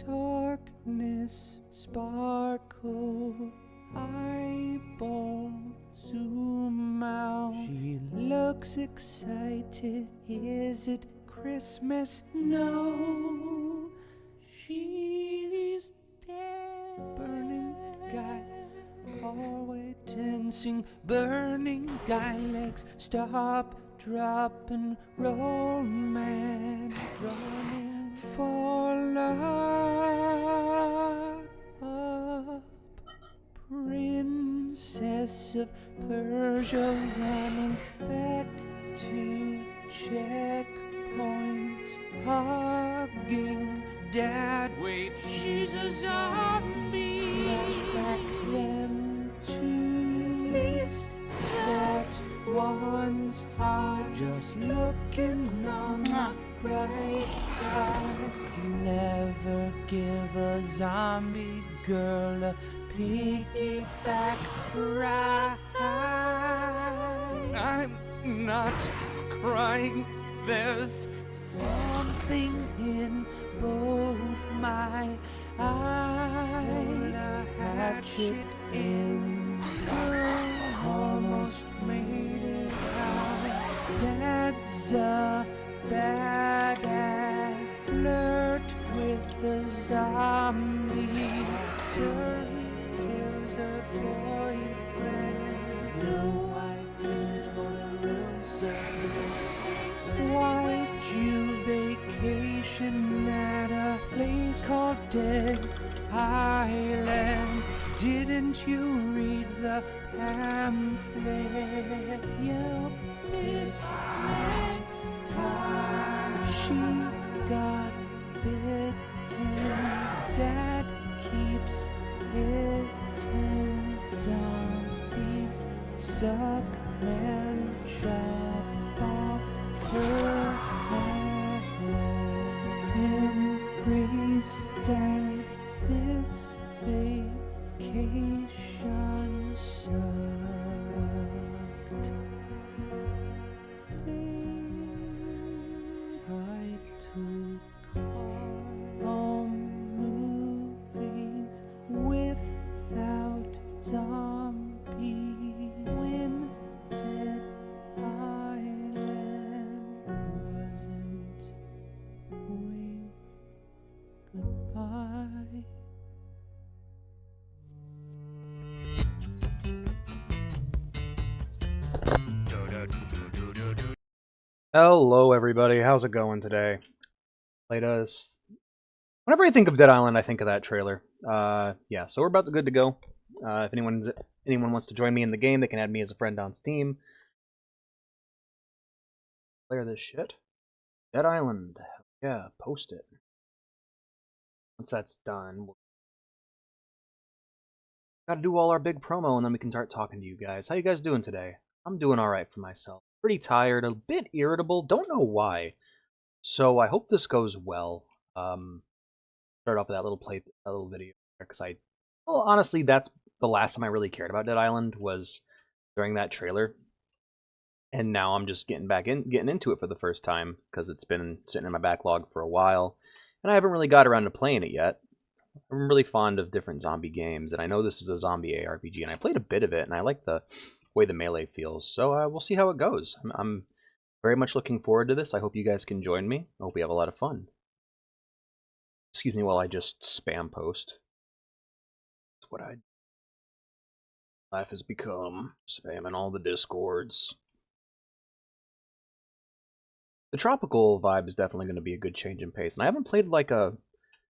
Darkness sparkle, eyeball zoom out. She looks excited. Is it Christmas? No, she's dead. Burning guy, hallway dancing. Burning guy, legs stop, drop and roll. Man running for love. Princess of Persia running back to checkpoint, hugging dad. Wait, she's a zombie. Flashback them to least that one's heart, just looking on the bright side. You never give a zombie girl a piggyback ride. I'm not crying. There's something in both my eyes. A hatchet in the almost made it out. Dad's a badass, flirt with the zombie after he kills her boyfriend. No, I didn't order room service. Why'd you vacation at a place called Dead Island? Didn't you read the pamphlet? Yep, it's next time. She got bitten. Dad keeps hitting. Zombies suck and chop off her head. Embrace Dad, this vacation sucked. Tied to home movies without zombies. When Dead Island wasn't wave goodbye. Hello everybody, how's it going today? Whenever I think of Dead Island, I think of that trailer. Yeah, so we're about good to go. If anyone wants to join me in the game, they can add me as a friend on Steam. Clear this shit. Dead Island. Yeah, post it. Once that's done, we'll gotta do all our big promo and then we can start talking to you guys. How you guys doing today? I'm doing alright for myself. Pretty tired, a bit irritable, don't know why. So I hope this goes well. Start off with that little video because well, honestly, that's the last time I really cared about Dead Island was during that trailer, and now I'm just getting into it for the first time because it's been sitting in my backlog for a while, and I haven't really got around to playing it yet. I'm really fond of different zombie games, and I know this is a zombie ARPG, and I played a bit of it, and I like the way the melee feels. So we'll see how it goes. I'm very much looking forward to this. I hope you guys can join me. I hope we have a lot of fun. Excuse me while I just spam post. That's what life has become. Spamming all the discords. The tropical vibe is definitely going to be a good change in pace. And I haven't played like a...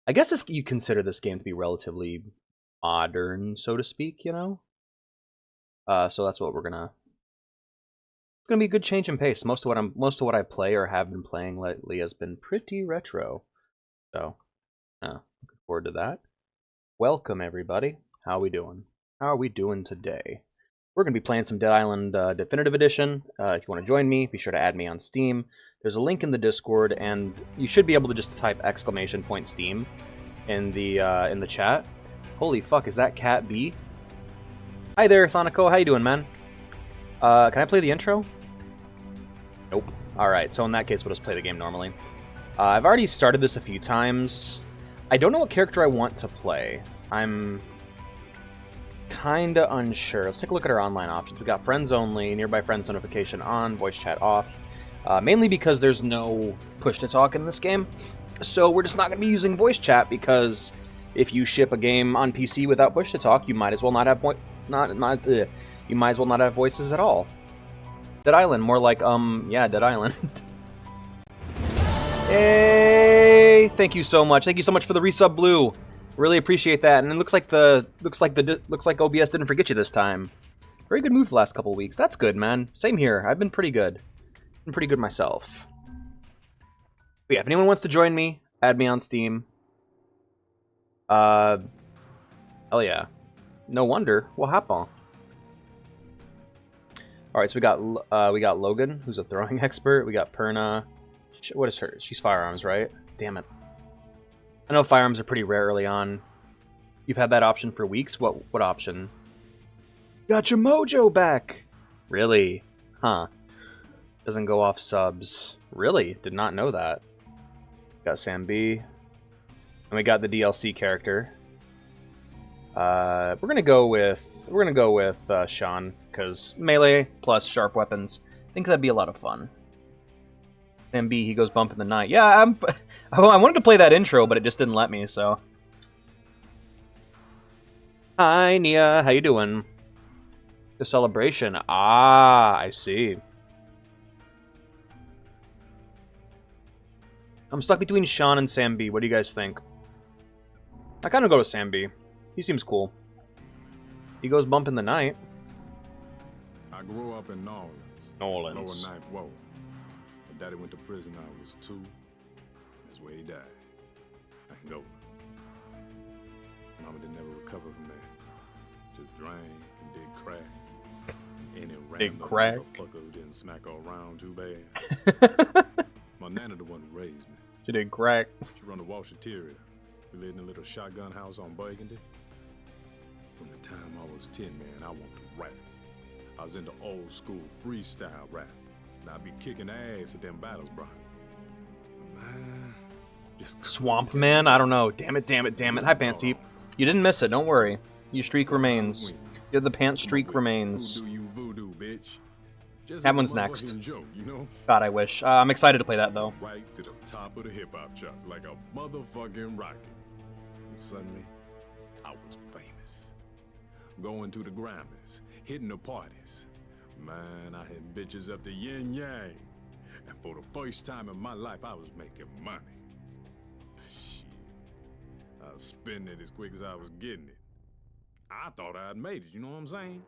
I guess you consider this game to be relatively modern, so to speak, you know? So that's what we're gonna... It's gonna be a good change in pace. Most of what I play or have been playing lately has been pretty retro. So, looking forward to that. Welcome everybody. How are we doing? How are we doing today? We're gonna be playing some Dead Island Definitive Edition. If you want to join me, be sure to add me on Steam. There's a link in the Discord, and you should be able to just type !Steam in the chat. Holy fuck, is that Cat B? Hi there, Sonico. How you doing, man? Can I play the intro? Nope. Alright, so in that case, we'll just play the game normally. I've already started this a few times. I don't know what character I want to play. I'm kinda unsure. Let's take a look at our online options. We got friends only, nearby friends notification on, voice chat off. Mainly because there's no push to talk in this game. So we're just not going to be using voice chat because if you ship a game on PC without push to talk, you might as well not have you might as well not have voices at all. Dead Island, more like yeah, Dead Island. Hey, thank you so much. Thank you so much for the resub, Blue. Really appreciate that. And it looks like OBS didn't forget you this time. Very good move the last couple weeks. That's good, man. Same here. I've been pretty good. Been pretty good myself. But yeah, if anyone wants to join me, add me on Steam. Hell yeah. No wonder. What happened? Alright, so we got Logan, who's a throwing expert. We got Perna. What is her? She's firearms, right? Damn it. I know firearms are pretty rare early on. You've had that option for weeks? What option? Got your mojo back! Really? Huh. Doesn't go off subs. Really? Did not know that. Got Sam B. And we got the DLC character. We're gonna go with Sean, because melee plus sharp weapons. I think that'd be a lot of fun. Sam B, he goes bump in the night. Yeah, I wanted to play that intro, but it just didn't let me, so. Hi, Nia. How you doing? The celebration. Ah, I see. I'm stuck between Sean and Sam B. What do you guys think? I kind of go with Sam B. He seems cool. He goes bump in the night. I grew up in New Orleans. Lower Ninth Ward. My daddy went to prison when I was 2. That's where he died. Angola. Mama didn't ever recover from that. Just drank and did crack. Any random motherfucker who didn't smack her around too bad. My nana the one who raised me. She did crack. She run the washateria. We lived in a little shotgun house on Burgundy. From the time I was 10, man, I wanted to rap. I was into old school freestyle rap. And I'd be kicking ass at them battles, bro. Man, Swamp Man? I don't know. Damn it, damn it, damn it. Hi, Pants Heap. You didn't miss it, don't worry. Your streak remains. You're the pants streak remains. Voodoo, bitch. That one's next. Joke, you know? God, I wish. I'm excited to play that, though. Right to the top of the hip-hop charts, like a motherfucking rocket. And suddenly, I was famous. Going to the Grammys, hitting the parties. Man, I hit bitches up to yin yang. And for the first time in my life, I was making money. Shit. I was spending it as quick as I was getting it. I thought I'd made it, you know what I'm saying?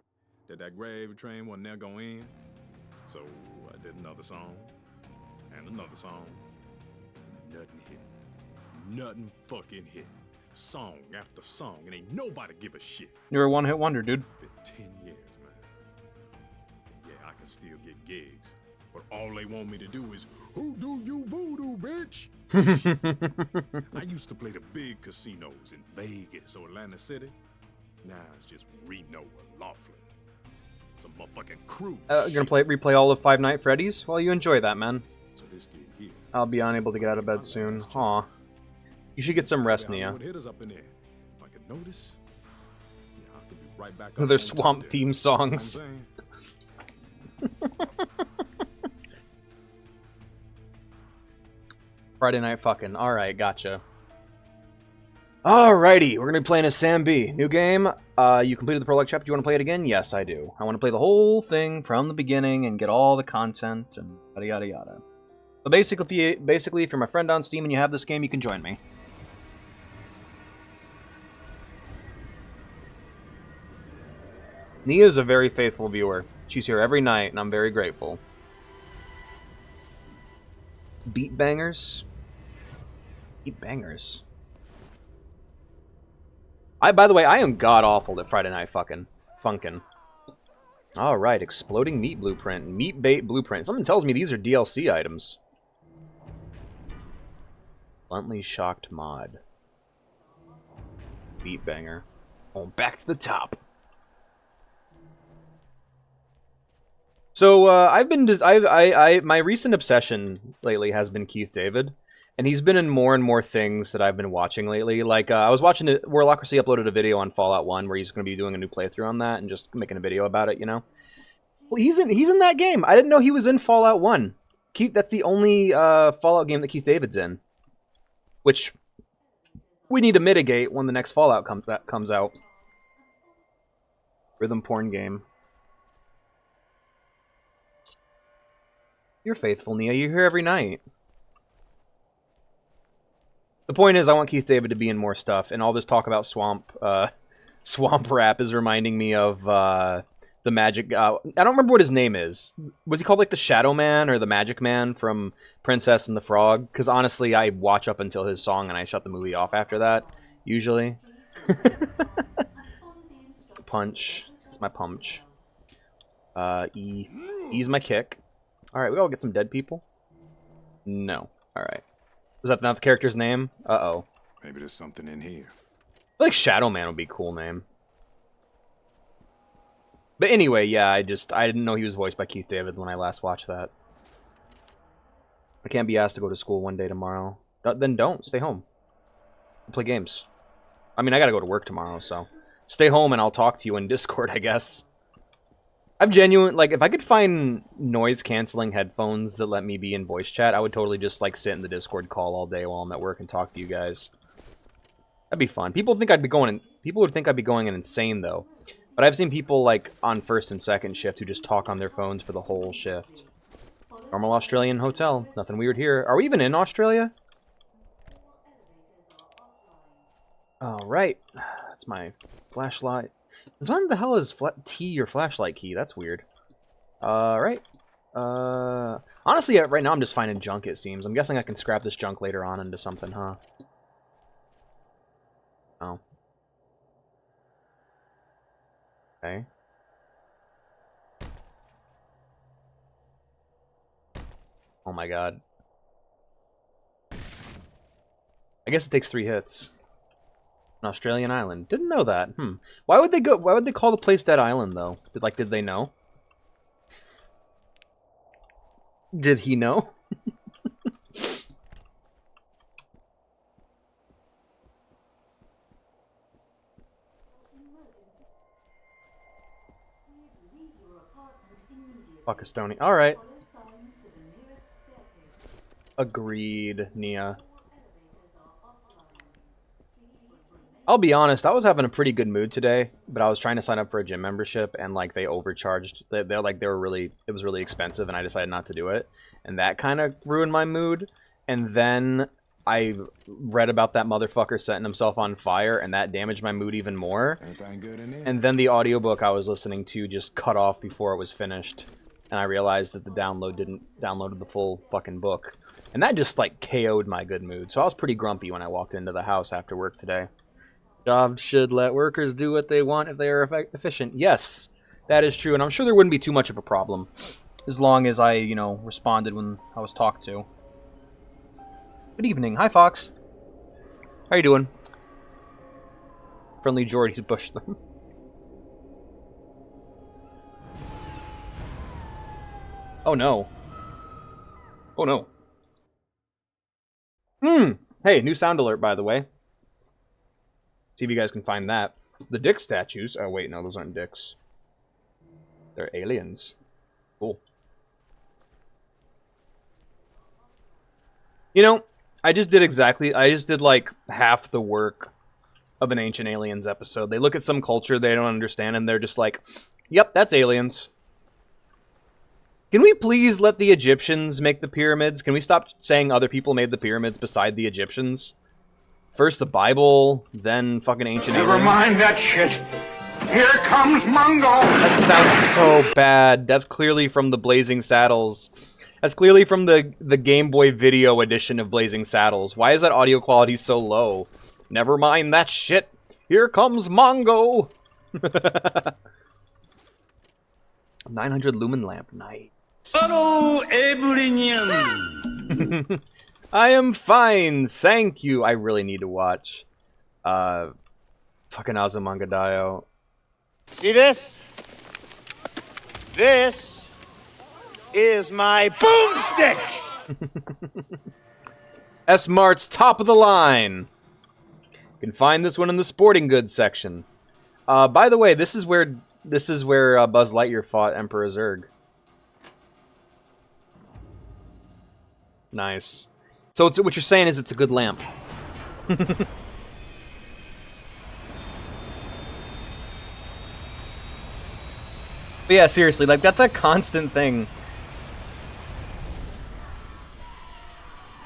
That gravy train wasn't never gonna end. So I did another song, and another song. Nothing hit. Nothing fucking hit. Song after song, and ain't nobody give a shit. You're a one-hit wonder, dude. Been 10 years, man. Yeah, I can still get gigs, but all they want me to do is, who do you voodoo, bitch? I used to play the big casinos in Vegas or Atlantic City. Now it's just Reno or Laughlin. Some motherfucking crew. Gonna replay all of Five Nights at Freddy's? Well, you enjoy that, man. So this kid here. I'll be unable to get out of bed soon. Aw. You should get some rest, Nia. Hitters up in there. If I could notice, yeah, I could be right back Their swamp theme songs. Friday night fucking. Alright, gotcha. Alrighty, we're gonna be playing as Sam B. New game. You completed the prologue chapter. Do you want to play it again? Yes, I do. I want to play the whole thing from the beginning and get all the content and yada yada yada. But basically, if you're my friend on Steam and you have this game, you can join me. Nia's a very faithful viewer. She's here every night, and I'm very grateful. Beat bangers? Beat bangers. By the way, I am god-awful at Friday Night Funkin'. Alright, Exploding Meat Blueprint. Meat Bait Blueprint. Something tells me these are DLC items. Bluntly Shocked Mod. Beat banger. Oh, back to the top. So my recent obsession lately has been Keith David, and he's been in more and more things that I've been watching lately. Like I was watching it, Warlocracy uploaded a video on Fallout 1 where he's going to be doing a new playthrough on that and just making a video about it. You know, well, he's in that game. I didn't know he was in Fallout 1. Keith, that's the only Fallout game that Keith David's in, which we need to mitigate when the next Fallout comes out. Rhythm porn game. You're faithful, Nia. You're here every night. The point is, I want Keith David to be in more stuff, and all this talk about swamp rap is reminding me of the magic. I don't remember what his name is. Was he called like the Shadow Man or the Magic Man from Princess and the Frog? Because honestly, I watch up until his song and I shut the movie off after that. Usually. Punch. It's my punch. E. E's my kick. Alright, we gotta get some dead people. No. Alright. Was that not the character's name? Uh-oh. Maybe there's something in here. I feel like Shadow Man would be a cool name. But anyway, yeah, I didn't know he was voiced by Keith David when I last watched that. I can't be asked to go to school one day tomorrow. Then don't. Stay home. Play games. I mean, I gotta go to work tomorrow, so... Stay home and I'll talk to you in Discord, I guess. I'm genuine, like, if I could find noise-canceling headphones that let me be in voice chat, I would totally just, like, sit in the Discord call all day while I'm at work and talk to you guys. That'd be fun. People would think I'd be going insane, though. But I've seen people, like, on first and second shift who just talk on their phones for the whole shift. Normal Australian hotel. Nothing weird here. Are we even in Australia? Alright. That's my flashlight. What the hell is T your flashlight key? That's weird. Right. Honestly, right now I'm just finding junk, it seems. I'm guessing I can scrap this junk later on into something, huh? Oh. Okay. Oh my god. I guess it takes 3 hits. An Australian island. Didn't know that. Why would they call the place Dead Island, though? Did they know? Did he know? Pakistani. Alright. Agreed, Nia. I'll be honest, I was having a pretty good mood today, but I was trying to sign up for a gym membership and like they overcharged. It was really expensive and I decided not to do it. And that kind of ruined my mood. And then I read about that motherfucker setting himself on fire and that damaged my mood even more. Anything good in there? And then the audiobook I was listening to just cut off before it was finished. And I realized that the download didn't download the full fucking book. And that just like KO'd my good mood. So I was pretty grumpy when I walked into the house after work today. Jobs should let workers do what they want if they are efficient. Yes, that is true, and I'm sure there wouldn't be too much of a problem as long as I, responded when I was talked to. Good evening. Hi, Fox. How you doing? Friendly Geordies pushed them. Oh, no. Oh, no. Hey, new sound alert, by the way. See if you guys can find that. The dick statues. Oh, wait, no, those aren't dicks. They're aliens. Cool. I just did like half the work of an Ancient Aliens episode. They look at some culture they don't understand and they're just like, yep, that's aliens. Can we please let the Egyptians make the pyramids? Can we stop saying other people made the pyramids beside the Egyptians? First the Bible, then fucking Ancient Aliens. Never mind that shit. Here comes Mungo. That sounds so bad. That's clearly from the Blazing Saddles. That's clearly from the Game Boy Video edition of Blazing Saddles. Why is that audio quality so low? Never mind that shit. Here comes Mongo. 900 lumen lamp night. Hello, Ebrinian. I am fine, thank you. I really need to watch fucking Azumanga Daioh. See this? This is my boomstick! S-Mart's top of the line. You can find this one in the sporting goods section. By the way, this is where Buzz Lightyear fought Emperor Zurg. Nice. So what you're saying is it's a good lamp. But yeah, seriously, like that's a constant thing.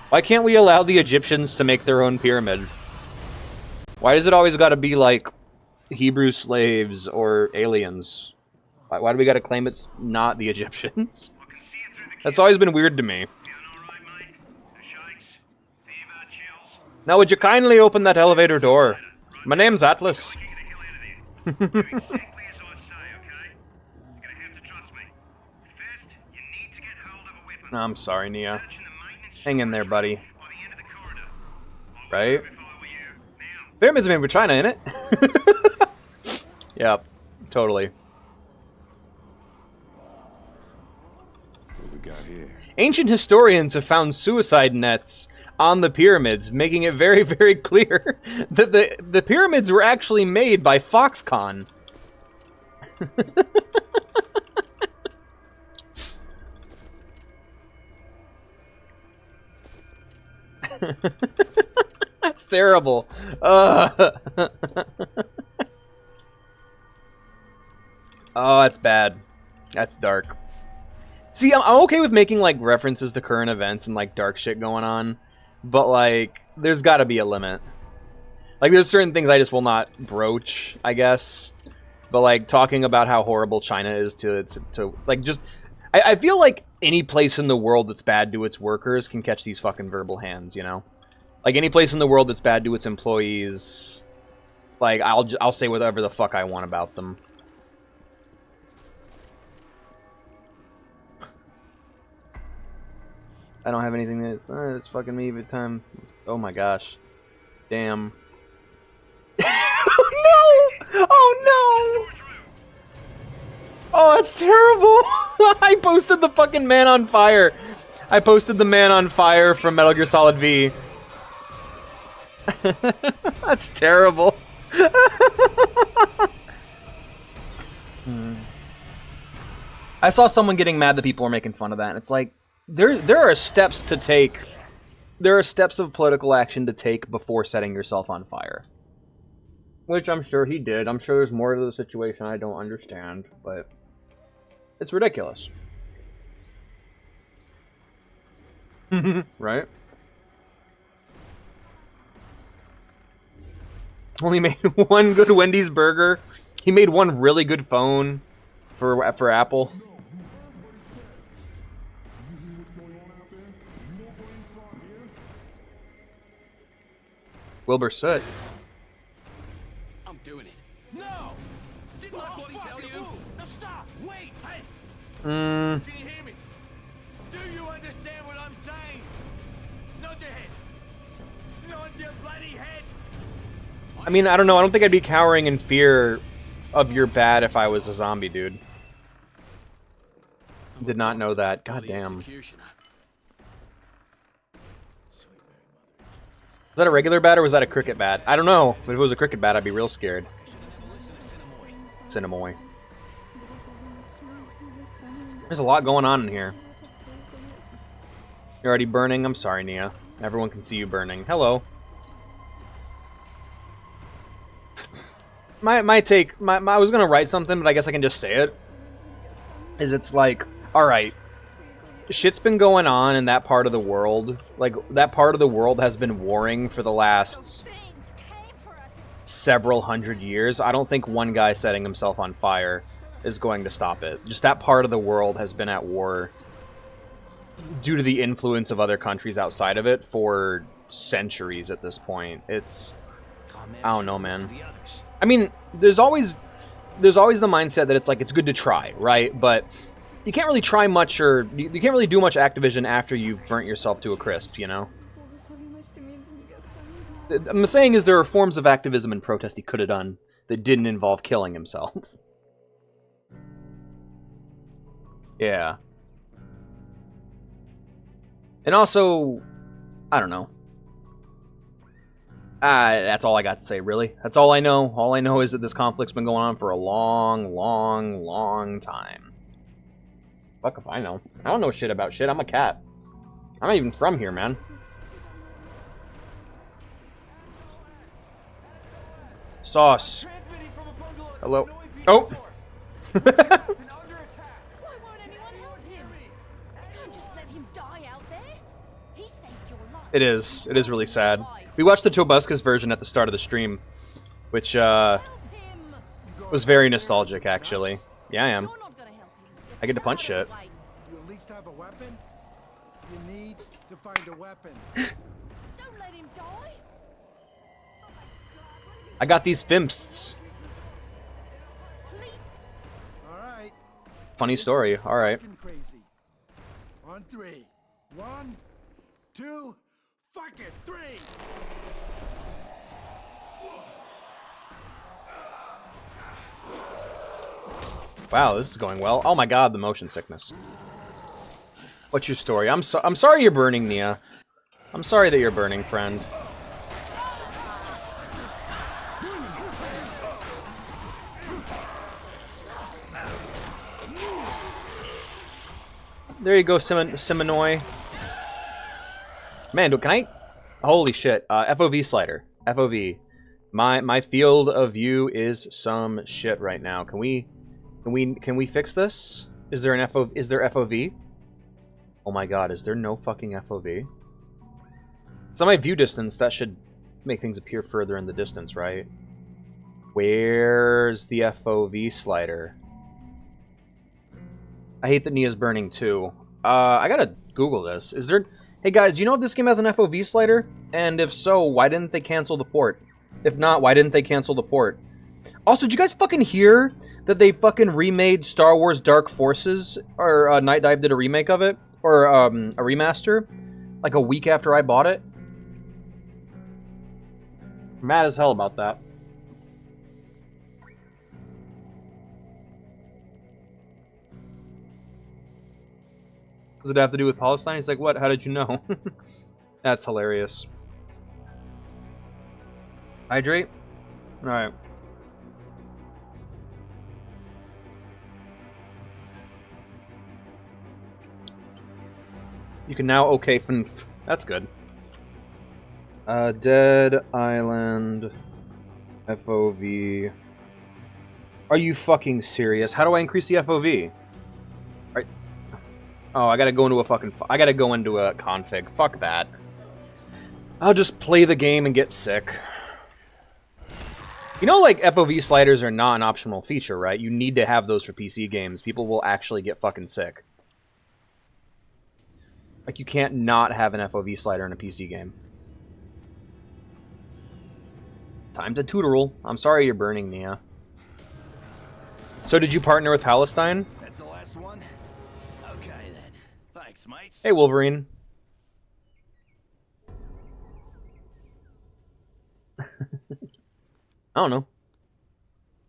Why can't we allow the Egyptians to make their own pyramid? Why does it always gotta be like Hebrew slaves or aliens? Why do we gotta claim it's not the Egyptians? That's always been weird to me. Now would you kindly open that elevator door? My name's Atlas. I'm sorry, Nia. Hang in there, buddy. Right? Pyramids are made with China, innit? Yep, totally. What we got here? Ancient historians have found suicide nets on the pyramids, making it very, very clear that the pyramids were actually made by Foxconn. That's terrible. Oh, that's bad. That's dark. See, I'm okay with making, like, references to current events and, like, dark shit going on. But, like, there's gotta be a limit. Like, there's certain things I just will not broach, I guess. But, like, talking about how horrible China is to like, just... I feel like any place in the world that's bad to its workers can catch these fucking verbal hands, you know? Like, any place in the world that's bad to its employees... Like, I'll say whatever the fuck I want about them. I don't have anything that's... it's fucking me every time. Oh my gosh. Damn. Oh no! Oh no! Oh, that's terrible! I posted the fucking man on fire. I posted the man on fire from Metal Gear Solid V. That's terrible. I saw someone getting mad that people were making fun of that, and it's like, there are steps to take. There are steps of political action to take before setting yourself on fire. Which I'm sure he did. I'm sure there's more to the situation I don't understand, but it's ridiculous. Right? Only made one good Wendy's burger. He made one really good phone for Apple. Wilbur Soot. I'm doing it. No! Didn't I bloody tell you? No, stop! Wait! Hey! Can you hear me? Do you understand what I'm saying? Nod your head. Nod your bloody head. I mean, I don't know. I don't think I'd be cowering in fear of your bad if I was a zombie, dude. Did not know that. God damn. Is that a regular bat or was that a cricket bat? I don't know. But if it was a cricket bat, I'd be real scared. Cinemoy. There's a lot going on in here. You're already burning? I'm sorry, Nia. Everyone can see you burning. Hello. My take, I was gonna write something, but I guess I can just say it. Is it's like, alright, shit's been going on in that part of the world. Like, that part of the world has been warring for the last several hundred years. I don't think one guy setting himself on fire is going to stop it. Just that part of the world has been at war due to the influence of other countries outside of it for centuries at this point. It's... I don't know, man. I mean, there's always the mindset that it's like, it's good to try, right? But you can't really try much, or you can't really do much Activision after you've burnt yourself to a crisp, you know? I'm saying is there are forms of activism and protest he could have done that didn't involve killing himself. Yeah. And also, I don't know. That's all I got to say, really. That's all I know. All I know is that this conflict's been going on for a long, long, long time. Fuck if I know. I don't know shit about shit. I'm a cat. I'm not even from here, man. Sauce. Hello. Oh! Why won't anyone help him? You can't just let him die out there. He saved your life. It is. It is really sad. We watched the Tobuscus version at the start of the stream, which Help him. was very nostalgic, actually. Yeah, I am. You're not gonna help him. I get to punch shit. You at least have a weapon? You need to find a weapon. Don't let him die. I got these fimps. All right. Funny story. All right. Fucking crazy. On 3. 1, 2, fuck it, 3. Wow, this is going well. Oh my god, the motion sickness. What's your story? I'm sorry you're burning, Nia. I'm sorry that you're burning, friend. There you go, Simonoi. Man, can I... Holy shit. FOV slider. FOV. My field of view is some shit right now. Can we fix this? Is there an FOV? Is there FOV? Oh my god, is there no fucking FOV? It's on my view distance. That should make things appear further in the distance, right? Where's the FOV slider? I hate that Nia's burning too. I gotta Google this. Is there... Hey guys, do you know if this game has an FOV slider? And if so, why didn't they cancel the port? If not, why didn't they cancel the port? Also, did you guys fucking hear that they fucking remade Star Wars Dark Forces? Or Night Dive did a remake of it? Or a remaster? Like a week after I bought it? Mad as hell about that. Does it have to do with Palestine? He's like, what? How did you know? That's hilarious. Hydrate? Alright. You can now okay FNF. That's good. Dead Island FOV. Are you fucking serious? How do I increase the FOV? Oh, I gotta go into a fucking... I gotta go into a config. Fuck that. I'll just play the game and get sick. You know, like, FOV sliders are not an optional feature, right? You need to have those for PC games. People will actually get fucking sick. Like, you can't not have an FOV slider in a PC game. Time to tutorial. I'm sorry you're burning, Nia. So did you partner with Palestine? That's the last one? Okay then. Thanks, mates. Hey, Wolverine. I don't know.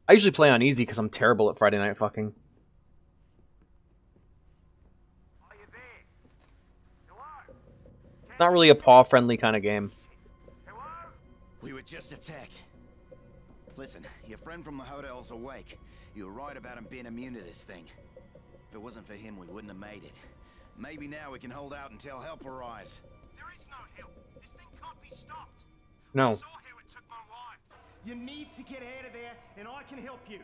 I usually play on easy because I'm terrible at Friday Night Fucking. Not really a paw-friendly kind of game. We were just attacked. Listen, your friend from the hotel's awake. You were right about him being immune to this thing. If it wasn't for him, we wouldn't have made it. Maybe now we can hold out until help arrives. There is no help. This thing can't be stopped. No. I saw how it took my life. You need to get out of there, and I can help you.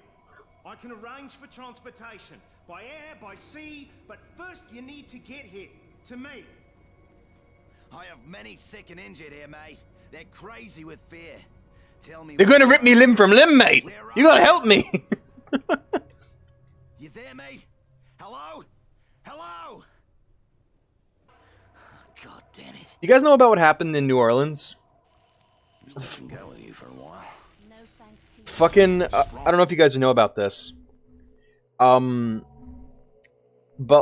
I can arrange for transportation. By air, by sea, but first you need to get here. To me. I have many sick and injured here, mate. They're crazy with fear. Tell me... They're gonna rip me limb from limb, mate! You gotta help me! You there, mate? Hello? Hello? God damn it. You guys know about what happened in New Orleans? Just let go with you for a while. No thanks to you. Fucking... I don't know if you guys know about this. But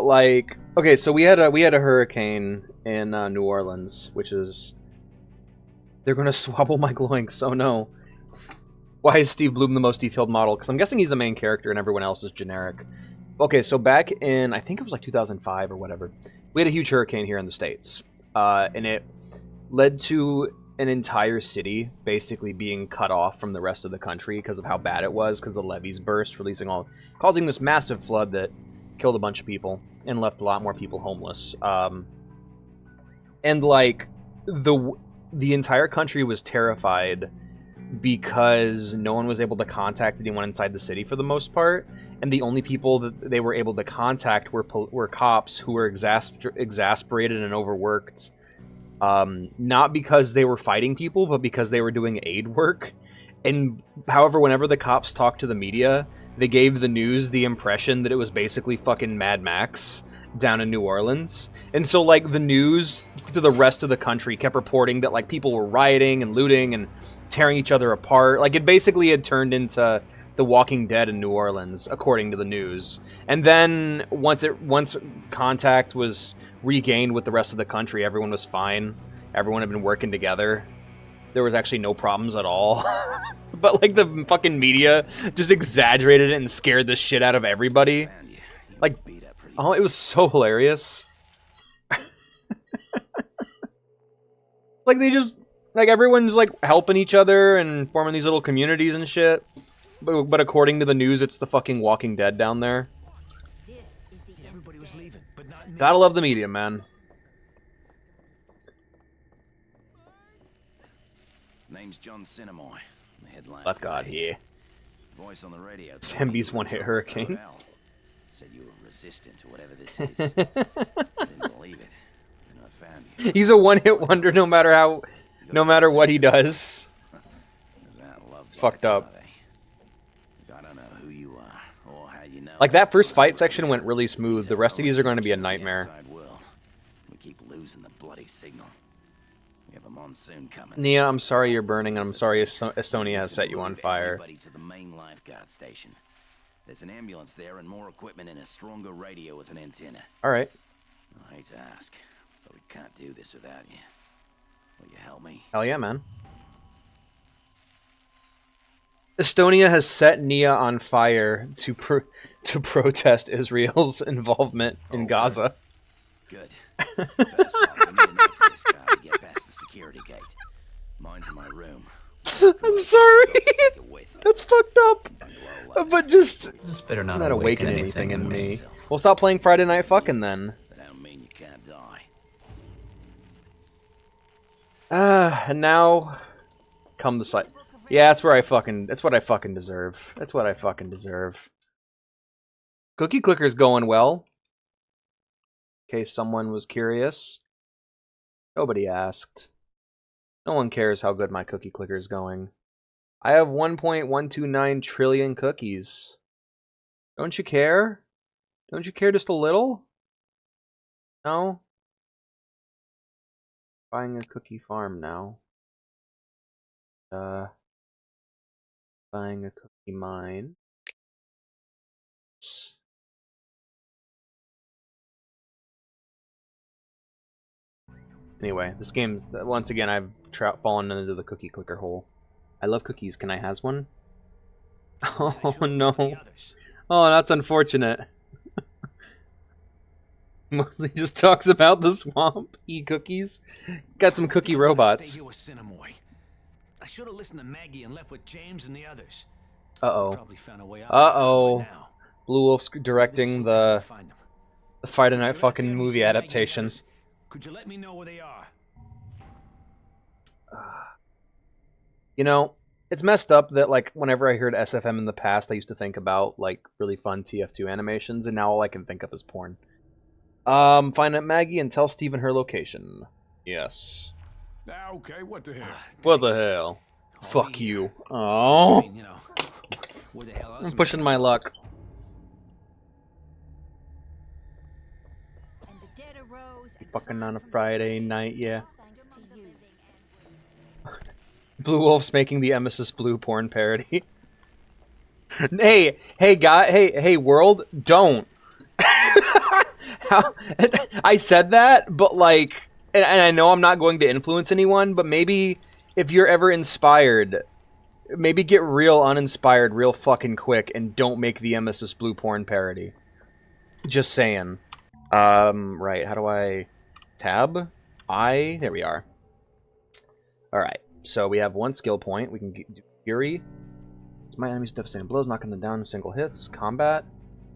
like... Okay, so we had a hurricane in New Orleans, which is... They're gonna swabble my gloinks, oh no. Why is Steve Bloom the most detailed model? Because I'm guessing he's the main character and everyone else is generic. Okay, so back in, I think it was like 2005 or whatever, we had a huge hurricane here in the States. and it led to an entire city basically being cut off from the rest of the country because of how bad it was, because the levees burst, causing this massive flood that killed a bunch of people and left a lot more people homeless. And like the entire country was terrified because no one was able to contact anyone inside the city for the most part, and the only people that they were able to contact were cops who were exasperated and overworked. Not because they were fighting people, but because they were doing aid work. And however, whenever the cops talked to the media, they gave the news the impression that it was basically fucking Mad Max down in New Orleans. And so, like, the news to the rest of the country kept reporting that, like, people were rioting and looting and tearing each other apart. Like, it basically had turned into The Walking Dead in New Orleans, according to the news. And then, once contact was regained with the rest of the country, everyone was fine. Everyone had been working together. There was actually no problems at all. But, like, the fucking media just exaggerated it and scared the shit out of everybody. Like, oh, it was so hilarious. Like, they just, like, everyone's, like, helping each other and forming these little communities and shit. But according to the news, it's the fucking Walking Dead down there. Everybody was leaving, but not me. Gotta love the media, man. Name's John Cinemoy. The headline. Let God hear. Voice on the radio. Zambi's one-hit hurricane. Said you were resistant to whatever this is. Didn't believe it. Then I found you. He's a one-hit wonder no matter what he does. It's fucked up. I don't know who you are or how you know. Like, that first fight section went really smooth. The rest of these are going to be a nightmare. We keep losing the bloody signal. We have a monsoon coming. Nia, I'm sorry you're burning, and I'm sorry Estonia has set you on fire. Everybody to the main lifeguard station. There's an ambulance there and more equipment and a stronger radio with an antenna. Alright. I hate to ask, but we can't do this without you. Will you help me? Hell yeah, man. Estonia has set Nia on fire to protest Israel's involvement in Gaza. Good. First off, we need an access card to get past the security gate. Mine's in my room. I'm sorry. That's fucked up. But just This better not awaken anything in me. We'll stop playing Friday Night Fucking then. That don't mean you can't die. And now come the site. Yeah, that's what I fucking deserve. That's what I fucking deserve. Cookie Clicker's going well. In case someone was curious. Nobody asked. No one cares how good my Cookie Clicker's going. I have 1.129 trillion cookies. Don't you care? Don't you care just a little? No? Buying a cookie farm now. Buying a cookie mine. Anyway, this game's, once again, I've fallen into the Cookie Clicker hole. I love cookies. Can I has one? Oh, no. Oh, that's unfortunate. Mostly just talks about the swamp. Eat cookies. Got some cookie robots. Stay here with Cinemoy. I should have listened to Maggie and left with James and the others. Uh-oh. Probably found a way out Uh-oh. by now. Blue Wolf's directing the Find them. Friday Night Fucking movie adaptation. Could you let me know where they are? You know, it's messed up that, like, whenever I heard SFM in the past, I used to think about, like, really fun TF2 animations, and now all I can think of is porn. Find out Maggie and tell Steven her location. Yes. Okay, what the hell? What the hell? Fuck you. Oh. I mean, you know, where the hell else I'm am I pushing my luck. Fucking on a Friday night, yeah. Thanks to you. Blue Wolf's making the Emesis Blue porn parody. hey, world, don't. I said that, but like, and I know I'm not going to influence anyone, but maybe if you're ever inspired, maybe get real uninspired real fucking quick and don't make the Emesis Blue porn parody. Just saying. Right, how do I tab? There we are. Alright, so we have 1 skill point. We can do Fury. My enemies devastating blows, knocking them down in single hits. Combat.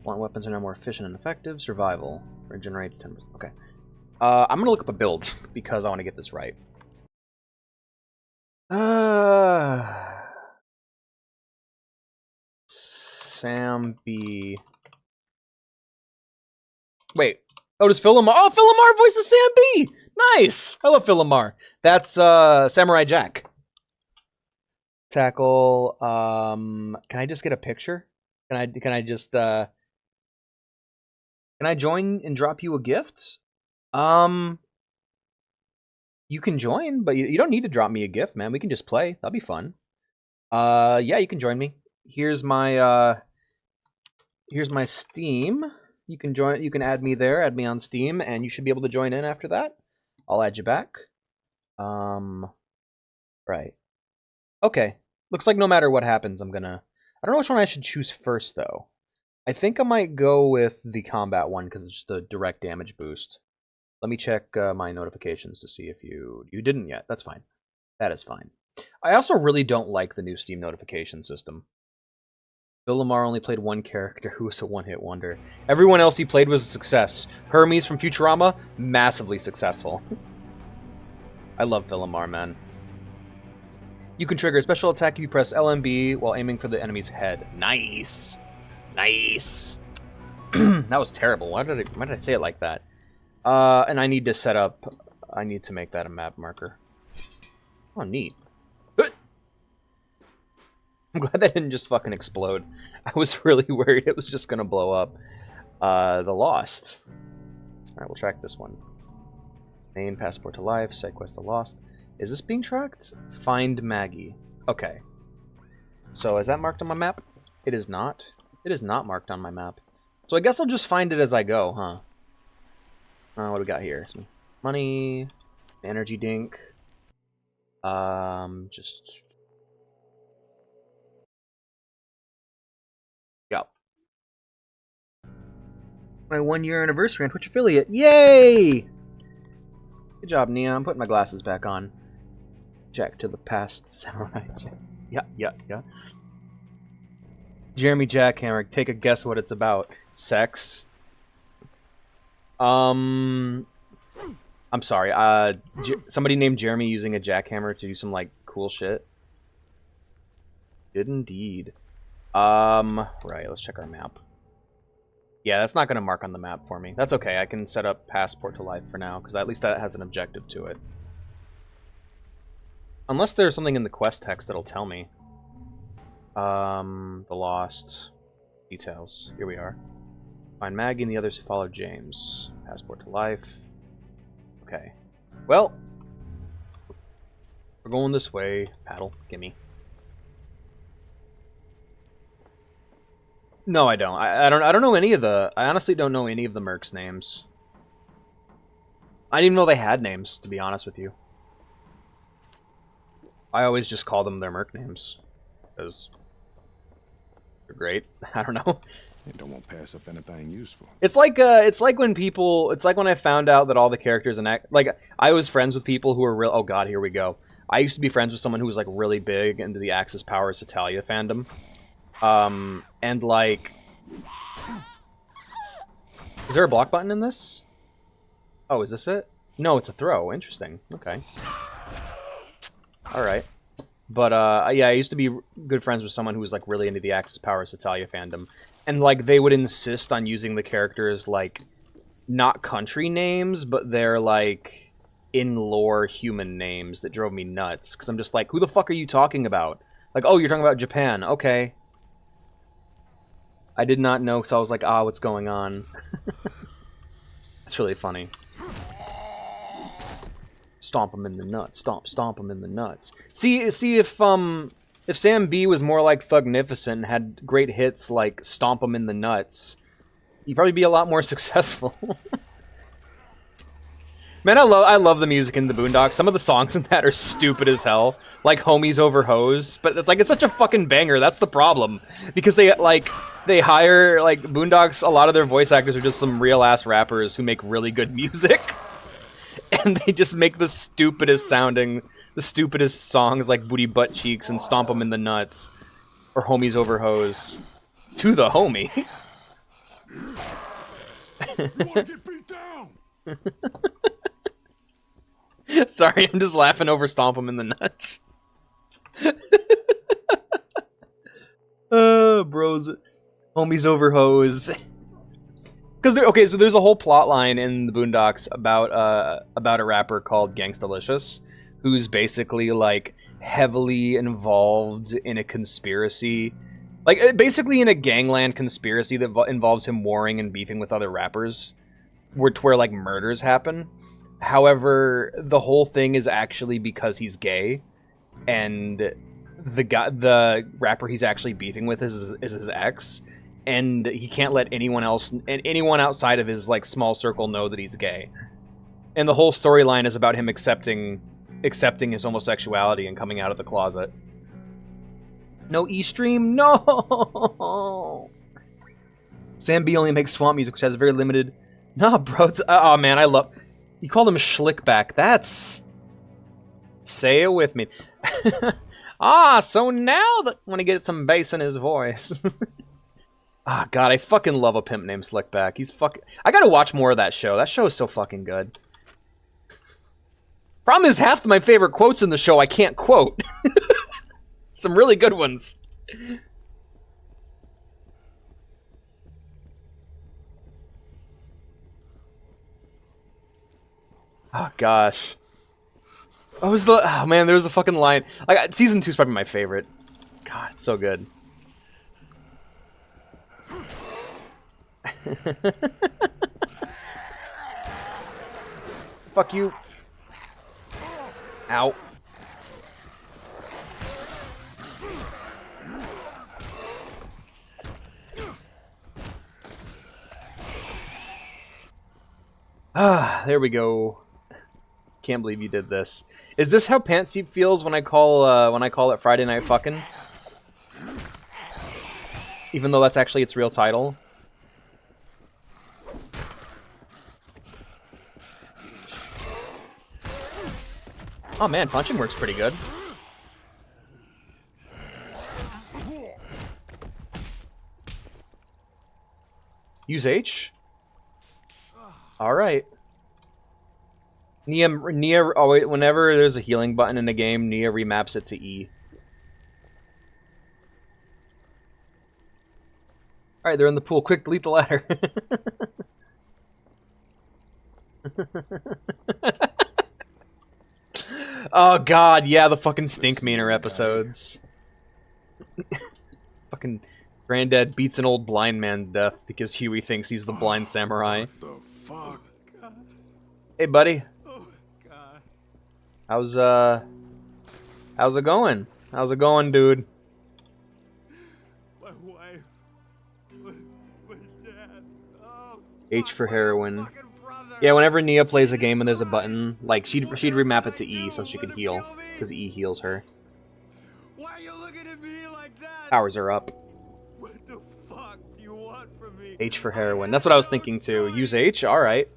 Blunt weapons are now more efficient and effective. Survival. Regenerates 10%. Okay. I'm going to look up a build because I want to get this right. Sam B. Wait. Oh, does Philomar? Oh, Philomar voices Sam B! Nice! I love Philomar. That's Samurai Jack. Tackle. Can I just get a picture? Can I just can I join and drop you a gift? You can join, but you don't need to drop me a gift, man. We can just play. That'll be fun. Yeah, you can join me. Here's my Steam. You can join. You can add me there. Add me on Steam, and you should be able to join in after that. I'll add you back. Right. Okay. Looks like no matter what happens, I'm gonna... I don't know which one I should choose first, though. I think I might go with the combat one, because it's just a direct damage boost. Let me check my notifications to see if you didn't yet. That's fine. That is fine. I also really don't like the new Steam notification system. Villamar only played 1 character who was a one-hit wonder. Everyone else he played was a success. Hermes from Futurama, massively successful. I love Villamar, man. You can trigger a special attack if you press LMB while aiming for the enemy's head. Nice! Nice! That was terrible. Why did I say it like that? And I need to set up... I need to make that a map marker. Oh, neat. I'm glad that didn't just fucking explode. I was really worried it was just gonna blow up. The Lost. Alright, we'll track this one. Main, Passport to Life, Side Quest The Lost. Is this being tracked? Find Maggie. Okay. So, is that marked on my map? It is not. It is not marked on my map. So I guess I'll just find it as I go, huh? What do we got here? Some money, energy dink. Just... Go. My 1-year anniversary on Twitch affiliate. Yay! Good job, Nia. I'm putting my glasses back on. Jack to the past, Samurai Jack. Yeah. Jeremy Jackhammer, take a guess what it's about. Sex. I'm sorry. Somebody named Jeremy using a jackhammer to do some, like, cool shit. Did indeed. Right, let's check our map. Yeah, that's not going to mark on the map for me. That's okay. I can set up Passport to Life for now, because at least that has an objective to it. Unless there's something in the quest text that'll tell me. The Lost. Details. Here we are. Find Maggie and the others who follow James. Passport to Life. Okay. Well. We're going this way. Paddle. Gimme. No, I don't. I don't know any of the... I honestly don't know any of the mercs' names. I didn't even know they had names, to be honest with you. I always just call them their merc names. Because they're great. I don't know. They don't want to pass up anything useful. It's like when people... It's like when I found out that all the characters in... Like, I was friends with people who were real... Oh god, here we go. I used to be friends with someone who was, like, really big into the Axis Powers Italia fandom. And like... Is there a block button in this? Oh, is this it? No, it's a throw. Interesting. Okay. Alright. But, yeah, I used to be good friends with someone who was, like, really into the Axis Powers Italia fandom. And, like, they would insist on using the characters, like, not country names, but they're, like, in-lore human names that drove me nuts. Because I'm just like, who the fuck are you talking about? Like, oh, you're talking about Japan. Okay. I did not know, because I was like, what's going on? That's really funny. Stomp him in the nuts. Stomp him in the nuts. See if Sam B was more like Thugnificent and had great hits like Stomp him in the nuts, you'd probably be a lot more successful. Man, I love the music in the Boondocks. Some of the songs in that are stupid as hell, like Homies Over Hoes, but it's such a fucking banger. That's the problem, because they hire, like, Boondocks, a lot of their voice actors are just some real ass rappers who make really good music. and they just make the stupidest songs like Booty Butt Cheeks and Stomp 'em in the Nuts. Or Homies Over Hose. To the homie. Get beat down! Sorry, I'm just laughing over Stomp 'em in the Nuts. Bros. Homies Over Hose. Because okay, so there's a whole plot line in the Boondocks about a rapper called Gangstalicious, who's basically like heavily involved in a conspiracy, like basically in a gangland conspiracy that involves him warring and beefing with other rappers, where like murders happen. However, the whole thing is actually because he's gay, and the rapper he's actually beefing with is his ex. And he can't let anyone outside of his like small circle know that he's gay. And the whole storyline is about him accepting his homosexuality and coming out of the closet. No E-Stream, no. Sam B only makes swamp music, which has very limited. Nah, bro. Oh man, I love. You called him Schlickback. That's. Say it with me. So now that when he gets some bass in his voice. Ah, God, I fucking love a pimp named Slickback. He's fucking... I gotta watch more of that show. That show is so fucking good. Problem is, half of my favorite quotes in the show I can't quote. Some really good ones. Oh, gosh. Oh, man, there was a fucking line. Like, season 2 is probably my favorite. God, it's so good. Fuck you. Ow. Ah, there we go. Can't believe you did this. Is this how Pantseep feels when I call it Friday Night Fucking? Even though that's actually its real title. Oh man, punching works pretty good. Use H? Alright. Nia, whenever there's a healing button in a game, Nia remaps it to E. Alright, they're in the pool. Quick, delete the ladder. Oh god, yeah, the fucking Stink Meaner episodes. Fucking Granddad beats an old blind man to death because Huey thinks he's the blind samurai. What the fuck? Hey, buddy. Oh, God. How's it going? How's it going, dude? My wife. My dad. Oh, H for heroin. fucking brother. Yeah, whenever Nia plays a game and there's a button, like, she'd remap it to E so she could heal, because E heals her. Why are you looking at me like that? Powers are up. What the fuck do you want from me? H for heroin. That's what I was thinking too. Use H? Alright.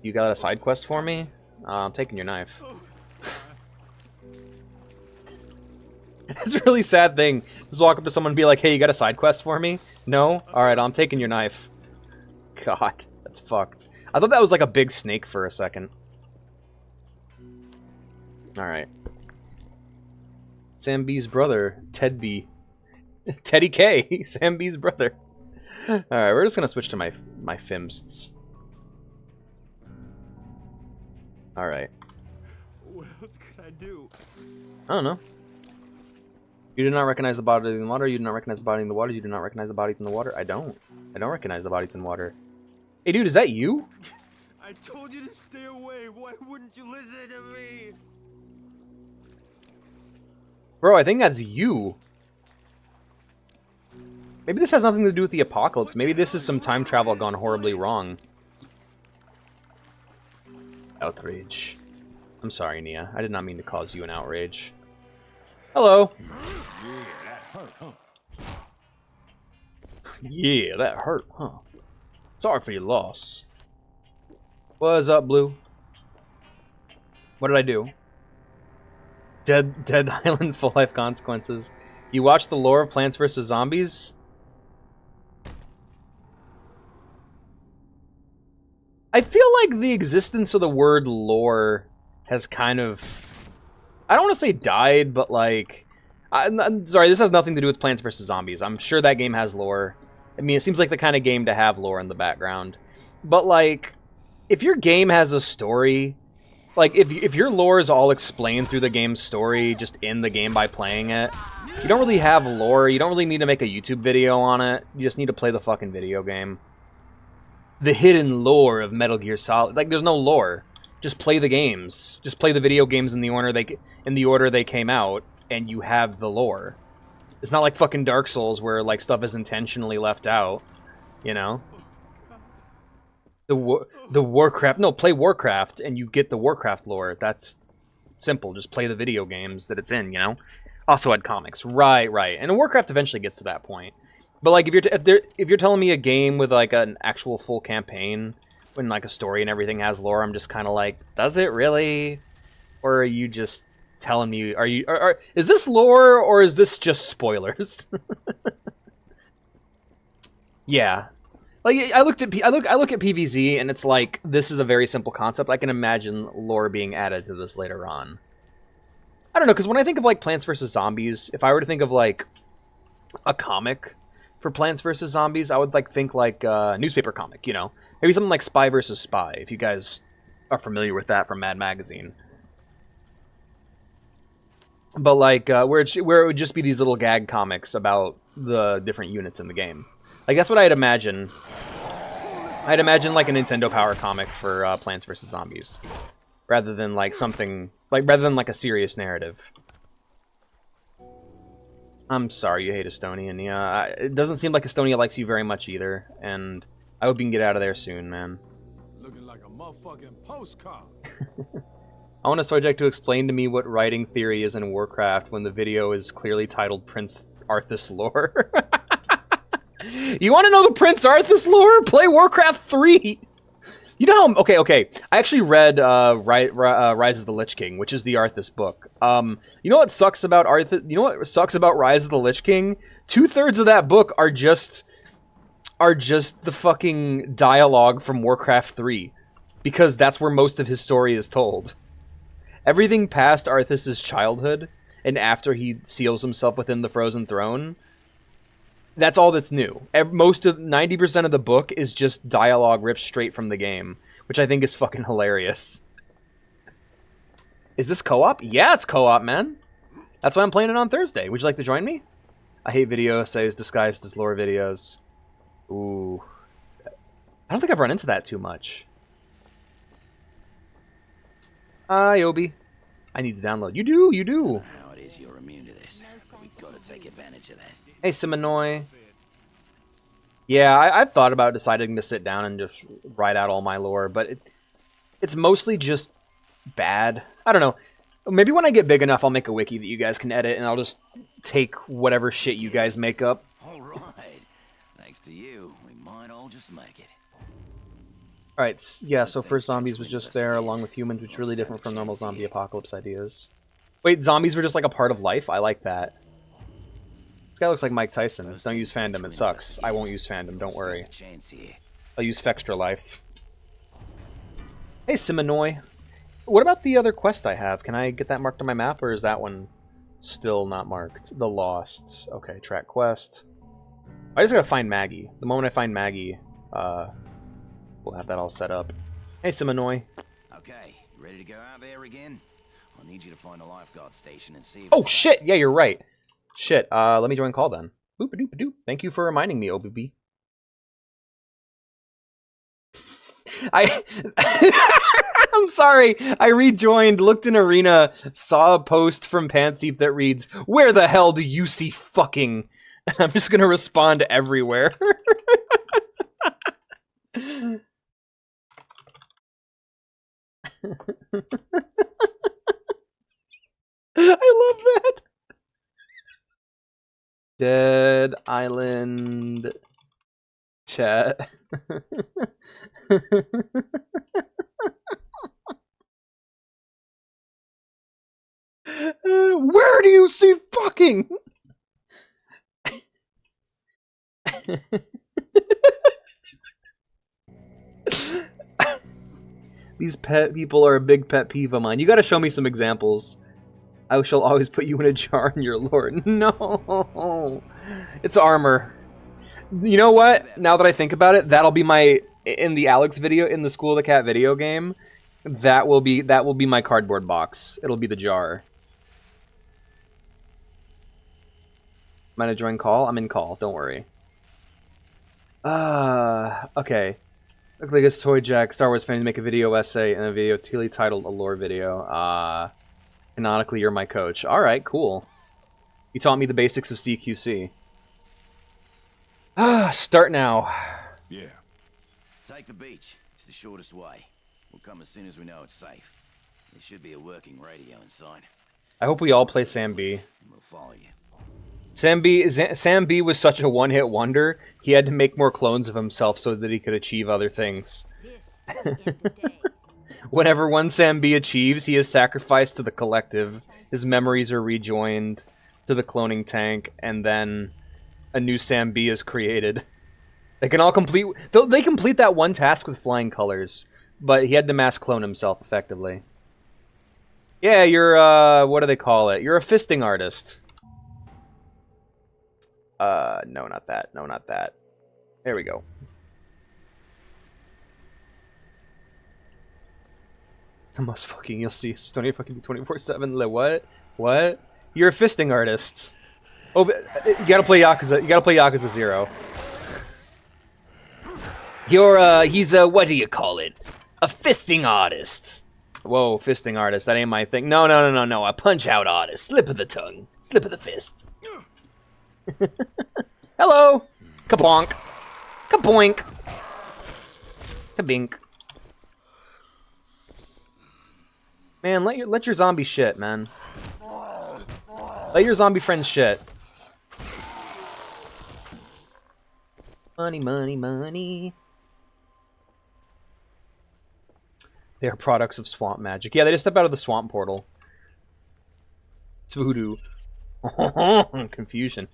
You got a side quest for me? I'm taking your knife. That's a really sad thing. Just walk up to someone and be like, hey, you got a side quest for me? No? Alright, I'm taking your knife. God, that's fucked. I thought that was like a big snake for a second. Alright. Sam B's brother, Ted B. Teddy K, Sam B's brother. Alright, we're just gonna switch to my Fimsts. Alright. What else could I do? I don't know. You do not recognize the body in the water. You do not recognize the body in the water. You do not recognize the bodies in the water. I don't. I don't recognize the bodies in water. Hey, dude, is that you? I told you to stay away. Why wouldn't you listen to me? Bro, I think that's you. Maybe this has nothing to do with the apocalypse. Maybe this is some time travel gone horribly wrong. Outrage. I'm sorry, Nia. I did not mean to cause you an outrage. Hello. Yeah, that hurt, huh? Sorry for your loss. What's up, Blue? What did I do? Dead Island Full Life Consequences. You watched the lore of Plants vs. Zombies? I feel like the existence of the word lore has kind of... I don't want to say died, but like... I'm sorry, this has nothing to do with Plants vs. Zombies. I'm sure that game has lore. I mean, it seems like the kind of game to have lore in the background. But like, if your game has a story... Like, if your lore is all explained through the game's story, just in the game by playing it, you don't really have lore. You don't really need to make a YouTube video on it. You just need to play the fucking video game. The hidden lore of Metal Gear Solid. Like, there's no lore. Just play the games. Just play the video games in the order they came out, and you have the lore. It's not like fucking Dark Souls where like stuff is intentionally left out, you know? The Warcraft... No, play Warcraft, and you get the Warcraft lore. That's simple. Just play the video games that it's in, you know? Also had comics. Right. And Warcraft eventually gets to that point. But, like, if you're telling me a game with, like, an actual full campaign, when, like, a story and everything has lore, I'm just kind of like, does it really? Or are you just telling me... is this lore, or is this just spoilers? Yeah. Like, I look at PvZ, and it's like, this is a very simple concept. I can imagine lore being added to this later on. I don't know, because when I think of, like, Plants vs. Zombies, if I were to think of, like, a comic for Plants vs. Zombies, I would, like, think, like, a newspaper comic, you know? Maybe something like Spy vs. Spy, if you guys are familiar with that from Mad Magazine. But, like, where it would just be these little gag comics about the different units in the game. Like, that's what I'd imagine. I'd imagine, like, a Nintendo Power comic for Plants vs. Zombies. Rather than, like, something... rather than, like, a serious narrative. I'm sorry you hate Estonia, Nia. It doesn't seem like Estonia likes you very much either. And I hope you can get out of there soon, man. Looking like a motherfucking postcard. I want a subject to explain to me what writing theory is in Warcraft when the video is clearly titled Prince Arthas lore. You want to know the Prince Arthas lore? Play Warcraft 3! You know how... Okay. I actually read Rise of the Lich King, which is the Arthas book. You know what sucks about Arthas... You know what sucks about Rise of the Lich King? 2/3 of that book are just the fucking dialogue from Warcraft 3. Because that's where most of his story is told. Everything past Arthas' childhood, and after he seals himself within the Frozen Throne... That's all that's new. 90% of the book is just dialogue ripped straight from the game, which I think is fucking hilarious. Is this co-op? Yeah, it's co-op, man. That's why I'm playing it on Thursday. Would you like to join me? I hate video essays disguised as lore videos. Ooh. I don't think I've run into that too much. Hi, Obi. I need to download. You do. How it is you're immune to this. We've got to take advantage of that. Hey, Siminoy. Yeah, I've thought about deciding to sit down and just write out all my lore, but it's mostly just bad. I don't know. Maybe when I get big enough, I'll make a wiki that you guys can edit, and I'll just take whatever shit you guys make up. All right. Thanks to you, we might all just make it. Alright, yeah, so First Zombies was just there, along with humans, which is really different from normal zombie apocalypse ideas. Wait, zombies were just like a part of life? I like that. This guy looks like Mike Tyson. Don't use fandom, it sucks. I won't use fandom, don't worry. I'll use Fextra Life. Hey, Siminoy. What about the other quest I have? Can I get that marked on my map, or is that one still not marked? The Lost. Okay, track quest. I just gotta find Maggie. The moment I find Maggie, we'll have that all set up. Hey, Siminoy. Okay, ready to go out there again? I'll need you to find a lifeguard station and see if... Oh, shit! Yeah, you're right. Shit, let me join call then. Boop-a-doop-a-doop. Thank you for reminding me, OBB. I'm sorry. I rejoined, looked in Arena, saw a post from Panseep that reads, "Where the hell do you see fucking?" I'm just gonna respond everywhere. I love that. Dead Island chat. Where do you see fucking? These pet people are a big pet peeve of mine. You gotta show me some examples. I shall always put you in a jar in your lord. No! It's armor. You know what? Now that I think about it, that'll be my... In the Alex video, in the School of the Cat video game, that will be my cardboard box. It'll be the jar. Am I gonna join call? I'm in call, don't worry. Okay. Look like it's Toy Jack, Star Wars fans make a video essay and a video clearly titled a lore video. Canonically, you're my coach. Alright, cool. You taught me the basics of CQC. Start now. Yeah. Take the beach. It's the shortest way. We'll come as soon as we know it's safe. There should be a working radio inside. I hope we all play Sam B. And we'll follow you. Sam B was such a one-hit wonder, he had to make more clones of himself so that he could achieve other things. Whenever one Sam B achieves, he is sacrificed to the collective. His memories are rejoined to the cloning tank, and then a new Sam B is created. They can all complete... They complete that one task with flying colors, but he had to mass clone himself effectively. Yeah, you're, what do they call it? You're a fisting artist. No, not that. No, not that. There we go. The most fucking you'll see. Don't even fucking be 24/7. Like, what? What? You're a fisting artist. Oh, but you gotta play Yakuza. You gotta play Yakuza 0. He's a, what do you call it? A fisting artist. Whoa, fisting artist. That ain't my thing. No. A punch-out artist. Slip of the tongue. Slip of the fist. Hello! Kaplonk. Kaboink. Kabink. Man, let your zombie shit, man. Let your zombie friends shit. Money, money, money. They are products of swamp magic. Yeah, they just step out of the swamp portal. It's voodoo. Confusion.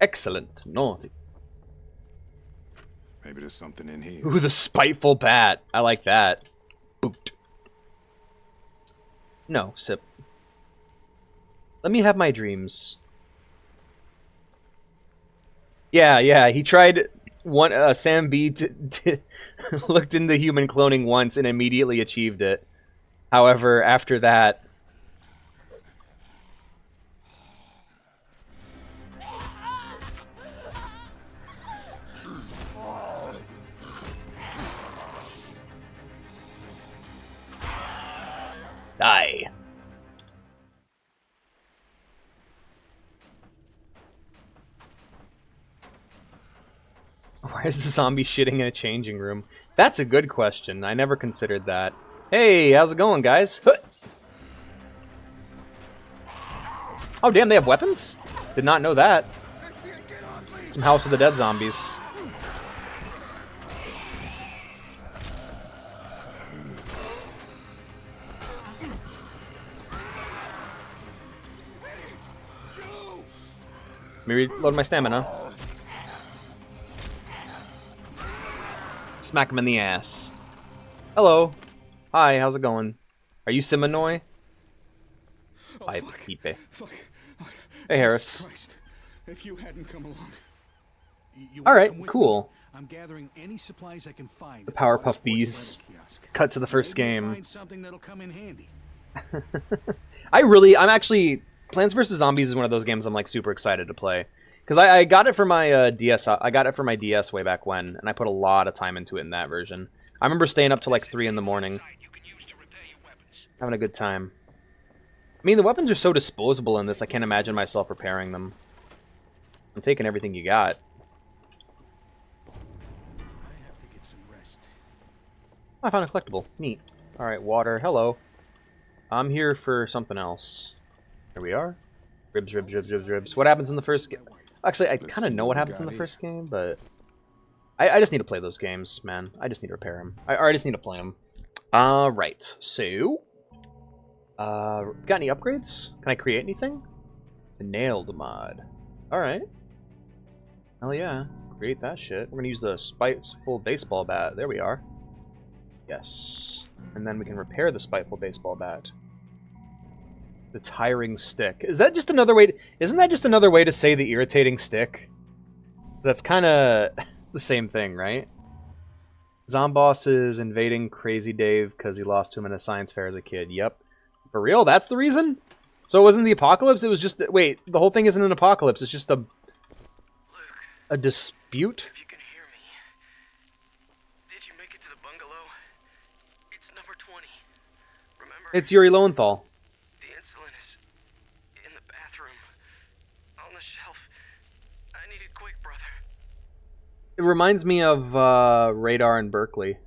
Excellent. Naughty. Maybe there's something in here. Ooh, the spiteful bat. I like that. Boot. No, sip. Let me have my dreams. Yeah, he tried one, Sam B looked into human cloning once and immediately achieved it. However, after that... Die. Why is the zombie shitting in a changing room? That's a good question. I never considered that. Hey, how's it going, guys? Oh, damn, they have weapons? Did not know that. Some House of the Dead zombies. Let me reload my stamina. Smack him in the ass. Hello. Hi, how's it going? Are you Simonoi? Bye, Pipe. Hey, Harris. Christ. If you hadn't come along. Alright, cool. I'm gathering any supplies I can find. The Powerpuff Bees. Cut to the first game. Find something that'll come in handy. I'm actually... Plants vs. Zombies is one of those games I'm like super excited to play. Because I got it for my DS. I got it for my DS way back when, and I put a lot of time into it in that version. I remember staying up till like 3 in the morning. Having a good time. I mean, the weapons are so disposable in this, I can't imagine myself repairing them. I'm taking everything you got. I have to get some rest. Oh, I found a collectible. Neat. Alright, water. Hello. I'm here for something else. Here we are. Ribs, ribs, ribs, ribs, ribs. What happens in the first game? Actually, I kind of know what happens in the first game, but... I just need to play those games, man. I just need to repair them. I just need to play them. Alright, so... Got any upgrades? Can I create anything? The nailed mod. Alright. Hell yeah. Create that shit. We're gonna use the spiteful baseball bat. There we are. Yes. And then we can repair the spiteful baseball bat. The tiring stick. Is that just another way to, isn't that just another way to say the irritating stick? That's kind of the same thing, right? Zomboss is invading Crazy Dave because he lost to him in a science fair as a kid. Yep. For real? That's the reason? So it wasn't the apocalypse? It was just... Wait, the whole thing isn't an apocalypse. It's just a... a dispute? If you can hear me, did you make it to the bungalow? It's number 20. Remember? It's Yuri Lowenthal. The insulin is in the bathroom. On the shelf. I need it quick, brother. It reminds me of Radar in Berkeley.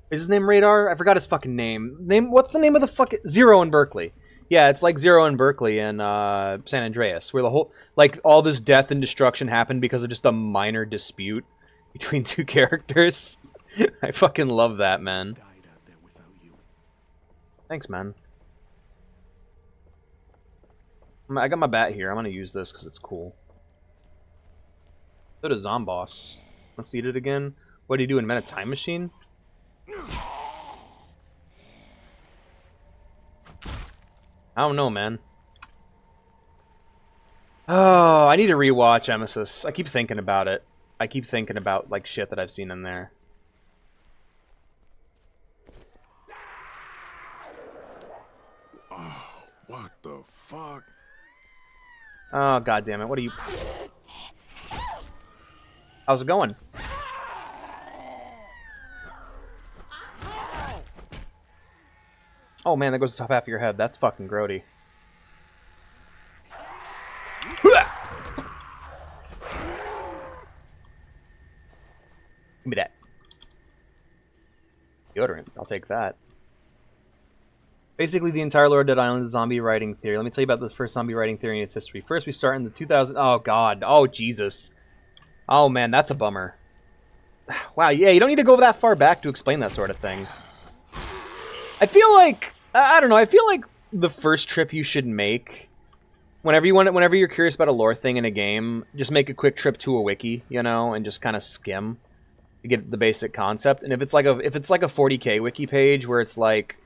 Is his name Radar? I forgot his fucking name. What's the name of the fucking... Zero in Berkeley. Yeah, it's like Zero in Berkeley and San Andreas, where the whole... Like, all this death and destruction happened because of just a minor dispute between two characters. I fucking love that, man. Thanks, man. I got my bat here. I'm gonna use this because it's cool. So does Zomboss. Let's eat it again. What do you do? Invent a time machine? I don't know, man. Oh, I need to rewatch Emesis. I keep thinking about it. I keep thinking about, like, shit that I've seen in there. Oh, what the fuck? Oh, god damn it. What are you... How's it going? Oh man, that goes to the top half of your head. That's fucking grody. Give me that. Deodorant. I'll take that. Basically, the entire Lord Dead Island is zombie writing theory. Let me tell you about this first zombie writing theory in its history. First, we start in the 2000... Oh, God. Oh, Jesus. Oh, man, that's a bummer. Wow, yeah, you don't need to go that far back to explain that sort of thing. I feel like... I don't know, I feel like the first trip you should make... Whenever you're curious about a lore thing in a game, just make a quick trip to a wiki, you know, and just kind of skim to get the basic concept. And if it's like a 40k wiki page where it's like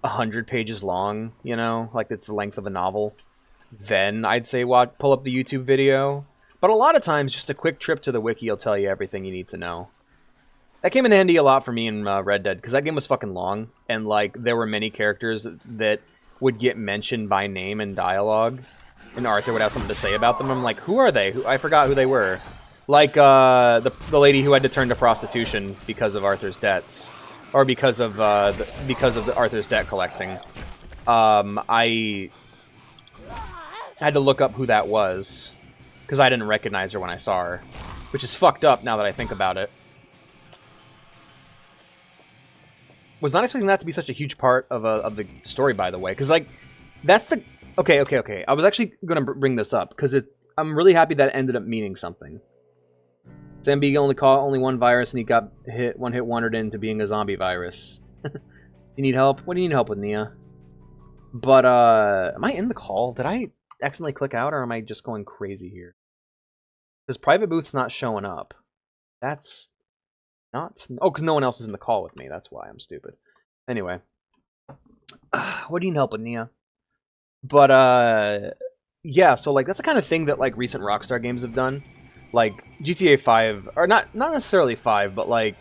100 pages long, you know, like it's the length of a novel, then I'd say pull up the YouTube video. But a lot of times, just a quick trip to the wiki will tell you everything you need to know. That came in handy a lot for me in Red Dead, because that game was fucking long, and like there were many characters that would get mentioned by name in dialogue, and Arthur would have something to say about them. I'm like, who are they? I forgot who they were. Like the lady who had to turn to prostitution because of Arthur's debts, or because of Arthur's debt collecting. I had to look up who that was because I didn't recognize her when I saw her, which is fucked up now that I think about it. Was not expecting that to be such a huge part of the story, by the way, because like that's the okay. I was actually going to bring this up because I'm really happy that it ended up meaning something. Zambiga only caught only one virus and he got one hit wondered into being a zombie virus. You need help? What do you need help with, Nia? But am I in the call? Did I accidentally click out, or am I just going crazy here? Because private booth's not showing up. That's not... Oh, because no one else is in the call with me. That's why I'm stupid. Anyway. What do you need help with, Nia? But, yeah, so, like, that's the kind of thing that, like, recent Rockstar games have done. Like, GTA 5, or not necessarily 5, but, like,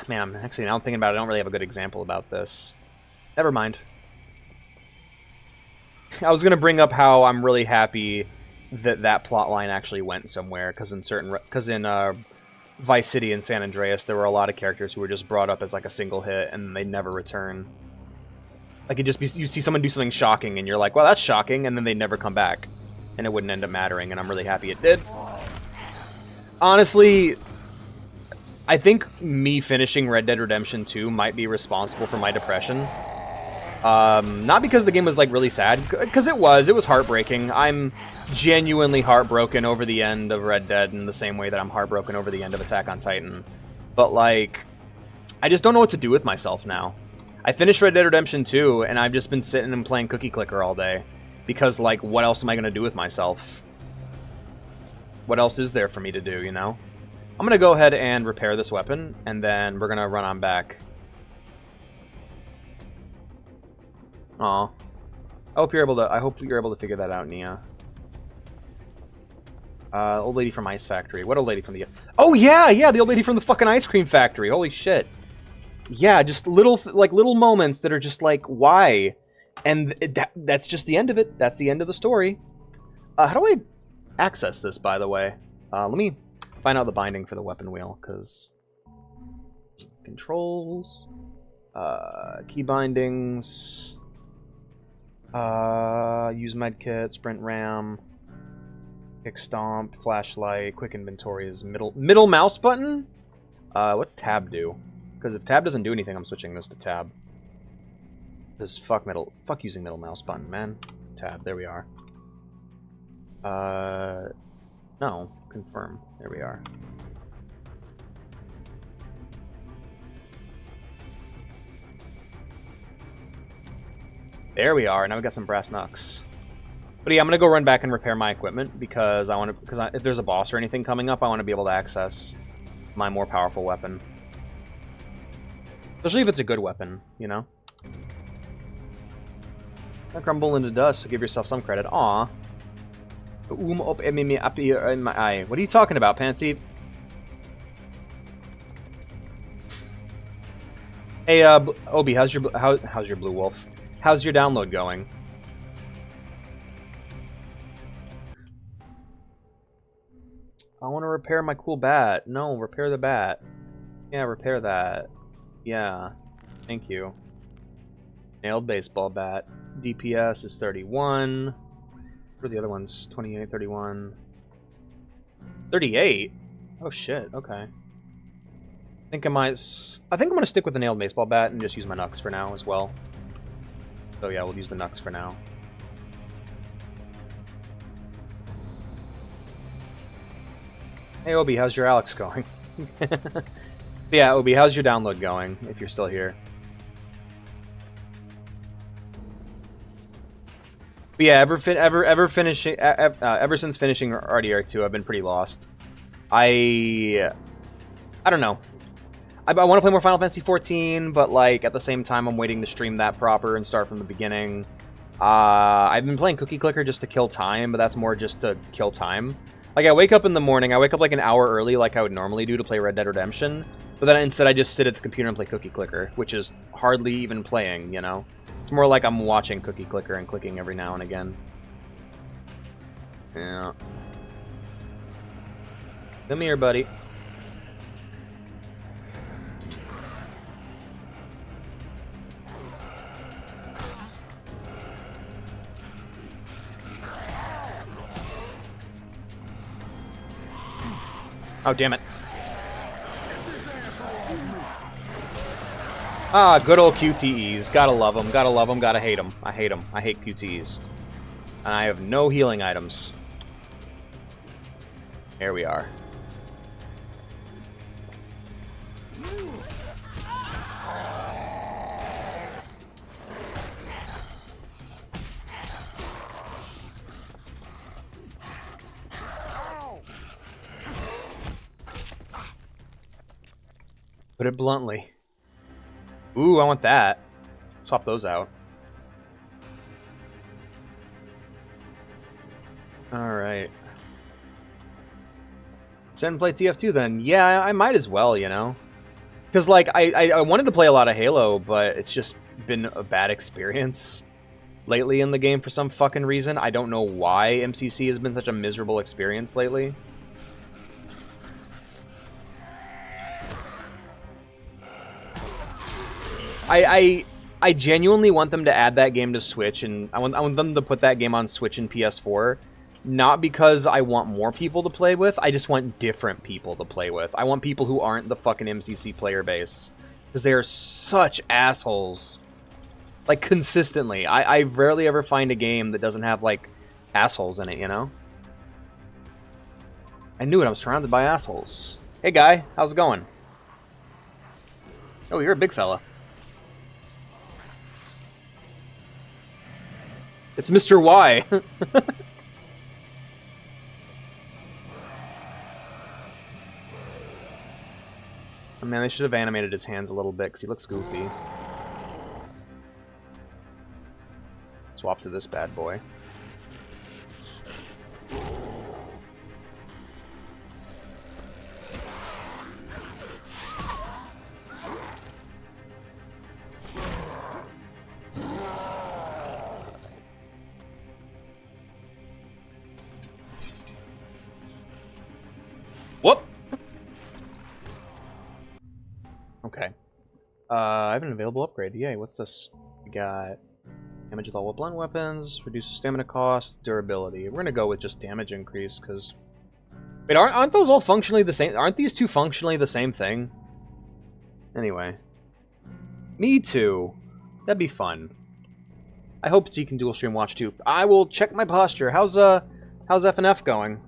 man, actually, now I'm thinking about it, I don't really have a good example about this. Never mind. I was going to bring up how I'm really happy that plotline actually went somewhere, because in Vice City and San Andreas, there were a lot of characters who were just brought up as like a single hit, and they never return. Like, you see someone do something shocking, and you're like, well, that's shocking, and then they never come back, and it wouldn't end up mattering, and I'm really happy it did. Honestly, I think me finishing Red Dead Redemption 2 might be responsible for my depression. Not because the game was, like, really sad, because it was heartbreaking. I'm genuinely heartbroken over the end of Red Dead in the same way that I'm heartbroken over the end of Attack on Titan. But, like, I just don't know what to do with myself now. I finished Red Dead Redemption 2, and I've just been sitting and playing Cookie Clicker all day. Because, like, what else am I going to do with myself? What else is there for me to do, you know? I'm going to go ahead and repair this weapon, and then we're going to run on back. Aw. I hope you're able to figure that out, Nia. Old lady from Ice Factory. What old lady from the... Oh, yeah, the old lady from the fucking ice cream factory. Holy shit. Yeah, just little moments that are just like, why? And that's just the end of it. That's the end of the story. How do I access this, by the way? Let me find out the binding for the weapon wheel, because... Controls... key bindings... use medkit, sprint ram... Kick stomp, flashlight, quick inventory is middle mouse button? What's tab do? Because if tab doesn't do anything, I'm switching this to tab. This fuck using middle mouse button, man. Tab, there we are. No, confirm. There we are. There we are. Now we got some brass knucks. But yeah, I'm gonna go run back and repair my equipment because if there's a boss or anything coming up, I want to be able to access my more powerful weapon. Especially if it's a good weapon, you know? I crumble into dust, so give yourself some credit. Aw. Up here in my eye. What are you talking about, Pansy? Hey, Obi, how's your Blue Wolf? How's your download going? I want to repair my cool bat. No, repair the bat. Yeah, repair that. Yeah, thank you. Nailed baseball bat. DPS is 31. What are the other ones? 28, 31. 38? Oh shit, okay. I think I'm gonna stick with the nailed baseball bat and just use my Nux for now as well. So yeah, we'll use the Nux for now. Hey Obi, how's your Alex going? Yeah, Obi, how's your download going, if you're still here? But yeah, ever since finishing RDR2, I've been pretty lost. I don't know. I want to play more Final Fantasy XIV, but like at the same time, I'm waiting to stream that proper and start from the beginning. I've been playing Cookie Clicker just to kill time, but that's more just to kill time. Like, I wake up in the morning, I wake up like an hour early like I would normally do to play Red Dead Redemption, but then instead I just sit at the computer and play Cookie Clicker, which is hardly even playing, you know? It's more like I'm watching Cookie Clicker and clicking every now and again. Yeah. Come here, buddy. Oh, damn it. Ah, good old QTEs. Gotta love them, gotta hate them. I hate them. I hate QTEs. And I have no healing items. Here we are. Put it bluntly. Ooh, I want that. Swap those out. Alright. Send and play TF2 then. Yeah, I might as well, you know? Because, like, I wanted to play a lot of Halo, but it's just been a bad experience lately in the game for some fucking reason. I don't know why MCC has been such a miserable experience lately. I genuinely want them to add that game to Switch, and I want them to put that game on Switch and PS4. Not because I want more people to play with, I just want different people to play with. I want people who aren't the fucking MCC player base. Because they are such assholes. Like, consistently. I rarely ever find a game that doesn't have, like, assholes in it, you know? I knew it, I'm surrounded by assholes. Hey, guy, how's it going? Oh, you're a big fella. It's Mr. Y. Oh, man, they should have animated his hands a little bit because he looks goofy. Swap to this bad boy. Whoop! Okay. I have an available upgrade. Yay, what's this? We got damage with all blunt weapons, reduces stamina cost, durability. We're gonna go with just damage increase, because... Wait, aren't those all functionally the same? Aren't these two functionally the same thing? Anyway. Me too. That'd be fun. I hope G can dual stream watch too. I will check my posture. How's FNF going?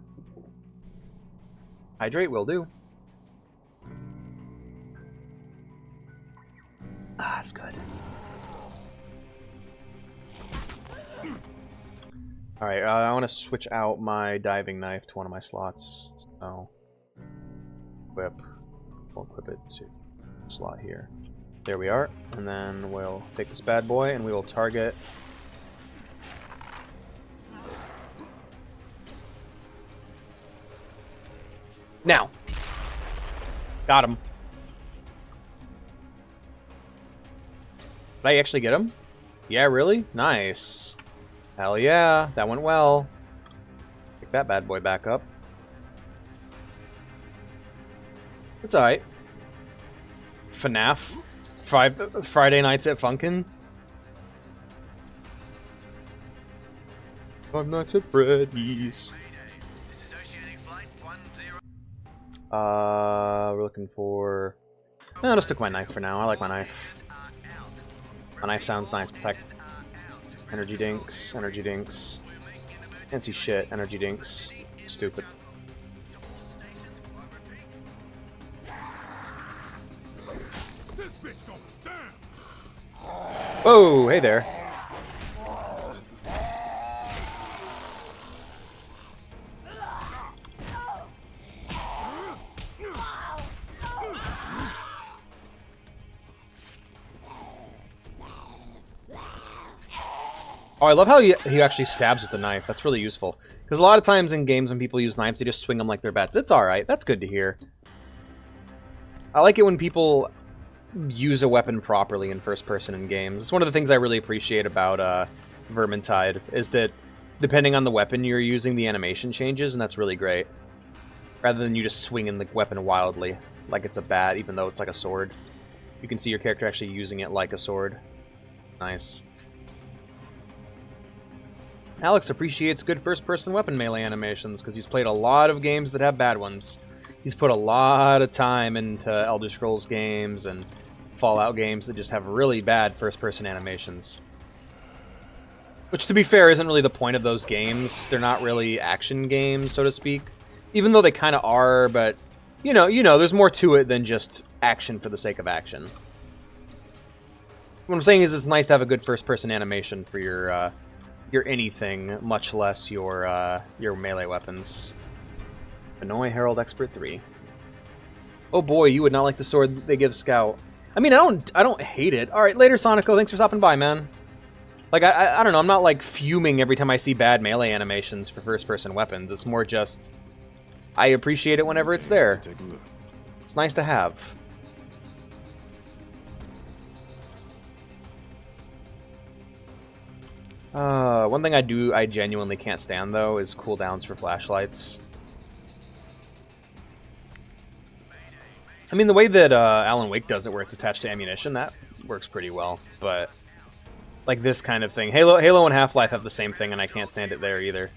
Hydrate will do. Ah, that's good. Alright, I want to switch out my diving knife to one of my slots. So, equip. We'll equip it to slot here. There we are. And then we'll take this bad boy and we will target. Now! Got him. Did I actually get him? Yeah, really? Nice. Hell yeah, that went well. Pick that bad boy back up. It's alright. FNAF. Friday nights at Funkin'. Five Nights at Freddy's. We're looking for... I'll just stick my knife for now. I like my knife. My knife sounds nice. Protect. Energy dinks. Energy dinks. Can't see shit. Energy dinks. Stupid. Whoa! Hey there. Oh, I love how he actually stabs with the knife. That's really useful. Because a lot of times in games when people use knives, they just swing them like they're bats. It's alright. That's good to hear. I like it when people use a weapon properly in first person in games. It's one of the things I really appreciate about Vermintide, is that depending on the weapon you're using, the animation changes, and that's really great. Rather than you just swinging the weapon wildly, like it's a bat, even though it's like a sword. You can see your character actually using it like a sword. Nice. Alex appreciates good first-person weapon melee animations because he's played a lot of games that have bad ones. He's put a lot of time into Elder Scrolls games and Fallout games that just have really bad first-person animations. Which, to be fair, isn't really the point of those games. They're not really action games, so to speak. Even though they kind of are, but, you know, there's more to it than just action for the sake of action. What I'm saying is it's nice to have a good first-person animation for your anything, much less your melee weapons. Annoy Herald Expert 3. Oh boy, you would not like the sword they give Scout. I mean, I don't hate it. All right, later, Sonico. Thanks for stopping by, man. Like, I don't know. I'm not like fuming every time I see bad melee animations for first-person weapons. It's more just I appreciate it whenever it's there. It's nice to have. One thing I genuinely can't stand, though, is cooldowns for flashlights. I mean, the way that Alan Wake does it, where it's attached to ammunition, that works pretty well. But, like this kind of thing. Halo and Half-Life have the same thing, and I can't stand it there either.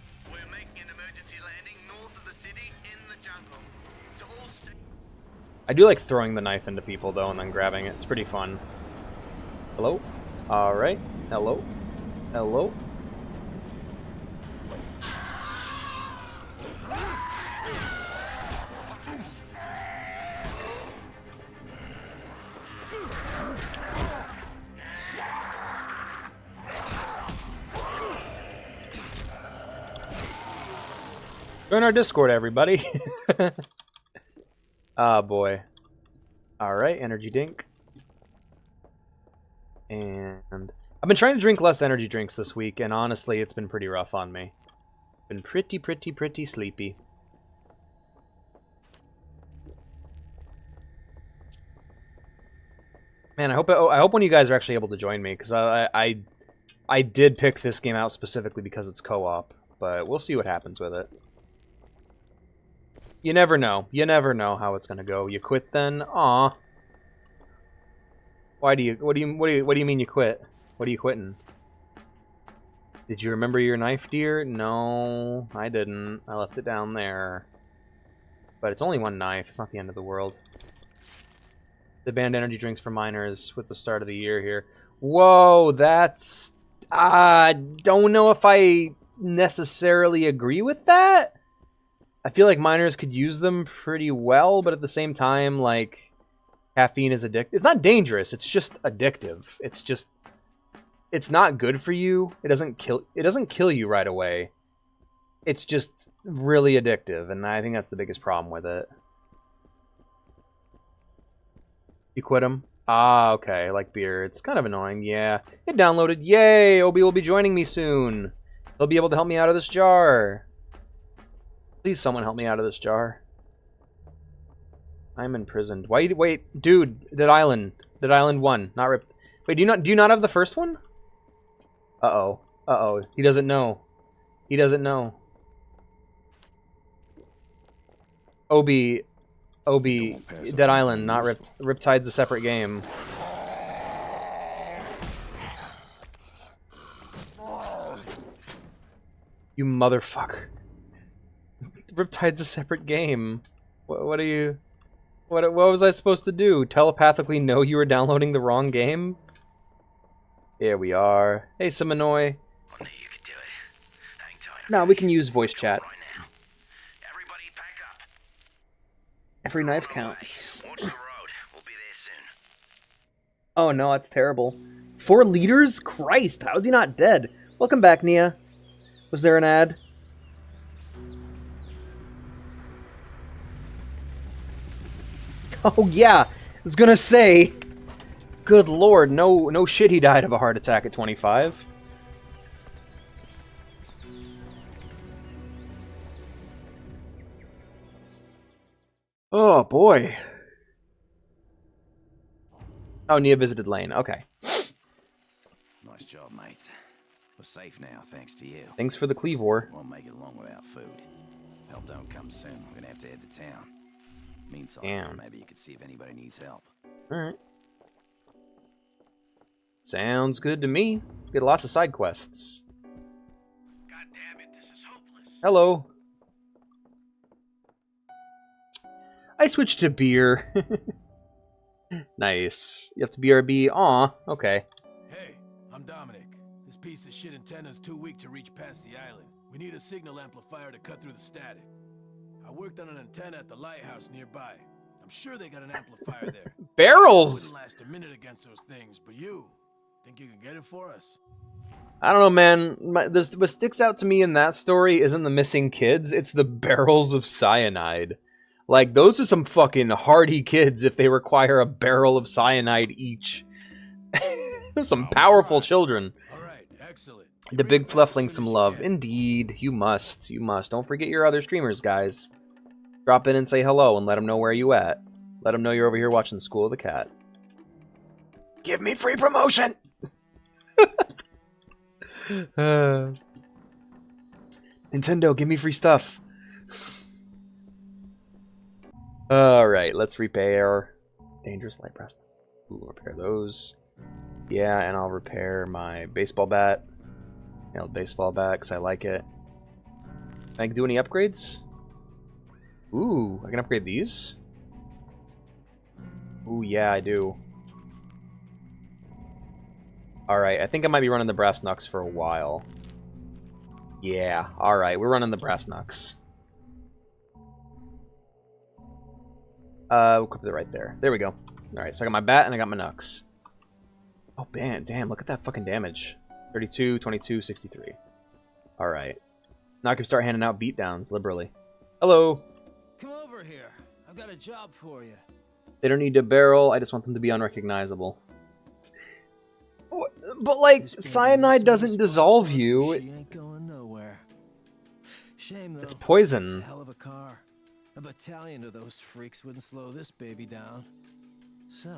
I do like throwing the knife into people, though, and then grabbing it. It's pretty fun. Hello? Alright. Hello? Hello? Join our Discord, everybody. Ah, boy. Alright, energy dink. And I've been trying to drink less energy drinks this week, and honestly, it's been pretty rough on me. Been pretty sleepy. Man, I hope one of you guys are actually able to join me, because I did pick this game out specifically because it's co-op, but we'll see what happens with it. You never know. You never know how it's gonna go. You quit then? Aw. Why do you? What do you mean you quit? What are you quitting? Did you remember your knife, dear? No, I didn't. I left it down there. But it's only one knife. It's not the end of the world. They banned energy drinks for minors with the start of the year here. Whoa, that's... I don't know if I necessarily agree with that. I feel like minors could use them pretty well, but at the same time, like, caffeine is addictive. It's not dangerous, it's just addictive. It's just... It's not good for you. It doesn't kill you right away. It's just really addictive, and I think that's the biggest problem with it. You quit them? Ah, okay, like beer. It's kind of annoying, yeah. It downloaded. Yay! Obi will be joining me soon. He'll be able to help me out of this jar. Please, someone help me out of this jar. I'm imprisoned. Wait, dude, Dead Island 1, not ripped. Wait, do you not have the first one? Uh-oh. He doesn't know. He doesn't know. Obi, Dead Island, not Ripped. Riptide's a separate game. You motherfucker. Riptide's a separate game. What are you... What was I supposed to do? Telepathically know you were downloading the wrong game? Here we are. Hey, Siminoy. No, we can use voice chat. Every knife counts. Oh no, that's terrible. 4 liters? Christ, how is he not dead? Welcome back, Nia. Was there an ad? Oh yeah, I was gonna say. Good lord, no shit he died of a heart attack at 25. Oh boy. Oh, Nia visited Lane. Okay. Nice job, mates. We're safe now, thanks to you. Thanks for the Cleavor. Won't make it long without food. Help don't come soon. We're gonna have to head to town. Meantime, Damn. maybe you could see if anybody needs help. Alright. Sounds good to me. Get lots of side quests. God damn it, this is hopeless. Hello. I switched to beer. Nice. You have to BRB. Aw, okay. Hey, I'm Dominic. This piece of shit antenna's too weak to reach past the island. We need a signal amplifier to cut through the static. I worked on an antenna at the lighthouse nearby. I'm sure they got an amplifier there. Barrels! Wouldn't last a minute against those things, but you think you can get it for us? I don't know, man. What sticks out to me in that story isn't the missing kids, it's the barrels of cyanide. Like, those are some fucking hardy kids if they require a barrel of cyanide each. Some powerful children. Alright, excellent. The big fluffling some love. Indeed, you must. You must. Don't forget your other streamers, guys. Drop in and say hello and let them know where you at. Let them know you're over here watching School of the Cat. Give me free promotion! Nintendo, give me free stuff. Alright, let's repair Dangerous Light Press. Ooh, repair those. Yeah, and I'll repair my baseball bat. Nailed baseball bat, because I like it. Can I do any upgrades? Ooh, I can upgrade these? Ooh, yeah, I do. Alright, I think I might be running the Brass Knucks for a while. Yeah, alright, we're running the Brass Knucks. We'll equip it right there. There we go. Alright, so I got my bat and I got my Knucks. Oh, damn, look at that fucking damage. 32, 22, 63. Alright. Now I can start handing out beatdowns liberally. Hello. Come over here. I've got a job for you. They don't need to barrel. I just want them to be unrecognizable. But like, cyanide doesn't dissolve you. She ain't going nowhere. Shame though. It's poison. It's a hell of a car. A battalion of those freaks wouldn't slow this baby down. So,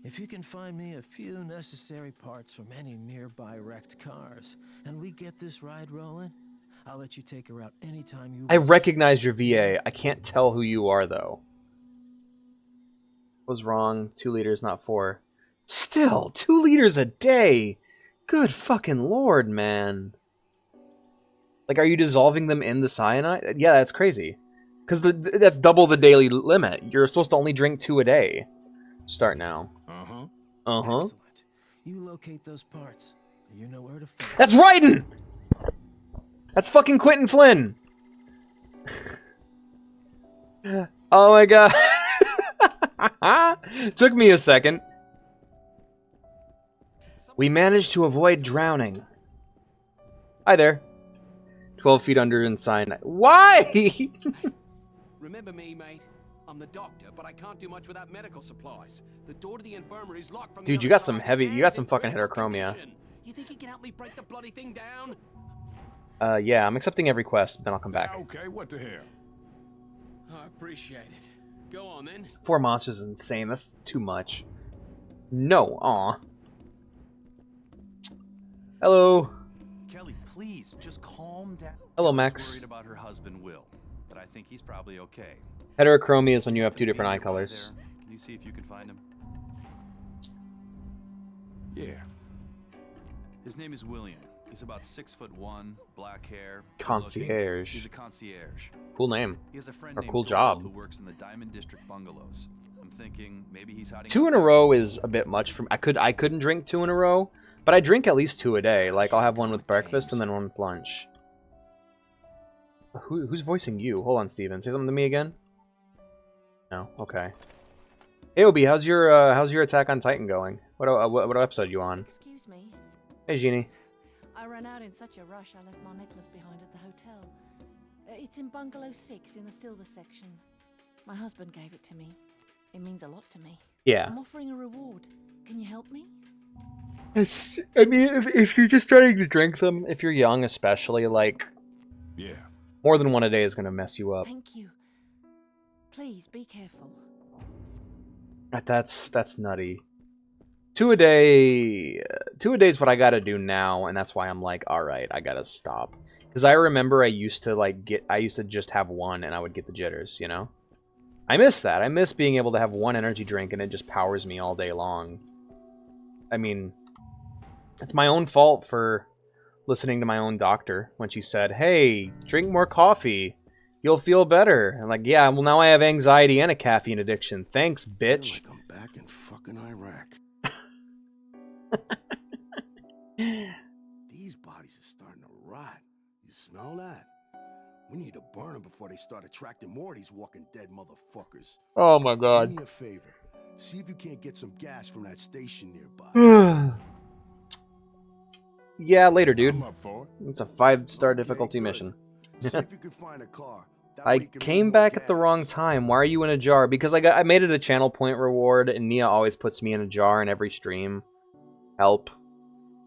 if you can find me a few necessary parts from any nearby wrecked cars, and we get this ride rolling, I'll let you take her out anytime you I want. recognize your VA. I can't tell who you are, though. Was wrong. 2 liters, not 4. Still, 2 liters a day. Good fucking lord, man. Like, are you dissolving them in the cyanide? Yeah, that's crazy. Because that's double the daily limit. You're supposed to only drink 2 a day. Start now. Uh-huh. Uh-huh. Excellent. You locate those parts. You know where to find That's Raiden! That's fucking Quentin Flynn! Oh my god. Took me a second. We managed to avoid drowning. Hi there. 12 feet under in cyanide. Why? Remember me, mate? I'm the doctor, but I can't do much without medical supplies. The door to the infirmary is locked from the Dude, you other got some side, heavy, and you got some in fucking critical heterochromia. condition. You think you can help me break the bloody thing down? Yeah, I'm accepting every quest, then I'll come back. Okay, what the hell? I appreciate it. Go on then. 4 monsters is insane. That's too much. No, aw. Hello. Kelly, please just calm down. Hello, Kelly's Max. Worried about her husband Will, but I think he's probably okay. Heterochromia is when you have 2 different eye colors. Can you see if you can find him? Yeah. His name is William. He's about 6'1", black hair. good-looking. Concierge. He's a concierge. Cool name. He has a friend Or named cool Doyle job. who works in the Diamond District bungalows. I'm thinking maybe he's hiding. 2 in a row is a bit much for me. I couldn't drink 2 in a row, but I drink at least 2 a day. Like, I'll have one with breakfast and then one with lunch. Who's voicing you? Hold on, Steven. Say something to me again? No? Okay. Hey, Obi, how's your Attack on Titan going? What episode are you on? Excuse me. Hey, Jeannie. I ran out in such a rush I left my necklace behind at the hotel. It's in bungalow 6 in the silver section. My husband gave it to me. It means a lot to me. Yeah. I'm offering a reward. Can you help me? I mean, if you're just starting to drink them, if you're young especially, like, Yeah. more than 1 a day is going to mess you up. Thank you. Please be careful. That's nutty. 2 a day. 2 a day is what I gotta do now, and that's why I'm like, all right, I gotta stop. Because I remember I used to just have 1, and I would get the jitters. You know, I miss that. I miss being able to have 1 energy drink, and it just powers me all day long. I mean, it's my own fault for listening to my own doctor when she said, "Hey, drink more coffee. You'll feel better." And like, yeah, well, now I have anxiety and a caffeine addiction. Thanks, bitch. Feel like I'm back in fucking Iraq. These bodies are starting to rot. You smell that? We need to burn them before they start attracting more of these walking dead motherfuckers. Oh my Do god. me a favor. See if you can't get some gas from that station nearby. Yeah, later, dude. I'm up for it. It's a 5-star difficulty good. mission. See if you can find a car. That I way you can came move more back at the wrong gas. time. Why are you in a jar? Because I made it a channel point reward, and Nia always puts me in a jar in every stream. Help.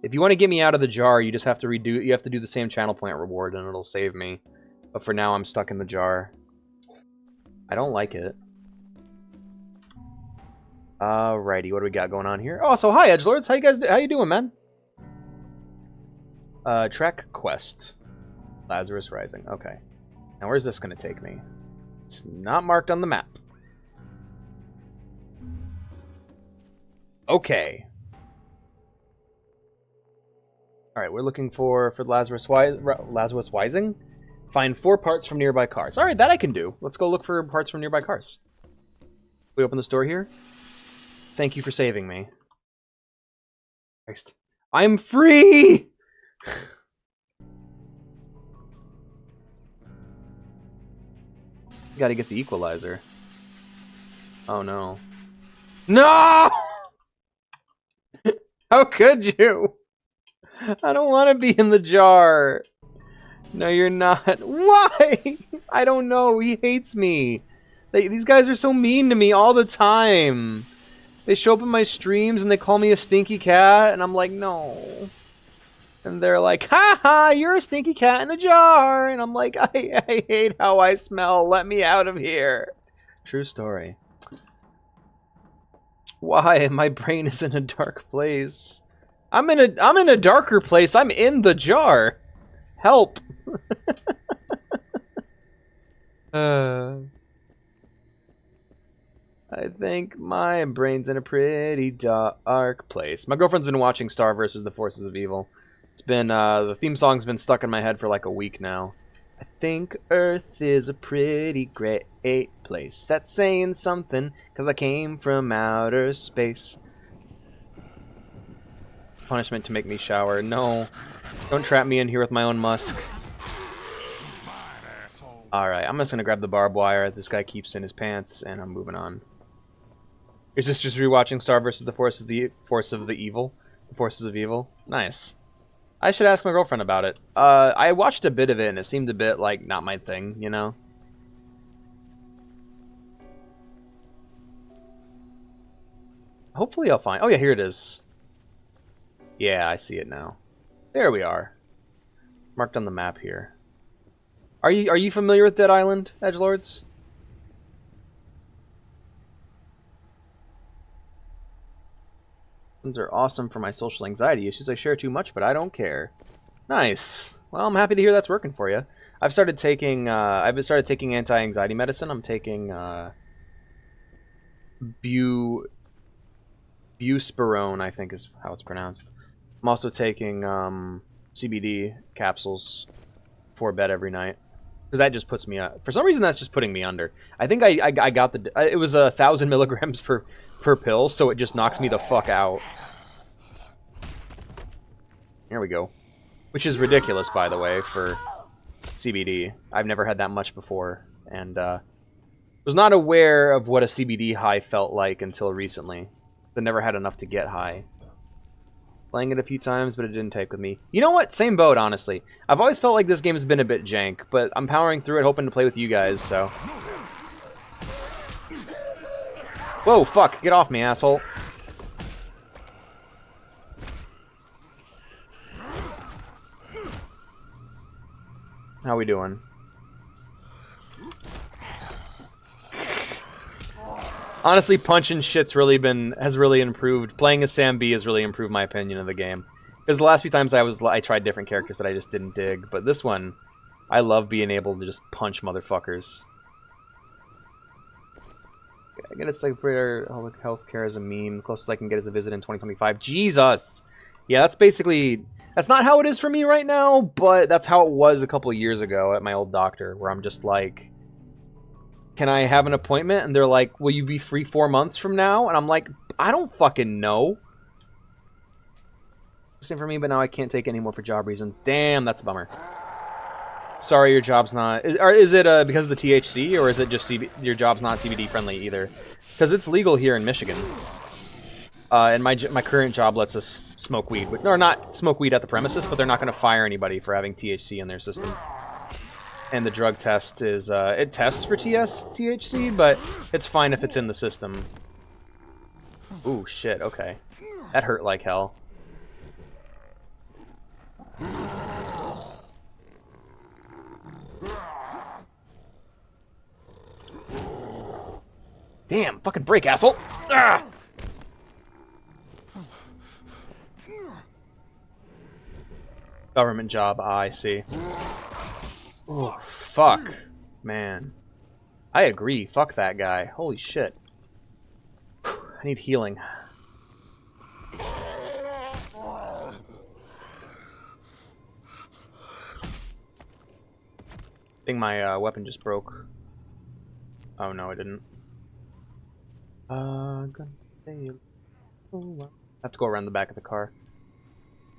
If you want to get me out of the jar, you just have to you have to do the same channel point reward, and it'll save me. But for now, I'm stuck in the jar. I don't like it. Alrighty, what do we got going on here? Oh, so hi, edgelords. How you doing, man? Trek quest. Lazarus Rising. Okay. Now, where's this going to take me? It's not marked on the map. Okay. Alright, we're looking for Lazarus Rising. Find 4 parts from nearby cars. Alright, that I can do. Let's go look for parts from nearby cars. We open this door here. Thank you for saving me. Christ. I'm free! Gotta get the equalizer. Oh no. No! How could you? I don't want to be in the jar. No, you're not. Why? I don't know. He hates me. These guys are so mean to me all the time. They show up in my streams and they call me a stinky cat, and I'm like, no. And they're like, ha ha, you're a stinky cat in a jar. And I'm like, I hate how I smell. Let me out of here. True story. Why? My brain is in a dark place. I'm in a darker place. I'm in the jar. Help. I think my brain's in a pretty dark place. My girlfriend's been watching Star vs. the Forces of Evil. It's been, the theme song's been stuck in my head for like a week now. I think Earth is a pretty great place. That's saying something, cause I came from outer space. Punishment to make me shower. No. Don't trap me in here with my own musk. Alright, I'm just gonna grab the barbed wire this guy keeps in his pants, and I'm moving on. Is this just rewatching Star vs. the Forces of Evil? Nice. I should ask my girlfriend about it. I watched a bit of it, and it seemed a bit, like, not my thing, you know? Hopefully I'll find... Oh, yeah, here it is. Yeah, I see it now. There we are. Marked on the map here. Are you familiar with Dead Island, Edgelords? These are awesome for my social anxiety issues. I share too much, but I don't care. Nice. Well, I'm happy to hear that's working for you. I've started taking anti-anxiety medicine. I'm taking buspirone, I think is how it's pronounced. I'm also taking CBD capsules before bed every night. Because that just puts me for some reason that's just putting me under. I think I got it was 1,000 milligrams per pill, so it just knocks me the fuck out. Here we go. Which is ridiculous, by the way, for CBD. I've never had that much before, and was not aware of what a CBD high felt like until recently. I never had enough to get high. Playing it a few times, but it didn't take with me. You know what? Same boat, honestly. I've always felt like this game has been a bit jank, but I'm powering through it, hoping to play with you guys, so... Whoa, fuck. Get off me, asshole. How we doing? Honestly, punching shit's has really improved. Playing as Sam B has really improved my opinion of the game. Because the last few times I tried different characters that I just didn't dig, but this one, I love being able to just punch motherfuckers. I get a secretary healthcare as a meme. Closest I can get is a visit in 2025. Jesus! Yeah, that's not how it is for me right now, but that's how it was a couple of years ago at my old doctor, where I'm just like, can I have an appointment? And they're like, will you be free 4 months from now? And I'm like, I don't fucking know. Same for me, but now I can't take any more for job reasons. Damn, that's a bummer. Sorry, your job's not... Is it because of the THC, or is it just your job's not CBD friendly either? Because it's legal here in Michigan. And my current job lets us smoke weed. Or not smoke weed at the premises, but they're not going to fire anybody for having THC in their system. And the drug test is... it tests for THC, but it's fine if it's in the system. Ooh, shit, okay. That hurt like hell. Damn, fucking break, asshole! Ah! Government job, I see. Oh, fuck. Man. I agree, fuck that guy. Holy shit. I need healing. I think my weapon just broke. Oh no, it didn't. I have to go around the back of the car.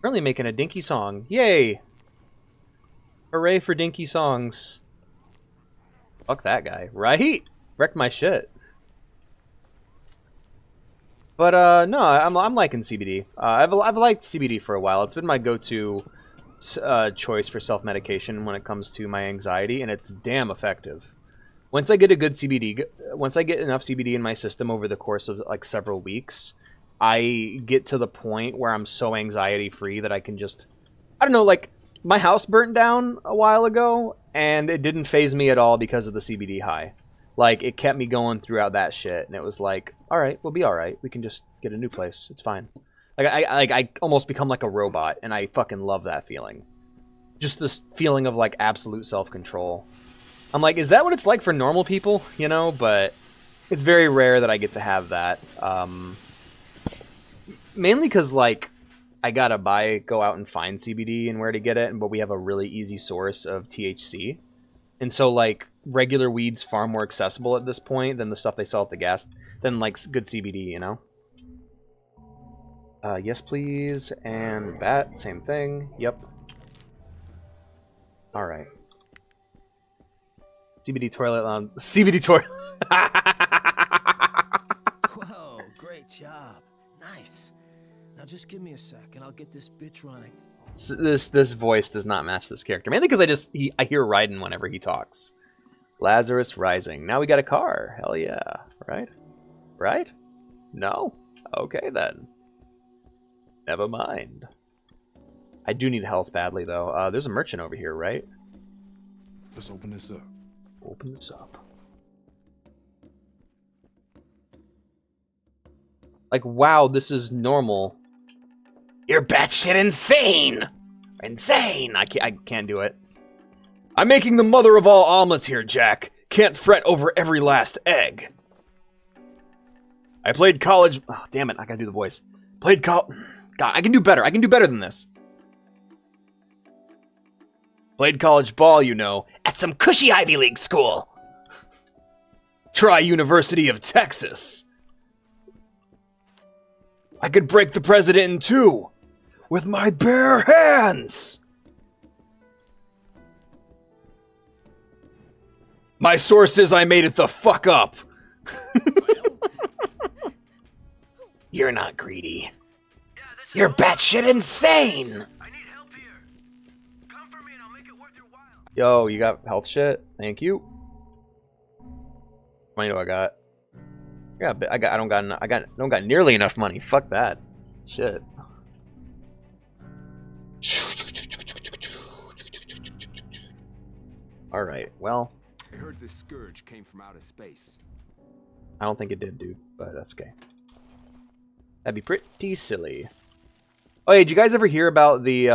Currently making a dinky song. Yay! Hooray for dinky songs. Fuck that guy. Right? Wrecked my shit. But no, I'm liking CBD. I've liked CBD for a while. It's been my go-to choice for self-medication when it comes to my anxiety, and it's damn effective. Once I get a good CBD, once I get enough CBD in my system over the course of like several weeks, I get to the point where I'm so anxiety-free that I can just, I don't know, like my house burnt down a while ago, and it didn't faze me at all because of the CBD high. Like, it kept me going throughout that shit, and it was like, all right, we'll be all right. We can just get a new place. It's fine. Like, I almost become like a robot, and I fucking love that feeling. Just this feeling of, like, absolute self-control. I'm like, is that what it's like for normal people? You know, but it's very rare that I get to have that. Mainly because, like, I gotta go out and find CBD and where to get it, but we have a really easy source of THC. And so, like, regular weed's far more accessible at this point than the stuff they sell at the gas, than, like, good CBD, you know? Yes, please. And bat, same thing. Yep. Alright. CBD toilet lounge. CBD toilet. Whoa, great job. Nice. Now just give me a sec and I'll get this bitch running. This voice does not match this character. Mainly because I hear Raiden whenever he talks. Lazarus Rising. Now we got a car. Hell yeah. Right? Right? No? Okay then. Never mind. I do need health badly though. There's a merchant over here, right? Let's open this up. Open this up. Like, wow, this is normal. You're batshit insane! Insane! I can't do it. I'm making the mother of all omelets here, Jack. Can't fret over every last egg. I played college... Oh, damn it, I gotta do the voice. God, I can do better. I can do better than this. Played college ball, you know, at some cushy Ivy League school. Try University of Texas. I could break the president in two with my bare hands. My source says I made it the fuck up. You're not greedy. You're batshit insane. Yo, you got health shit? Thank you. How many do I got? I don't got nearly enough money. Fuck that. Shit. All right. Well, I heard this scourge came from outer space. I don't think it did, dude, but that's okay. That'd be pretty silly. Oh, hey, did you guys ever hear about the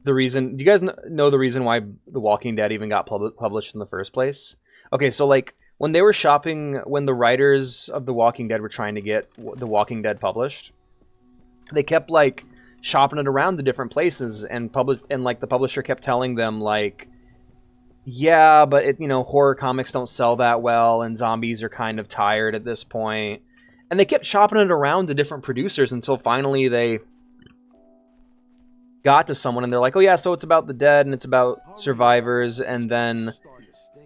reason... Do you guys know the reason why The Walking Dead even got published in the first place? Okay, so, like, when they were shopping... When the writers of The Walking Dead were trying to get The Walking Dead published, they kept, like, shopping it around to different places, and like, the publisher kept telling them, like, yeah, but, horror comics don't sell that well, and zombies are kind of tired at this point. And they kept shopping it around to different producers until finally they got to someone and they're like, oh yeah, so it's about the dead and it's about survivors. And then,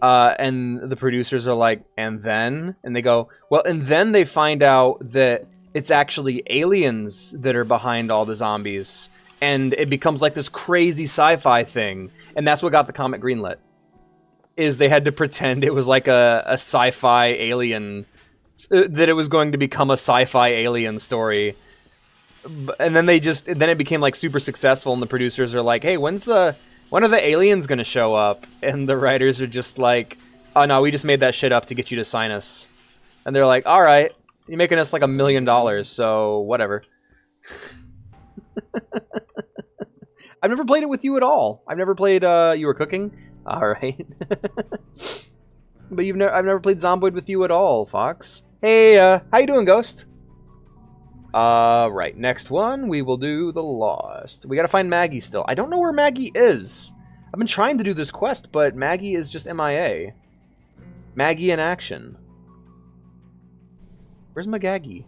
and the producers are like, and then? And they go, well, and then they find out that it's actually aliens that are behind all the zombies. And it becomes like this crazy sci-fi thing. And that's what got the comic greenlit. Is they had to pretend it was like a sci-fi alien... that it was going to become a sci-fi alien story, and then then it became like super successful, and the producers are like, hey, when are the aliens gonna show up? And the writers are just like, oh no, we just made that shit up to get you to sign us. And they're like, all right, you're making us like $1 million, so whatever. I've never played it with you at all. I've never played You Were Cooking. All right. But I've never played Zomboid with you at all, Fox. Hey, how you doing, Ghost? Right, next one, we will do The Lost. We gotta find Maggie still. I don't know where Maggie is. I've been trying to do this quest, but Maggie is just MIA. Maggie in action. Where's Magaggie?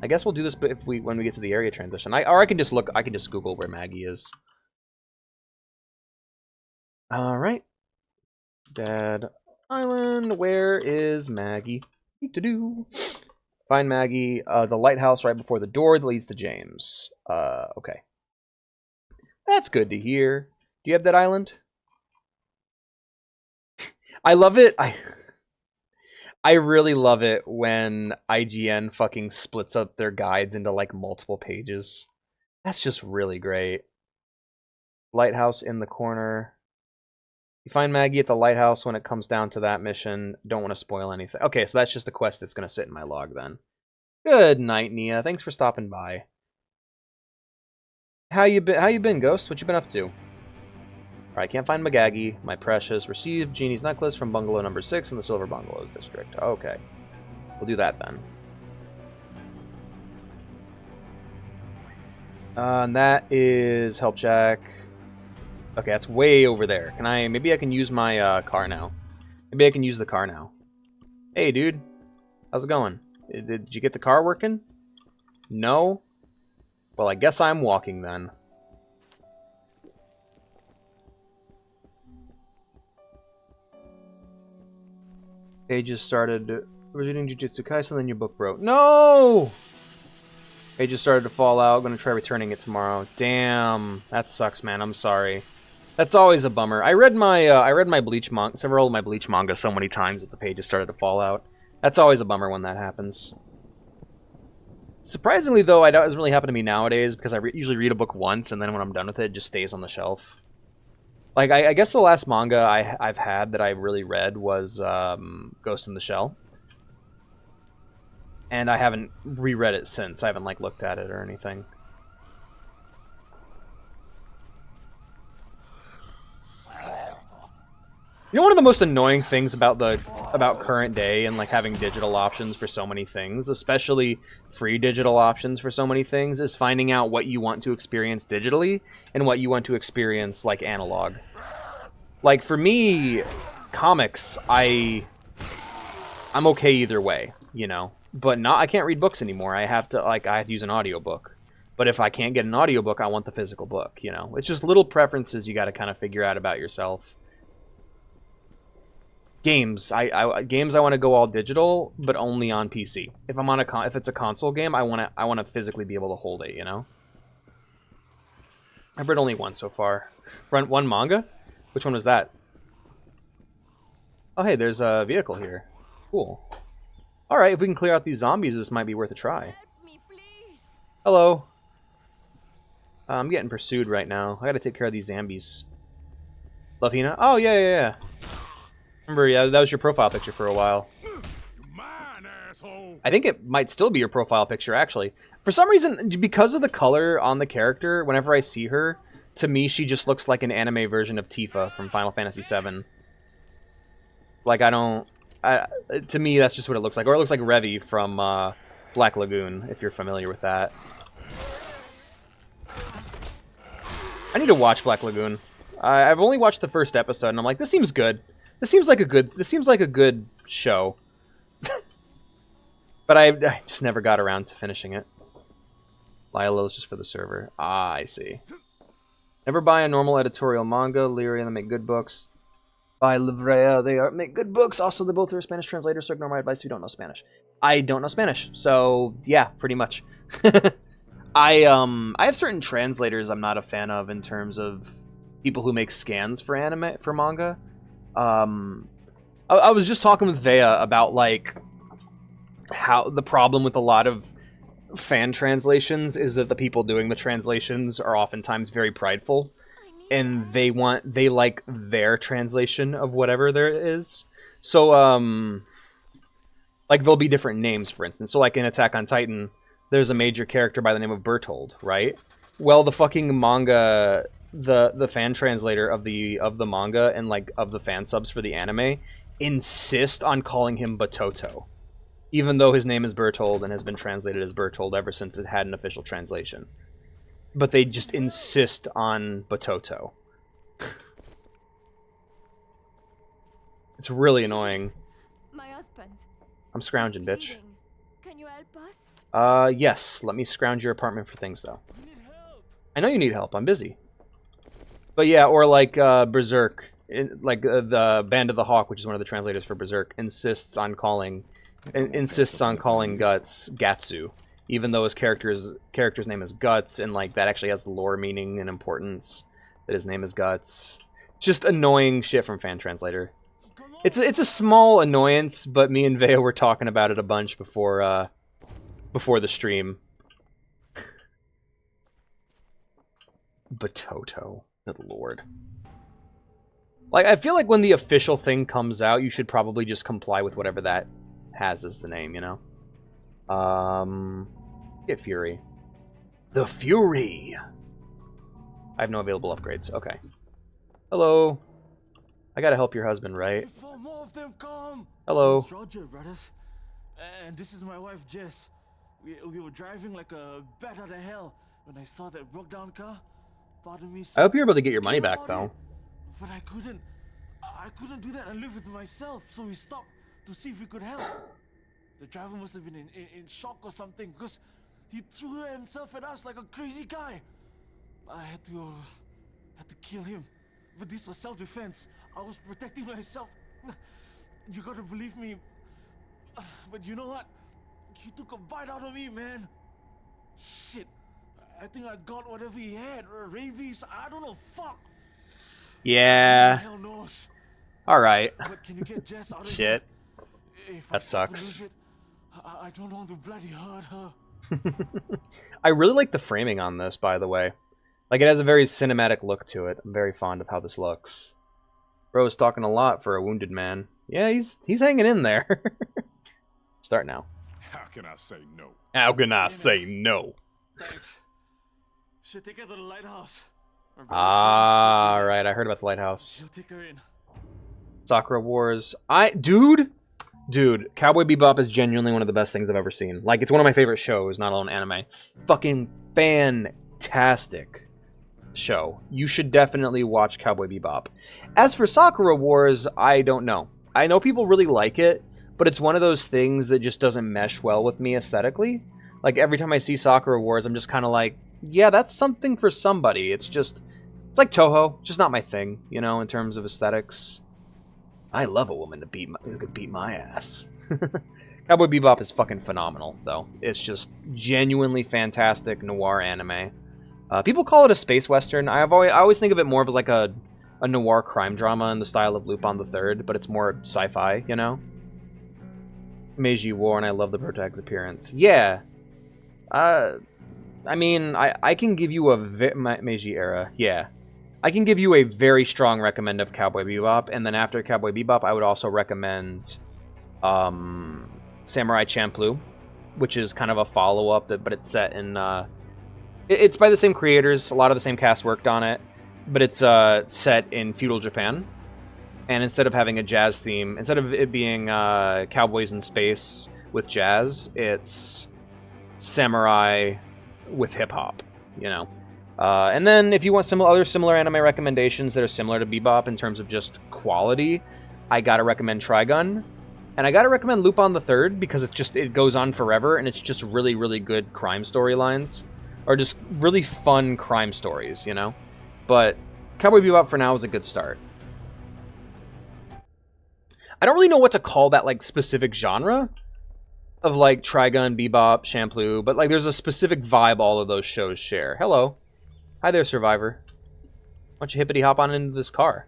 I guess we'll do this when we get to the area transition. I can just Google where Maggie is. Alright. Dead Island, where is Maggie? Find Maggie. The lighthouse right before the door that leads to James. Okay. That's good to hear. Do you have that island? I love it. I really love it when IGN fucking splits up their guides into like multiple pages. That's just really great. Lighthouse in the corner. You find Maggie at the lighthouse when it comes down to that mission. Don't want to spoil anything. Okay, so that's just a quest that's going to sit in my log then. Good night, Nia. Thanks for stopping by. How you been, Ghost? What you been up to? Alright, can't find Magagi, my precious. Received Genie's necklace from bungalow number 6 in the Silver Bungalow District. Okay. We'll do that then. And that is Help Jack. Okay, that's way over there. Maybe I can use my car now. Maybe I can use the car now. Hey, dude. How's it going? Did you get the car working? No? Well, I guess I'm walking then. Pages started reading Jujutsu Kaisen, then your book broke. No! Pages started to fall out. Gonna try returning it tomorrow. Damn, that sucks, man. I'm sorry. That's always a bummer. I read my Bleach manga, several of my Bleach manga so many times that the pages started to fall out. That's always a bummer when that happens. Surprisingly, though, it doesn't really happen to me nowadays because I usually read a book once and then when I'm done with it, it just stays on the shelf. Like, I guess the last manga I've had that I really read was Ghost in the Shell. And I haven't reread it since. I haven't, like, looked at it or anything. You know, one of the most annoying things about current day and like having digital options for so many things, especially free digital options for so many things, is finding out what you want to experience digitally and what you want to experience like analog. Like for me, comics, I'm okay either way, you know. But I can't read books anymore. I have to use an audiobook. But if I can't get an audiobook, I want the physical book, you know. It's just little preferences you got to kind of figure out about yourself. Games, games I want to go all digital, but only on PC. If I'm on if it's a console game, I want to physically be able to hold it, you know. I've read only one so far. One manga? Which one was that? Oh, hey, there's a vehicle here. Cool. All right, if we can clear out these zombies, this might be worth a try. Help me, please. Hello. I'm getting pursued right now. I got to take care of these zombies. Love Hina? Oh yeah. Remember, yeah, that was your profile picture for a while. I think it might still be your profile picture, actually. For some reason, because of the color on the character, whenever I see her, to me, she just looks like an anime version of Tifa from Final Fantasy VII. Like, to me, that's just what it looks like. Or it looks like Revi from Black Lagoon, if you're familiar with that. I need to watch Black Lagoon. I've only watched the first episode, and I'm like, this seems good. This seems like a good show. But I just never got around to finishing it. Lila's just for the server. Ah, I see. Never buy a normal editorial manga. Lyria, they make good books. Buy Livrea, they make good books. Also, they both are Spanish translators, so ignore my advice if you don't know Spanish. I don't know Spanish, so yeah, pretty much. I have certain translators I'm not a fan of in terms of people who make scans for manga. I was just talking with Vea about like how the problem with a lot of fan translations is that the people doing the translations are oftentimes very prideful and they like their translation of whatever there is. So like there'll be different names, for instance. So like in Attack on Titan, there's a major character by the name of Bertold, right? Well, the fucking manga, the fan translator of the manga and like of the fan subs for the anime insist on calling him Batoto, even though his name is Bertold and has been translated as Bertold ever since it had an official translation. But they just insist on Batoto. It's really annoying. My husband. I'm scrounging, bitch. Can you help us? Yes. Let me scrounge your apartment for things, though. I know you need help. I'm busy. But yeah, or like Berserk, the Band of the Hawk, which is one of the translators for Berserk, insists on calling insists on calling Guts Gatsu, even though his character's name is Guts, and like that actually has lore meaning and importance that his name is Guts. Just annoying shit from Fan Translator. It's a small annoyance, but me and Veo were talking about it a bunch before the stream. Batoto, good lord. Like, I feel like when the official thing comes out, you should probably just comply with whatever that has as the name, you know? Get Fury. The Fury! I have no available upgrades. Okay. Hello. I gotta help your husband, right? Before more of them come. Hello. It's Roger, brothers. And this is my wife, Jess. We were driving like a bat out of hell when I saw that broke down car. Part of me said, I hope you're able to get your money back, though. But I couldn't do that and live with myself, so we stopped to see if we could help. The driver must have been in shock or something, because he threw himself at us like a crazy guy. I had to kill him. But this was self-defense. I was protecting myself. You gotta believe me. But you know what? He took a bite out of me, man. Shit. I think I got whatever he had. Rabies. I don't know. Fuck. Yeah. Hell knows. Alright. But can you get Jess out of Shit. Here? If that I sucks. lose it, I don't want to bloody hurt her. I really like the framing on this, by the way. Like, it has a very cinematic look to it. I'm very fond of how this looks. Bro's talking a lot for a wounded man. Yeah, he's hanging in there. Start now. How can I say no? How can I say no? Thanks. Should take her to the lighthouse. Ah, right. I heard about the lighthouse. She'll take her in. Sakura Wars. Dude, Cowboy Bebop is genuinely one of the best things I've ever seen. Like, it's one of my favorite shows, not alone anime. Fucking fantastic show. You should definitely watch Cowboy Bebop. As for Sakura Wars, I don't know. I know people really like it, but it's one of those things that just doesn't mesh well with me aesthetically. Like, every time I see Sakura Wars, I'm just kind of like, yeah, that's something for somebody. It's like Toho, just not my thing, you know, in terms of aesthetics. I love a woman who could beat my ass. Cowboy Bebop is fucking phenomenal, though. It's just genuinely fantastic noir anime. People call it a space western. I always think of it more of as like a noir crime drama in the style of Lupin III, but it's more sci-fi, you know? Meiji War, and I love the protagonist's appearance. Yeah. I mean, I can give you a Meiji era, yeah. I can give you a very strong recommend of Cowboy Bebop, and then after Cowboy Bebop, I would also recommend Samurai Champloo, which is kind of a follow-up, but it's set in... It's by the same creators, a lot of the same cast worked on it, but it's set in feudal Japan. And instead of having a jazz theme, instead of it being cowboys in space with jazz, it's samurai with hip-hop, you know? And then if you want other similar anime recommendations that are similar to Bebop in terms of just quality, I gotta recommend Trigun. And I gotta recommend Lupin III because it goes on forever and it's just really, really good crime storylines. Or just really fun crime stories, you know? But Cowboy Bebop for now is a good start. I don't really know what to call that, like, specific genre of, like, Trigun, Bebop, Champloo, but, like, there's a specific vibe all of those shows share. Hello. Hi there, Survivor. Why don't you hippity hop on into this car?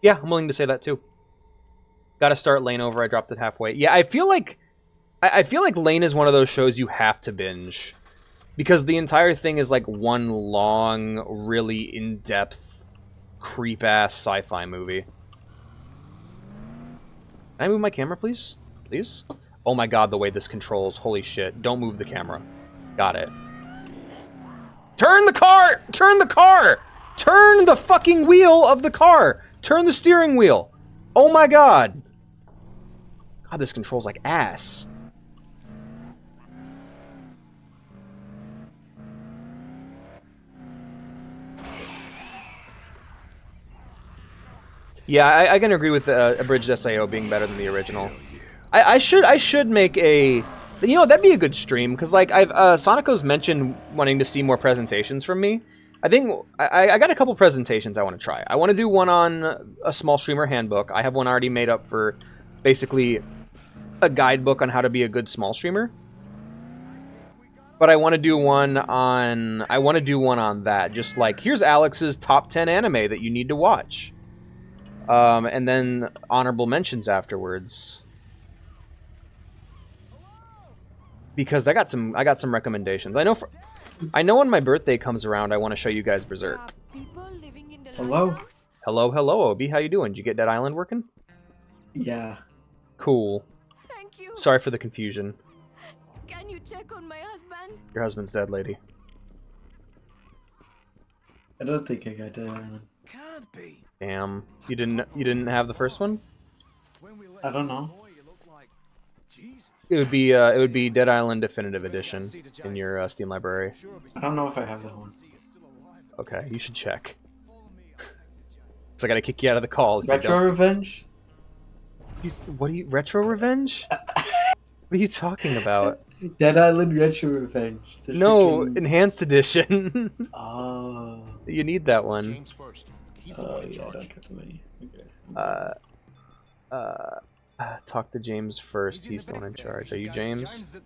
Yeah, I'm willing to say that, too. Gotta start Lane over. I dropped it halfway. Yeah, I feel like Lane is one of those shows you have to binge. Because the entire thing is like one long, really in-depth, creep-ass sci-fi movie. Can I move my camera, please? Please? Oh my god, the way this controls. Holy shit. Don't move the camera. Got it. Turn the car! Turn the car! Turn the fucking wheel of the car! Turn the steering wheel! Oh my god! God, this controls like ass. Yeah, I can agree with Abridged SAO being better than the original. I should make a... You know, that'd be a good stream, because, like, Sonico's mentioned wanting to see more presentations from me, I think I got a couple presentations I want to try. I want to do one on a small streamer handbook. I have one already made up for basically a guidebook on how to be a good small streamer. But I want to do one on that. Just like, here's Alex's top 10 anime that you need to watch. And then honorable mentions afterwards. Because I got some recommendations. I know when my birthday comes around, I want to show you guys Berserk. Hello? Hello, Obi. How you doing? Did you get Dead Island working? Yeah. Cool. Thank you. Sorry for the confusion. Can you check on my husband? Your husband's dead, lady. I don't think I got Dead Island. Can't be. Damn. You didn't have the first one? I don't know. It would be Dead Island Definitive Edition in your Steam library. I don't know if I have that one. Okay, you should check. Cause I gotta kick you out of the call. Retro Revenge? Retro Revenge? What are you talking about? Dead Island Retro Revenge. No, Enhanced Edition. Oh. You need that one. Oh, yeah, I don't get the money. Okay. Talk to James first. He's the one in charge. Are you James?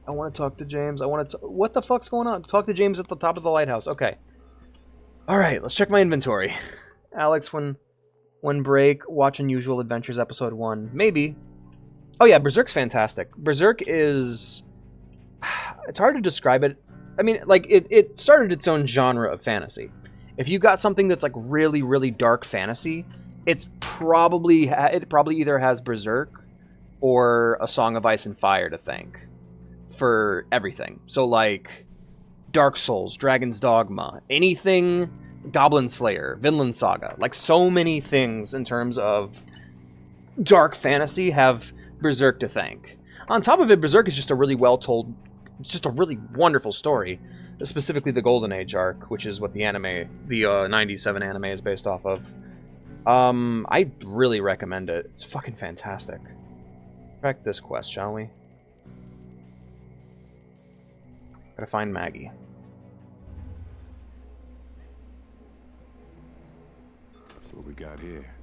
I want to talk to James. What the fuck's going on? Talk to James at the top of the lighthouse. Okay. All right, let's check my inventory. Alex, when break, watch Unusual Adventures episode 1. Maybe. Oh yeah, Berserk's fantastic. Berserk is... It's hard to describe it. I mean, like, it started its own genre of fantasy. If you got something that's like really, really dark fantasy, it probably either has Berserk or A Song of Ice and Fire to thank for everything. So like Dark Souls, Dragon's Dogma, anything Goblin Slayer, Vinland Saga, like so many things in terms of dark fantasy have Berserk to thank. On top of it, Berserk is just a really well told, it's just a really wonderful story. Specifically the Golden Age arc, which is what the anime, the 97 anime is based off of. I really recommend it. It's fucking fantastic. Track this quest, shall we? Gotta find Maggie. What we got here?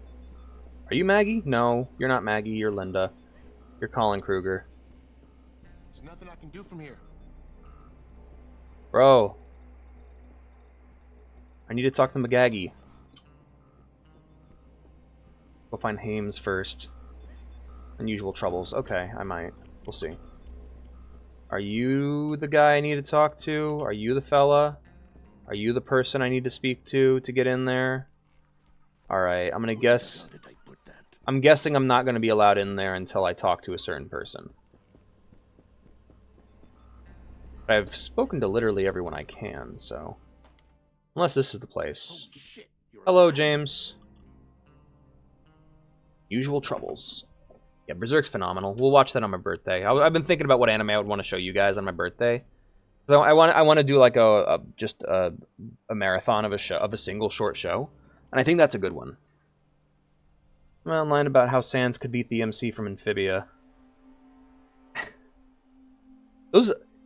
Are you Maggie? No, you're not Maggie. You're Linda. You're Colin Kruger. There's nothing I can do from here. Bro. I need to talk to Magagi. We'll find Hames first. Unusual Troubles. Okay, I might. We'll see. Are you the guy I need to talk to? Are you the fella? Are you the person I need to speak to get in there? Alright, I'm gonna guess... I'm guessing I'm not gonna be allowed in there until I talk to a certain person. I've spoken to literally everyone I can, so... Unless this is the place. Hello, James. Usual Troubles. Yeah, Berserk's phenomenal. We'll watch that on my birthday. I've been thinking about what anime I would want to show you guys on my birthday. So I want to do like a marathon of a single short show, and I think that's a good one. I'm online about how Sans could beat the MC from Amphibia.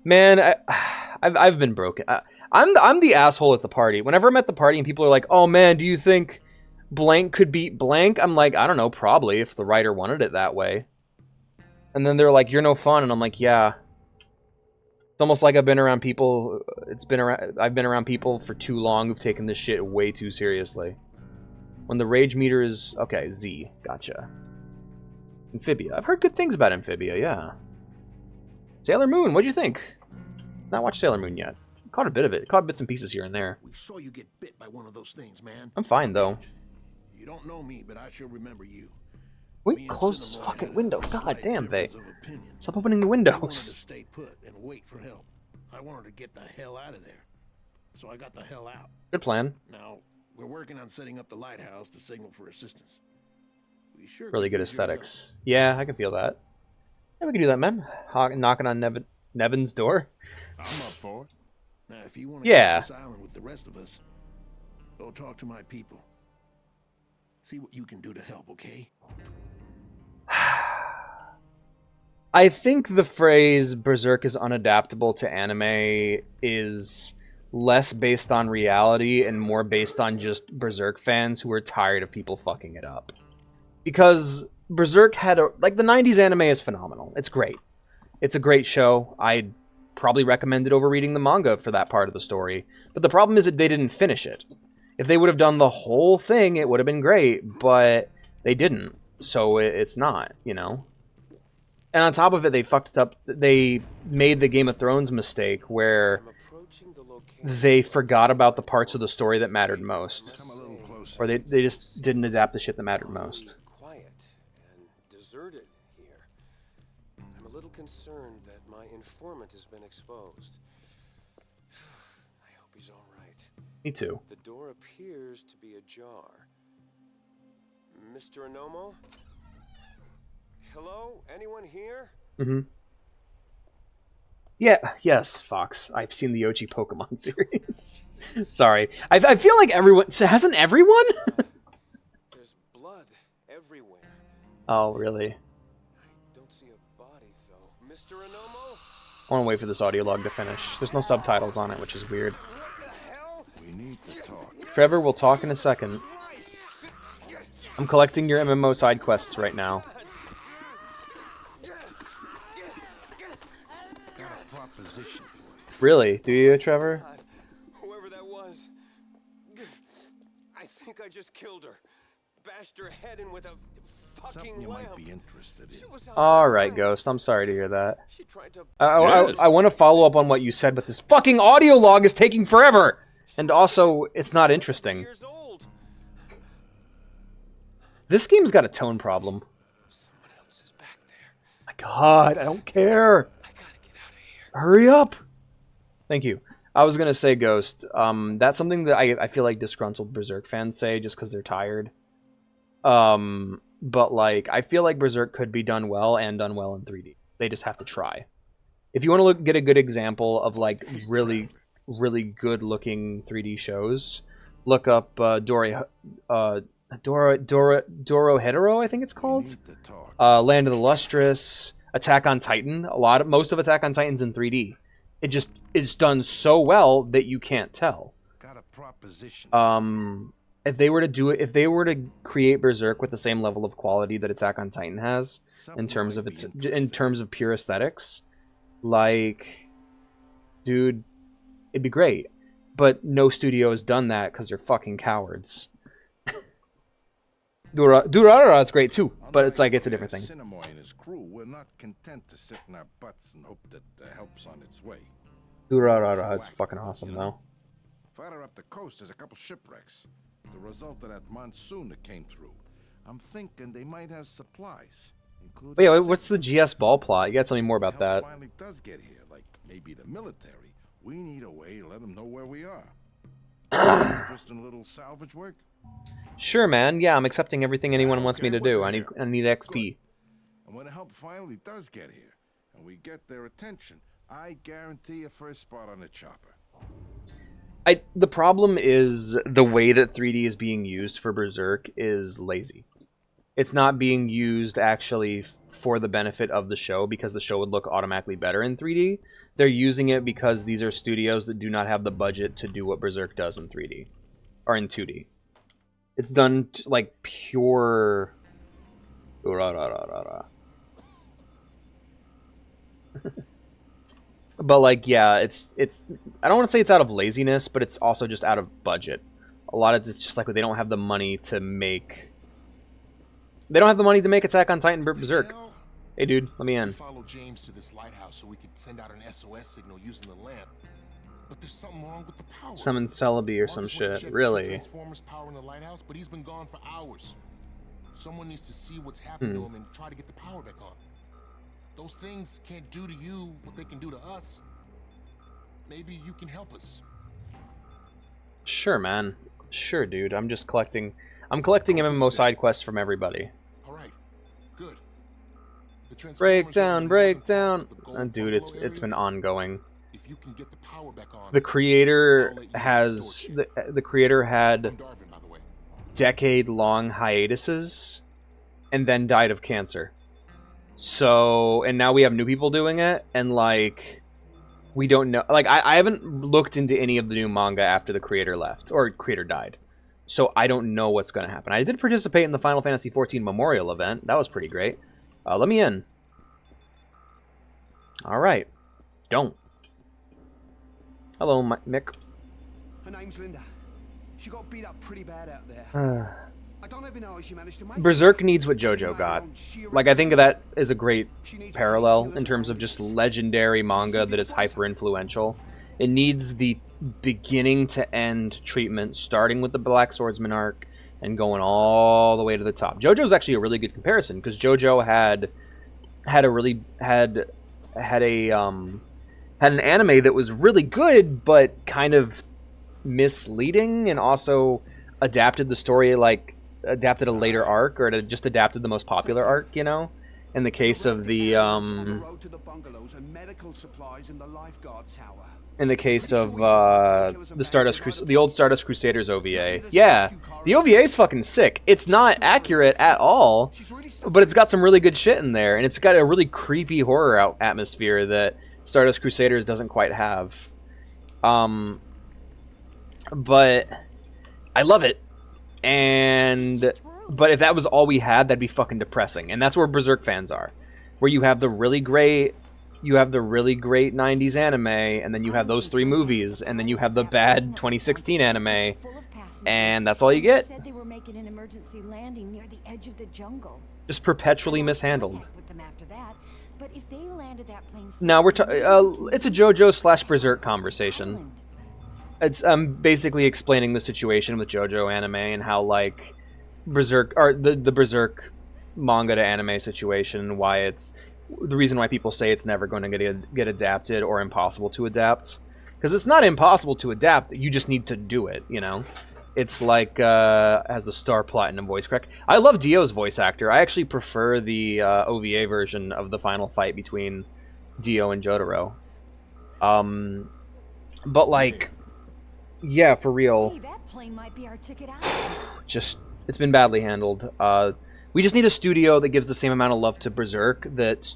Man, I've been broken. I'm the asshole at the party. Whenever I'm at the party and people are like, "Oh man, do you think blank could beat blank?" I'm like, I don't know, probably if the writer wanted it that way. And then they're like, "You're no fun," and I'm like, yeah. It's almost like I've been around people. I've been around people for too long who've taken this shit way too seriously. When the rage meter is okay, Z, gotcha. Amphibia. I've heard good things about Amphibia. Yeah. Sailor Moon. What'd you think? Not watched Sailor Moon yet. Caught a bit of it. Caught bits and pieces here and there. We saw you get bit by one of those things, man. I'm fine though. You don't know me, but I sure remember you. We close this fucking window. God damn, Vay. Stop opening the windows. Stay put and wait for help. I wanted to get the hell out of there. So I got the hell out. Good plan. Now, we're working on setting up the lighthouse to signal for assistance. We sure really good aesthetics. Yeah, I can feel that. Yeah, we can do that, man. Knocking on Nevin's door. I'm up for it. Now, if you want to yeah. get this island with the rest of us, go talk to my people. See what you can do to help, okay? I think the phrase Berserk is unadaptable to anime is less based on reality and more based on just Berserk fans who are tired of people fucking it up. Because Berserk had like, the 90s anime is phenomenal. It's great. It's a great show. I'd probably recommend it over reading the manga for that part of the story. But the problem is that they didn't finish it. If they would have done the whole thing, it would have been great, but they didn't. So it's not, you know? And on top of it, they fucked it up. They made the Game of Thrones mistake where they forgot about the parts of the story that mattered most. Or they just didn't adapt the shit that mattered most. Quiet and deserted here. I'm a little concerned that my informant has been exposed. I hope he's all right. Me too. The door appears to be ajar. Mr. Anomo? Hello? Anyone here? Mm-hmm. Yeah, yes, Fox. I've seen the OG Pokemon series. Sorry. I feel like everyone... So hasn't everyone? There's blood everywhere. Oh, really? Don't see a body, though. Mr. Anomo? I want to wait for this audio log to finish. There's no subtitles on it, which is weird. We need to talk. Trevor, we'll talk in a second. I'm collecting your MMO side quests right now. Really? Do you, Trevor? Whoever that was, I think I just killed her. Bashed her head in with a fucking you lamp. might be interested in. Alright, Ghost. I'm sorry to hear that. I want to follow up on what you said, but this fucking audio log is taking forever! And also, it's not interesting. This game's got a tone problem. My god, I don't care! Hurry up! Thank you. I was gonna say, Ghost, that's something that I feel like disgruntled Berserk fans say just because they're tired. But, like, I feel like Berserk could be done well and done well in 3D. They just have to try. If you want to get a good example of, like, really, really good-looking 3D shows, look up Dorohedoro, I think it's called? Land of the Lustrous, Attack on Titan. Most of Attack on Titan's in 3D. It's done so well that you can't tell. Got a proposition. If they were to create Berserk with the same level of quality that Attack on Titan has, in terms of pure aesthetics, like, dude, it'd be great. But no studio has done that because they're fucking cowards. Durarara is great too, but it's like, it's a different thing. Cinemoy and his crew, we're not content to sit in our butts and hope that help's on its way. Durarara is fucking awesome, though. Farther up the coast, there's a couple shipwrecks. The result of that monsoon that came through. I'm thinking they might have supplies, including. Wait, what's the GS ball plot? You gotta tell me more about that. Finally does get here, like maybe the military. We need a way to let them know where we are. Just a little salvage work. Sure, man. Yeah, I'm accepting everything anyone wants me to do. I need XP. And when the help finally does get here, and we get their attention, I guarantee a first spot on the chopper. The problem is the way that 3D is being used for Berserk is lazy. It's not being used actually for the benefit of the show because the show would look automatically better in 3D. They're using it because these are studios that do not have the budget to do what Berserk does in 3D. Or in 2D. It's done like pure... But like, yeah, it's I don't want to say it's out of laziness, but it's also just out of budget. A lot of it's just like they don't have the money to make. They don't have the money to make Attack on Titan Berserk. Hey, dude, let me in. Follow James to this lighthouse so we could send out an SOS signal using the lamp. But there's something wrong with the power. Summon Celebi or some shit. Really? Transformers power in the lighthouse, but he's been gone for hours. Someone needs to see what's happened to him and try to get the power back on. Those things can't do to you what they can do to us. Maybe you can help us. Sure, man. Sure, dude. I'm just collecting. I'm collecting MMO side quests from everybody. All right. Good. Breakdown. Dude, it's been ongoing. If you can get the power back on, the creator had decade-long hiatuses and then died of cancer. So, and now we have new people doing it, and like, We don't know. Like, I haven't looked into any of the new manga after the creator left, or creator died. So I don't know what's going to happen. I did participate in the Final Fantasy XIV Memorial event. That was pretty great. Let me in. All right. Don't. Hello, Mick. Her name's Linda. She got beat up pretty bad out there. I don't even know how she managed to make Berserk needs what JoJo got. Like, I think that is a great parallel in terms of just legendary manga that is hyper-influential. It needs the beginning-to-end treatment, starting with the Black Swordsman arc and going all the way to the top. JoJo's actually a really good comparison, because JoJo had an anime that was really good, but kind of misleading, and also adapted the story, like, adapted a later arc, or just adapted the most popular arc, you know? In the case of the, in the case of, the old Stardust Crusaders OVA. Yeah, the OVA is fucking sick. It's not accurate at all, but it's got some really good shit in there, and it's got a really creepy horror atmosphere that Stardust Crusaders doesn't quite have. But I love it. But if that was all we had, that'd be fucking depressing. And that's where Berserk fans are. Where you have the really great 90s anime, and then you have those 3 movies, and then you have the bad 2016 anime, and that's all you get. Said they were making an emergency landing near the edge of the jungle. Just perpetually mishandled. With them after that, but if they landed that plane Now we're it's a JoJo / Berserk conversation. It's basically explaining the situation with JoJo anime and how, like, Berserk, or the Berserk manga to anime situation, why it's the reason why people say it's never going to get adapted or impossible to adapt, because it's not impossible to adapt. You just need to do it, you know. It's like has the Star Platinum voice crack. I love Dio's voice actor. I actually prefer the OVA version of the final fight between Dio and Jotaro. But like, yeah, for real. Hey, that plane might be our ticket out. Just, it's been badly handled. We just need a studio that gives the same amount of love to Berserk that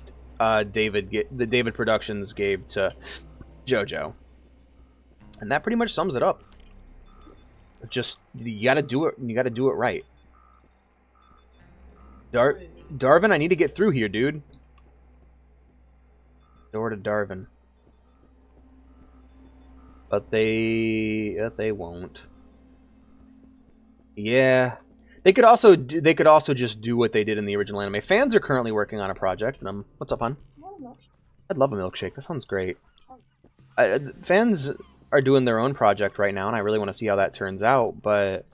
David Productions gave to JoJo, and that pretty much sums it up. Just, you gotta do it. You gotta do it right. Darvin, I need to get through here, dude. Door to Darvin. But they won't. Yeah, they could also just do what they did in the original anime. Fans are currently working on a project, and what's up, hon? I'd love a milkshake. That sounds great. Fans are doing their own project right now, and I really want to see how that turns out, but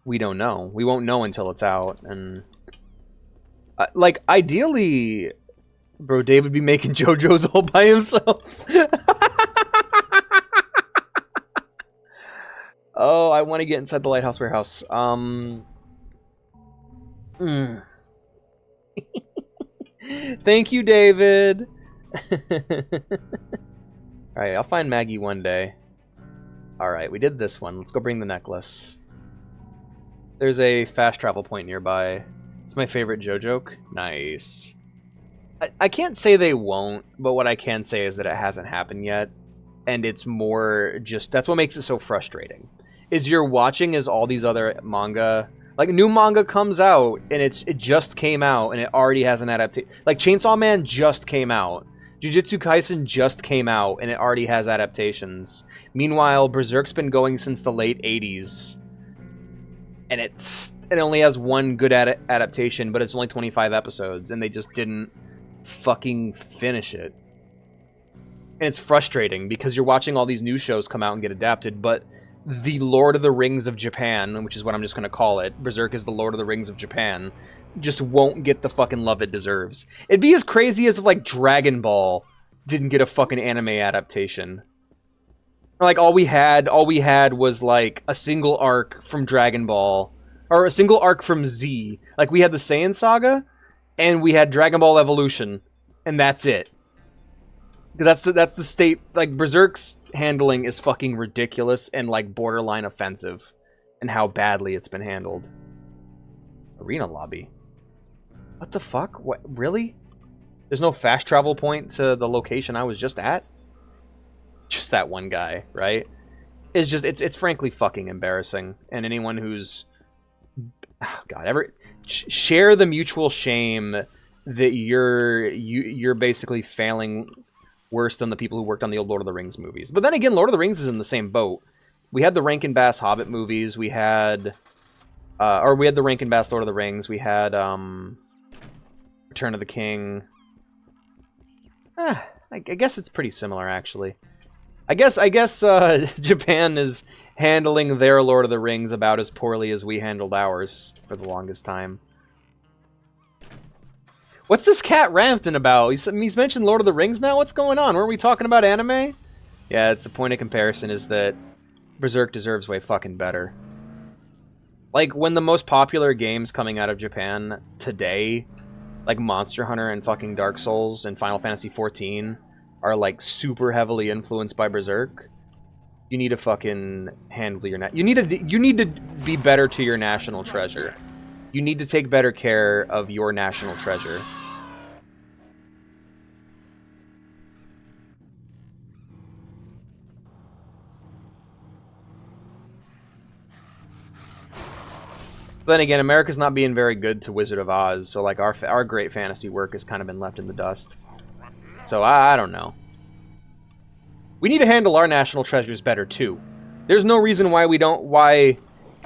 we don't know. We won't know until it's out, and like, ideally, bro, Dave would be making JoJo's all by himself. Oh, I want to get inside the Lighthouse Warehouse. Thank you, David. Alright, I'll find Maggie one day. Alright, we did this one. Let's go bring the necklace. There's a fast travel point nearby. It's my favorite JoJo. Nice. I can't say they won't, but what I can say is that it hasn't happened yet. And it's more just, that's what makes it so frustrating. Is you're watching as all these other manga, like, new manga comes out, and it just came out, and it already has an adaptation. Like, Chainsaw Man just came out. Jujutsu Kaisen just came out, and it already has adaptations. Meanwhile, Berserk's been going since the late 80s. And it only has one good adaptation, but it's only 25 episodes, and they just didn't fucking finish it. And it's frustrating, because you're watching all these new shows come out and get adapted, but the Lord of the Rings of Japan, which is what I'm just going to call it, Berserk is the Lord of the Rings of Japan, just won't get the fucking love it deserves. It'd be as crazy as if, like, Dragon Ball didn't get a fucking anime adaptation. Like, all we had was, like, a single arc from Dragon Ball, or a single arc from Z. Like, we had the Saiyan Saga, and we had Dragon Ball Evolution, and that's it. That's the state. Like, Berserk's handling is fucking ridiculous and, like, borderline offensive, and how badly it's been handled. Arena lobby. What the fuck? What? Really? There's no fast travel point to the location I was just at? just that one guy, right? It's just it's frankly fucking embarrassing. And anyone who's God, share the mutual shame that you're basically failing worse than the people who worked on the old Lord of the Rings movies. But then again, Lord of the Rings is in the same boat. We had the Rankin Bass Hobbit movies. We had the Rankin Bass Lord of the Rings. We had Return of the King. I guess it's pretty similar, actually. I guess Japan is handling their Lord of the Rings about as poorly as we handled ours for the longest time. What's this cat ranting about? He's mentioned Lord of the Rings now? What's going on? Weren't we talking about anime? Yeah, it's the point of comparison is that Berserk deserves way fucking better. Like, when the most popular games coming out of Japan today, like Monster Hunter and fucking Dark Souls and Final Fantasy XIV, are like super heavily influenced by Berserk, you need to fucking handle your you need to be better to your national treasure. You need to take better care of your national treasure. Then again, America's not being very good to Wizard of Oz, so like our great fantasy work has kind of been left in the dust. So I don't know. We need to handle our national treasures better too. There's no reason why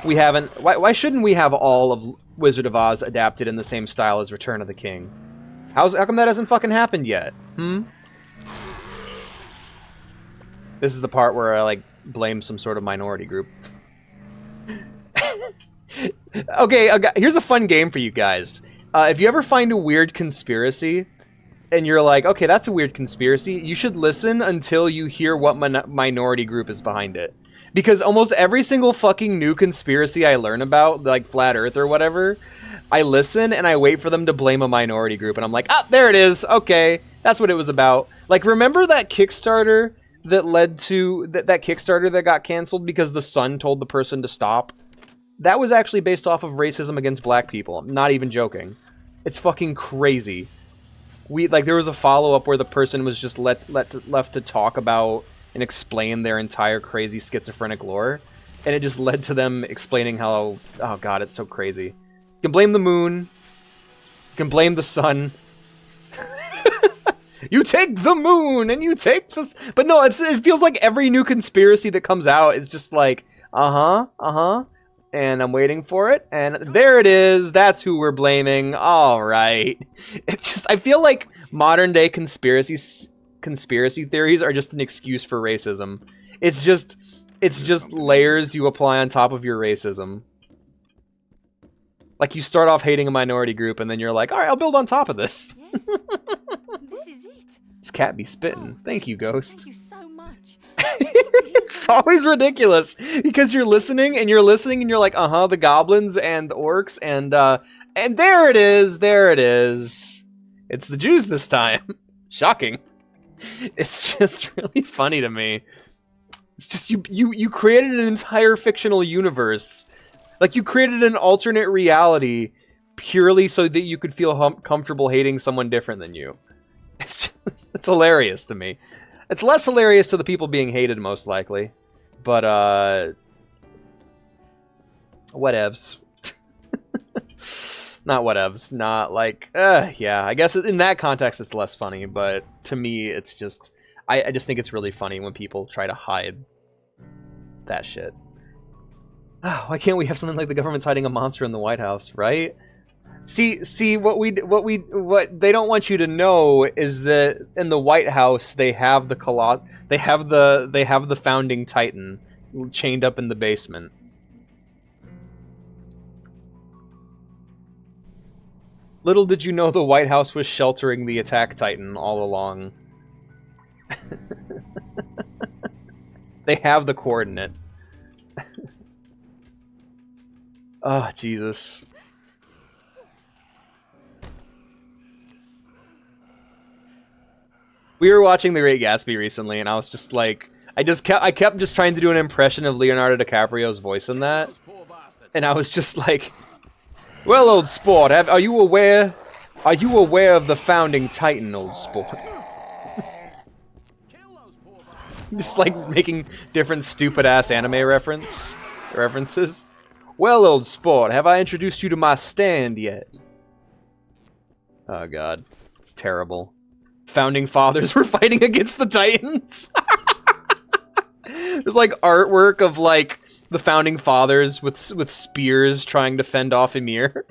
why shouldn't we have all of Wizard of Oz adapted in the same style as Return of the King? How come that hasn't fucking happened yet? This is the part where I like blame some sort of minority group. Okay, here's a fun game for you guys. If you ever find a weird conspiracy, and you're like, okay, that's a weird conspiracy, you should listen until you hear what minority group is behind it. Because almost every single fucking new conspiracy I learn about, like Flat Earth or whatever, I listen and I wait for them to blame a minority group, and I'm like, ah, there it is, okay, that's what it was about. Like, remember that Kickstarter that led to, that Kickstarter that got canceled because the Sun told the person to stop? That was actually based off of racism against black people. I'm not even joking. It's fucking crazy. There was a follow-up where the person was just left to talk about and explain their entire crazy schizophrenic lore, and it just led to them explaining how, oh god, it's so crazy. You can blame the moon. You can blame the sun. You take the moon and you take this, but no, it feels like every new conspiracy that comes out is just like, and I'm waiting for it, and there it is, that's who we're blaming, alright. I feel like modern day conspiracy theories are just an excuse for racism. It's just layers you apply on top of your racism. Like, you start off hating a minority group, and then you're like, alright, I'll build on top of this. Yes. This is it. This cat be spitting. Thank you, Ghost. Thank you so much. It's always ridiculous because you're listening and you're like, the goblins and the orcs and there it is. It's the Jews this time. Shocking. It's just really funny to me. It's just you created an entire fictional universe. Like, you created an alternate reality purely so that you could feel comfortable hating someone different than you. It's hilarious to me. It's less hilarious to the people being hated, most likely. But, whatevs. Not whatevs. Not like, yeah. I guess in that context it's less funny, but to me it's just... I just think it's really funny when people try to hide that shit. Oh, why can't we have something like the government's hiding a monster in the White House, right? See what they don't want you to know is that in the White House they have the founding Titan chained up in the basement. Little did you know the White House was sheltering the Attack Titan all along. They have the coordinate. Oh, Jesus. We were watching The Great Gatsby recently, and I was just like, I kept just trying to do an impression of Leonardo DiCaprio's voice in that, and I was just like, well, old sport, are you aware of the founding Titan, old sport? Just like making different stupid ass anime references. Well, old sport, have I introduced you to my stand yet? Oh god, it's terrible. Founding fathers were fighting against the Titans. There's like artwork of like the founding fathers with spears trying to fend off Ymir.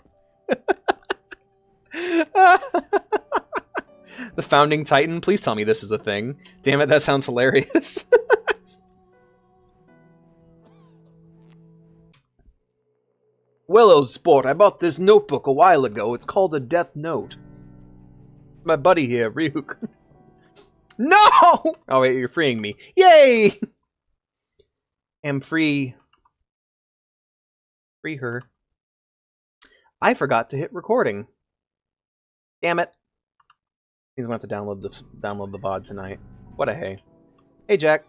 The founding titan, please tell me this is a thing. Damn it, that sounds hilarious. Well, old sport, I bought this notebook a while ago. It's called a Death Note. My buddy here, Ryuk. No! Oh wait, you're freeing me. Yay! Am free. Free her. I forgot to hit recording. Damn it. He's gonna have to download the VOD tonight. What a hey. Hey, Jack.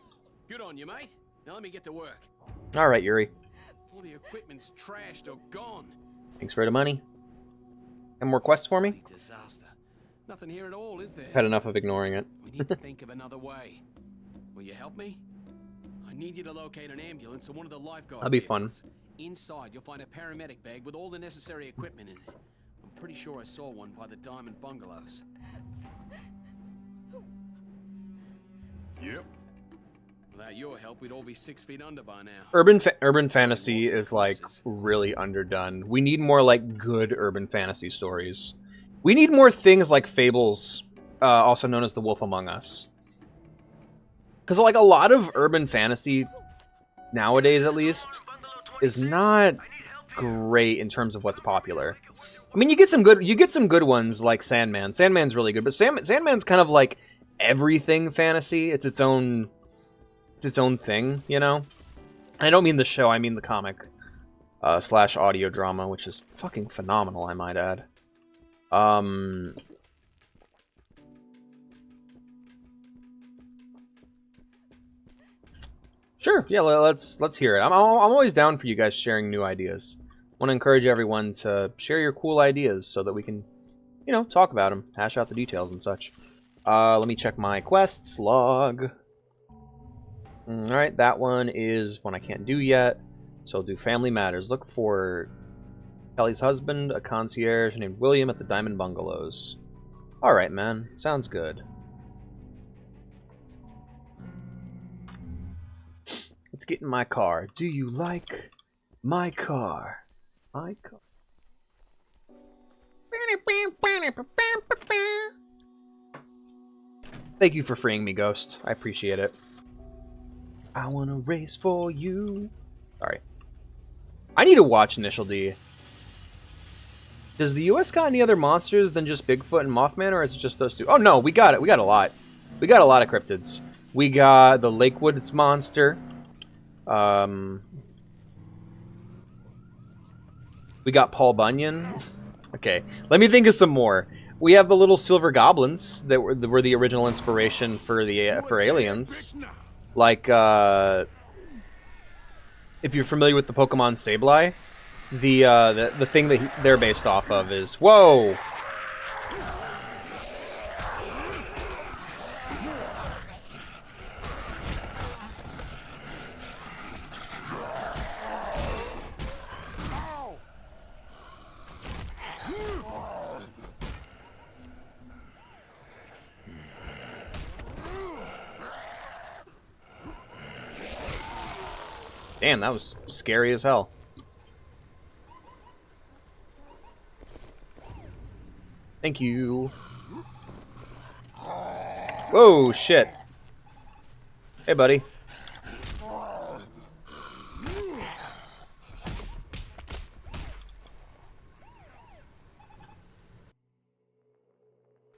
Good on you, mate. Now let me get to work. All right, Yuri. All the equipment's trashed or gone. Thanks for the money. Have more quests for me? Disaster. Nothing here at all, is there? Had enough of ignoring it. We need to think of another way. Will you help me? I need you to locate an ambulance or one of the lifeguard That'd be fun. vehicles. Inside, you'll find a paramedic bag with all the necessary equipment in it. I'm pretty sure I saw one by the Diamond Bungalows. Yep. Without your help, we'd all be 6 feet under by now. Urban fantasy is like really underdone. We need more like good urban fantasy stories. We need more things like Fables, also known as The Wolf Among Us. Because like a lot of urban fantasy nowadays, at least, is not great in terms of what's popular. I mean, you get some good ones like Sandman. Sandman's really good, but Sandman's kind of like everything fantasy. It's its own thing, you know. And I don't mean the show, I mean the comic / audio drama, which is fucking phenomenal, I might add. Sure, yeah, let's hear it. I'm always down for you guys sharing new ideas. Want to encourage everyone to share your cool ideas so that we can, you know, talk about them, hash out the details and such. Let me check my quests log. Alright, that one is one I can't do yet. So I'll do Family Matters. Look for Kelly's husband, a concierge named William at the Diamond Bungalows. Alright, man. Sounds good. Let's get in my car. Do you like my car? My car. Thank you for freeing me, Ghost. I appreciate it. I wanna race for you. Sorry. I need to watch Initial D. Does the US got any other monsters than just Bigfoot and Mothman, or is it just those two? Oh no, we got it. We got a lot. We got a lot of cryptids. We got the Lakewoods monster. We got Paul Bunyan. Okay, let me think of some more. We have the little silver goblins that were the original inspiration for aliens. Like, if you're familiar with the Pokemon Sableye, the thing that they're based off of is... Whoa! Damn, that was scary as hell. Thank you. Whoa, shit. Hey, buddy.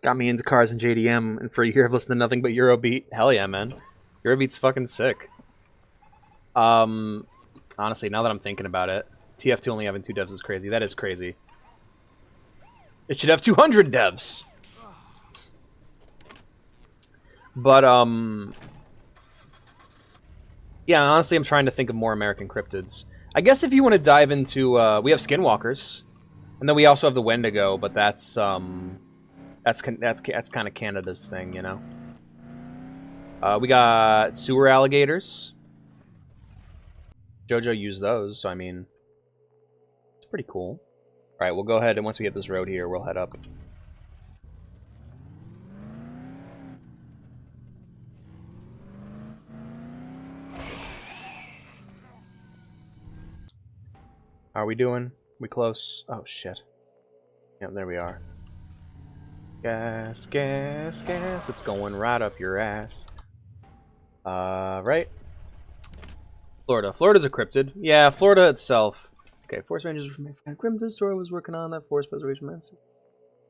Got me into cars and JDM, and for a year I've listened to nothing but Eurobeat. Hell yeah, man. Eurobeat's fucking sick. Honestly, now that I'm thinking about it, TF2 only having 2 devs is crazy. That is crazy. It should have 200 devs. But, yeah, honestly, I'm trying to think of more American cryptids. I guess if you want to dive into, we have Skinwalkers. And then we also have the Wendigo, but that's kind of Canada's thing, you know? We got sewer alligators. Jojo used those, so I mean, it's pretty cool. All right, we'll go ahead and once we hit this road here, we'll head up. How are we doing? We close? Oh shit. Yep, there we are. Gas, gas, gas. It's going right up your ass. Right? Florida. Florida's a cryptid. Yeah, Florida itself. Okay, Forest Rangers from Grim story was working on that forest preservation man. The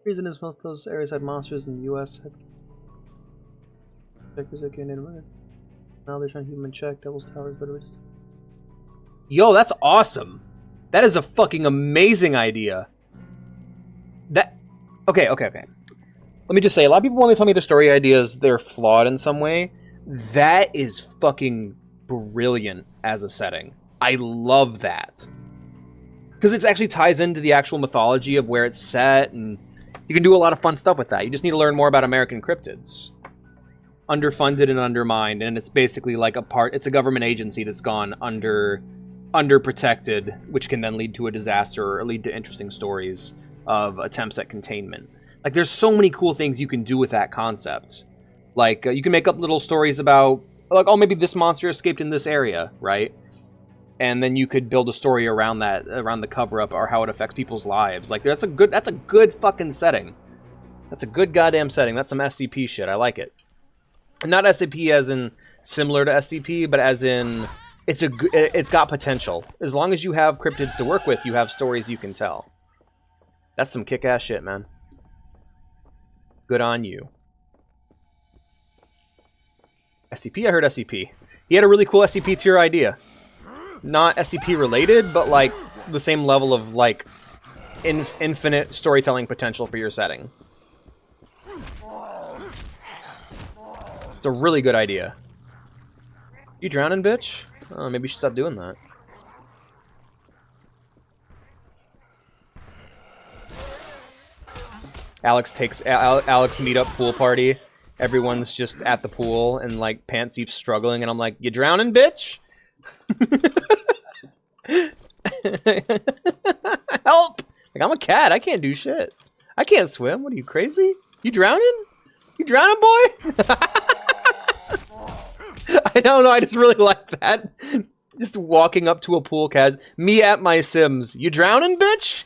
reason is most of those areas had monsters in the US. Now they're trying to keep them in check. Devil's Towers, but just... Yo, that's awesome! That is a fucking amazing idea. That... Okay. Let me just say, a lot of people when they tell me their story ideas, they're flawed in some way. That is fucking brilliant as a setting. I love that. Because it actually ties into the actual mythology of where it's set, and you can do a lot of fun stuff with that. You just need to learn more about American cryptids. Underfunded and undermined, and it's basically like it's a government agency that's gone underprotected, which can then lead to a disaster or lead to interesting stories of attempts at containment. Like, there's so many cool things you can do with that concept. Like, you can make up little stories about, like, oh, maybe this monster escaped in this area, right? And then you could build a story around that, around the cover-up, or how it affects people's lives. Like, that's a good fucking setting. That's a good goddamn setting. That's some SCP shit. I like it. Not SCP as in similar to SCP, but as in it's got potential. As long as you have cryptids to work with, you have stories you can tell. That's some kick-ass shit, man. Good on you. SCP? I heard SCP. He had a really cool SCP tier idea. Not SCP related, but like the same level of like infinite storytelling potential for your setting. It's a really good idea. You drowning, bitch? Oh, maybe you should stop doing that. Alex meet-up pool party. Everyone's just at the pool and like Pantseep's struggling, and I'm like, "You drowning, bitch? Help! Like, I'm a cat. I can't do shit. I can't swim. What are you, crazy? You drowning? You drowning, boy?" I don't know. I just really like that. Just walking up to a pool cat. Me at my Sims. You drowning, bitch?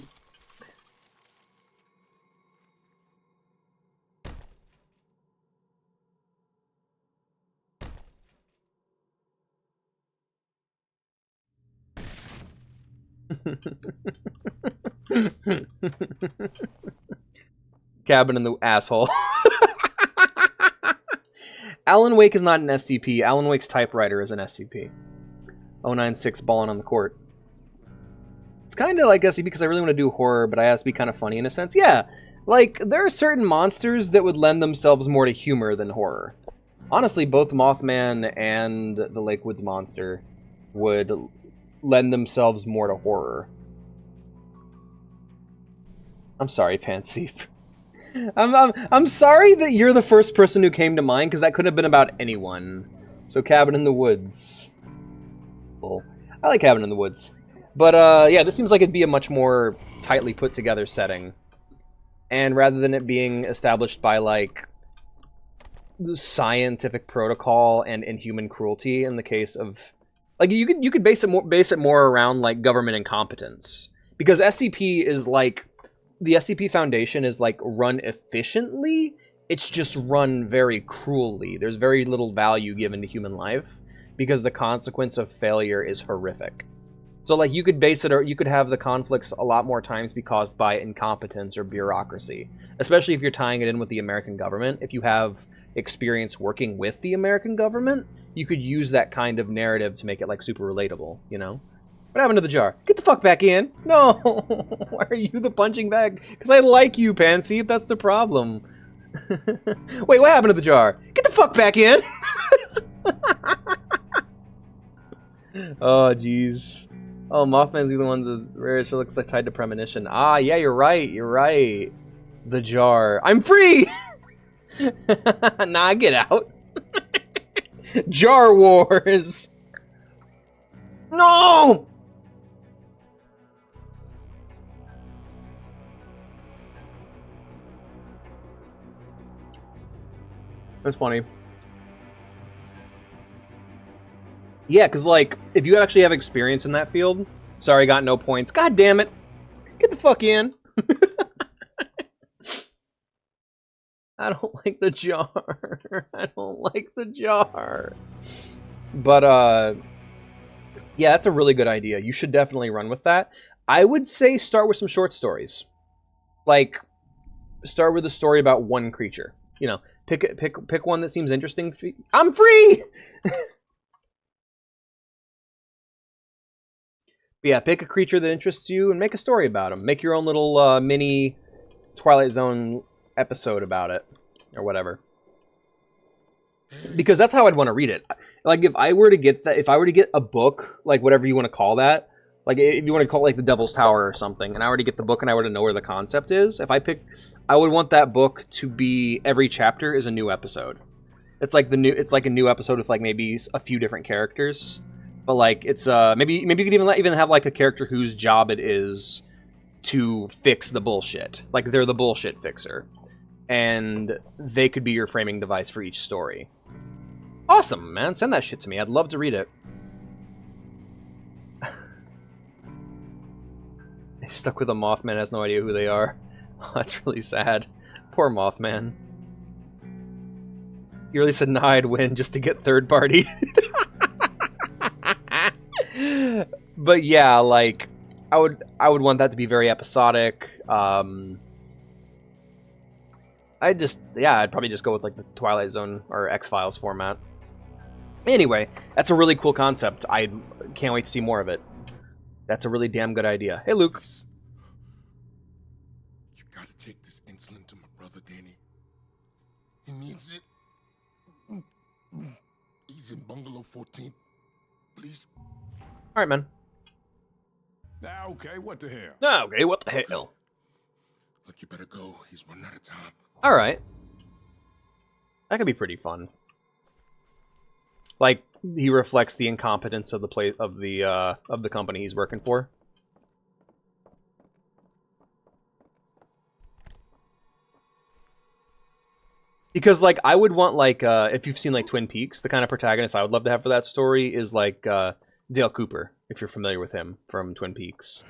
Cabin in the asshole. Alan Wake is not an SCP. Alan Wake's typewriter is an SCP. 096 balling on the court. It's kind of like SCP because I really want to do horror, but I have to be kind of funny in a sense. Yeah, like, there are certain monsters that would lend themselves more to humor than horror. Honestly, both Mothman and the Lake Woods Monster would lend themselves more to horror. I'm sorry, Pantseep. I'm sorry that you're the first person who came to mind, because that could have been about anyone. So Cabin in the Woods. Cool. I like Cabin in the Woods. But yeah, this seems like it'd be a much more tightly put together setting. And rather than it being established by like the scientific protocol and inhuman cruelty in the case of like you could base it more around like government incompetence. Because SCP is like the SCP Foundation is like run efficiently, it's just run very cruelly. There's very little value given to human life because the consequence of failure is horrific. So like you could base it, or you could have the conflicts a lot more times be caused by incompetence or bureaucracy, especially if you're tying it in with the American government. If you have experience working with the American government, you could use that kind of narrative to make it like super relatable, you know? What happened to the jar? Get the fuck back in! No! Why are you the punching bag? Because I like you, Pantseep, that's the problem. Wait, what happened to the jar? Get the fuck back in! Oh, jeez. Oh, Mothman's the ones that rarest looks like tied to premonition. Ah, yeah, you're right, you're right. The jar. I'm free! Nah, get out. Jar Wars! No! That's funny. Yeah, because, like, if you actually have experience in that field... Sorry, got no points. God damn it! Get the fuck in! I don't like the jar. I don't like the jar. But, yeah, that's a really good idea. You should definitely run with that. I would say start with some short stories. Like, start with a story about one creature. You know, pick one that seems interesting. I'm free! But yeah, pick a creature that interests you and make a story about him. Make your own little mini Twilight Zone episode about it, or whatever. Because that's how I'd want to read it. Like, if I were to get a book, like whatever you want to call that, like if you want to call it like the Devil's Tower or something, and I were to get the book and I were to know where the concept is, I would want that book to be every chapter is a new episode. It's like a new episode with like maybe a few different characters. But like it's maybe you could even have like a character whose job it is to fix the bullshit. Like they're the bullshit fixer. And they could be your framing device for each story. Awesome, man. Send that shit to me. I'd love to read it. He's stuck with a Mothman, has no idea who they are. Oh, that's really sad. Poor Mothman. You really said, nah, I'd win just to get third party. But yeah, like I would want that to be very episodic. I'd probably just go with like the Twilight Zone or X-Files format. Anyway, that's a really cool concept. I can't wait to see more of it. That's a really damn good idea. Hey, Luke. You gotta take this insulin to my brother, Danny. He needs it. He's in Bungalow 14. Please. All right, man. Okay, what the hell? Okay, what the hell? Look, you better go. He's running out of time. All right. That could be pretty fun. Like he reflects the incompetence of the company he's working for. Because like I would want like if you've seen like Twin Peaks, the kind of protagonist I would love to have for that story is like Dale Cooper, if you're familiar with him from Twin Peaks.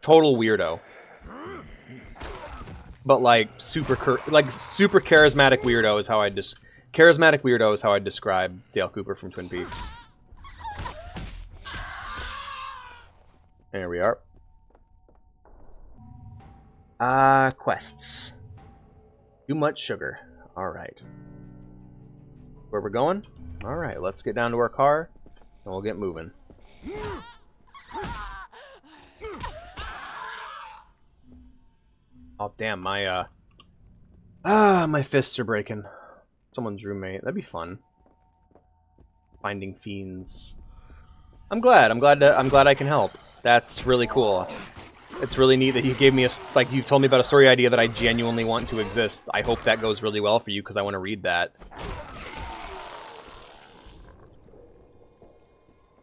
Total weirdo. But like super charismatic weirdo is how I describe Dale Cooper from Twin Peaks. There we are. Quests. Too much sugar. Alright. Where we're going? Alright, let's get down to our car and we'll get moving. Oh damn, my fists are breaking. Someone's roommate. That'd be fun. Finding fiends. I'm glad I can help. That's really cool. It's really neat that you gave me you told me about a story idea that I genuinely want to exist. I hope that goes really well for you because I want to read that.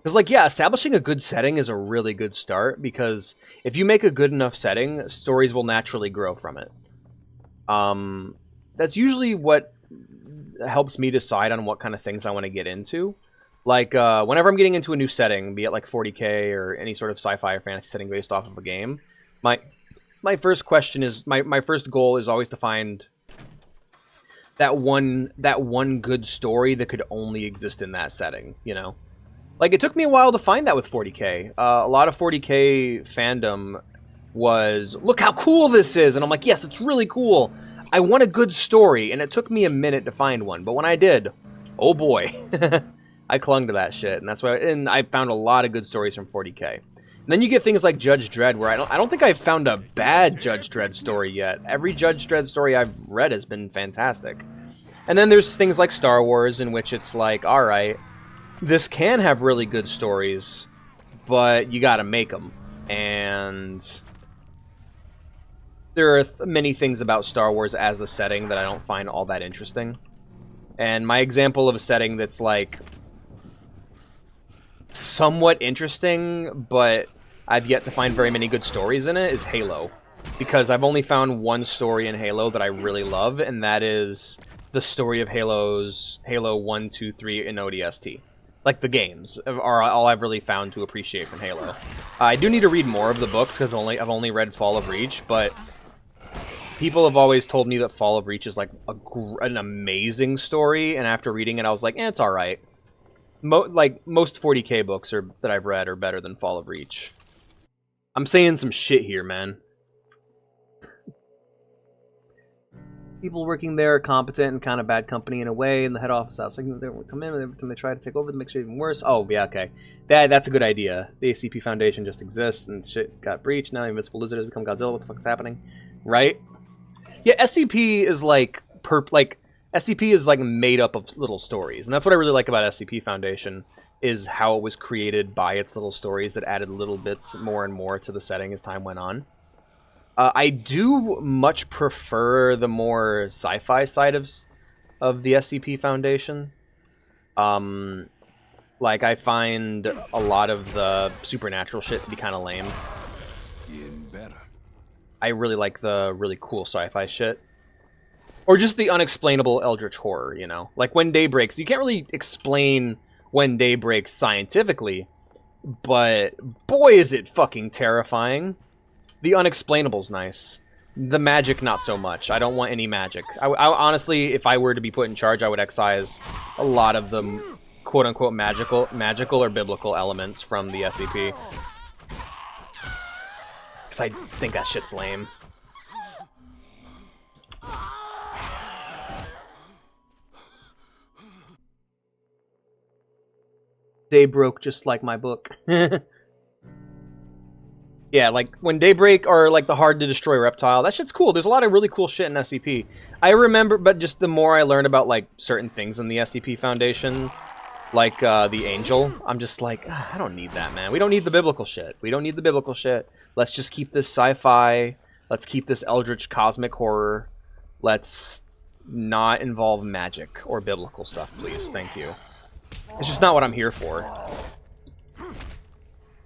Because, like, yeah, establishing a good setting is a really good start, because if you make a good enough setting, stories will naturally grow from it. That's usually what helps me decide on what kind of things I want to get into. Like, whenever I'm getting into a new setting, be it like 40k or any sort of sci-fi or fantasy setting based off of a game, my first question is, my first goal is always to find that one good story that could only exist in that setting, you know? Like, it took me a while to find that with 40k. A lot of 40k fandom was, look how cool this is! And I'm like, yes, it's really cool! I want a good story, and it took me a minute to find one. But when I did, oh boy. I clung to that shit, and that's why. And I found a lot of good stories from 40k. And then you get things like Judge Dredd, where I don't think I've found a bad Judge Dredd story yet. Every Judge Dredd story I've read has been fantastic. And then there's things like Star Wars, in which it's like, all right, this can have really good stories, but you got to make them. And there are many things about Star Wars as a setting that I don't find all that interesting. And my example of a setting that's like somewhat interesting, but I've yet to find very many good stories in it, is Halo. Because I've only found one story in Halo that I really love, and that is the story of Halo 1, 2, 3 in ODST. Like, the games are all I've really found to appreciate from Halo. I do need to read more of the books, because I've only read Fall of Reach, but people have always told me that Fall of Reach is like an amazing story, and after reading it, I was like, it's alright. Like, most 40k books that I've read are better than Fall of Reach. I'm saying some shit here, man. People working there are competent and kind of bad company in a way, and the head office outside they won't come in, and every time they try to take over, it makes it even worse. Oh, yeah, okay. That's a good idea. The SCP Foundation just exists, and shit got breached. Now Invincible Lizard has become Godzilla. What the fuck's happening? Right? Yeah, SCP is like SCP is like made up of little stories, and that's what I really like about SCP Foundation, is how it was created by its little stories that added little bits more and more to the setting as time went on. I do much prefer the more sci-fi side of the SCP Foundation. Like, I find a lot of the supernatural shit to be kind of lame. Getting better. I really like the really cool sci-fi shit. Or just the unexplainable eldritch horror, you know? Like, when day breaks, you can't really explain when day breaks scientifically, but boy is it fucking terrifying. The unexplainable's nice. The magic, not so much. I don't want any magic. I honestly, if I were to be put in charge, I would excise a lot of the quote-unquote magical or biblical elements from the SCP. Because I think that shit's lame. Day broke just like my book. Yeah, like, when Daybreak or, like, the hard-to-destroy reptile, that shit's cool. There's a lot of really cool shit in SCP. I remember, but just the more I learn about, like, certain things in the SCP Foundation, like, the Angel, I'm just like, I don't need that, man. We don't need the biblical shit. We don't need the biblical shit. Let's just keep this sci-fi. Let's keep this eldritch cosmic horror. Let's not involve magic or biblical stuff, please. Thank you. It's just not what I'm here for.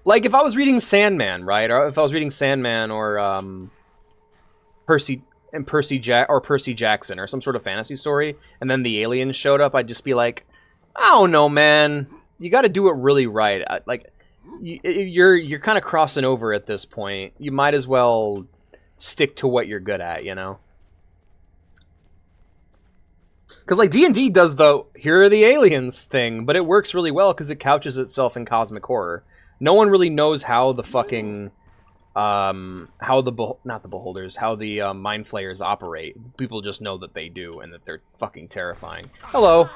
Like, if I was reading Sandman, right? Or if I was reading Sandman or Percy Jackson or some sort of fantasy story, and then the aliens showed up, I'd just be like, I don't know, man. You got to do it really right. Like, you're kind of crossing over at this point. You might as well stick to what you're good at, you know? Because, like, D&D does the here are the aliens thing, but it works really well because it couches itself in cosmic horror. No one really knows how the fucking, how the Mind Flayers operate. People just know that they do, and that they're fucking terrifying. Hello!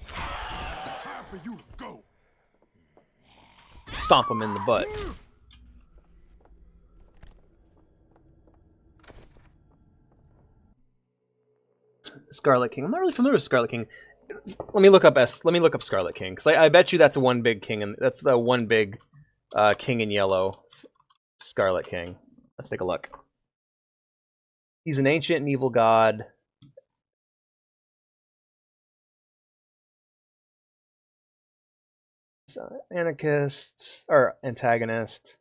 Time for you to go. Stomp them in the butt. Scarlet King. I'm not really familiar with Scarlet King. Let me look up Scarlet King, because I bet you that's one big king, and that's the one big king in yellow. Scarlet King. Let's take a look. He's an ancient and evil god. Anarchist or antagonist.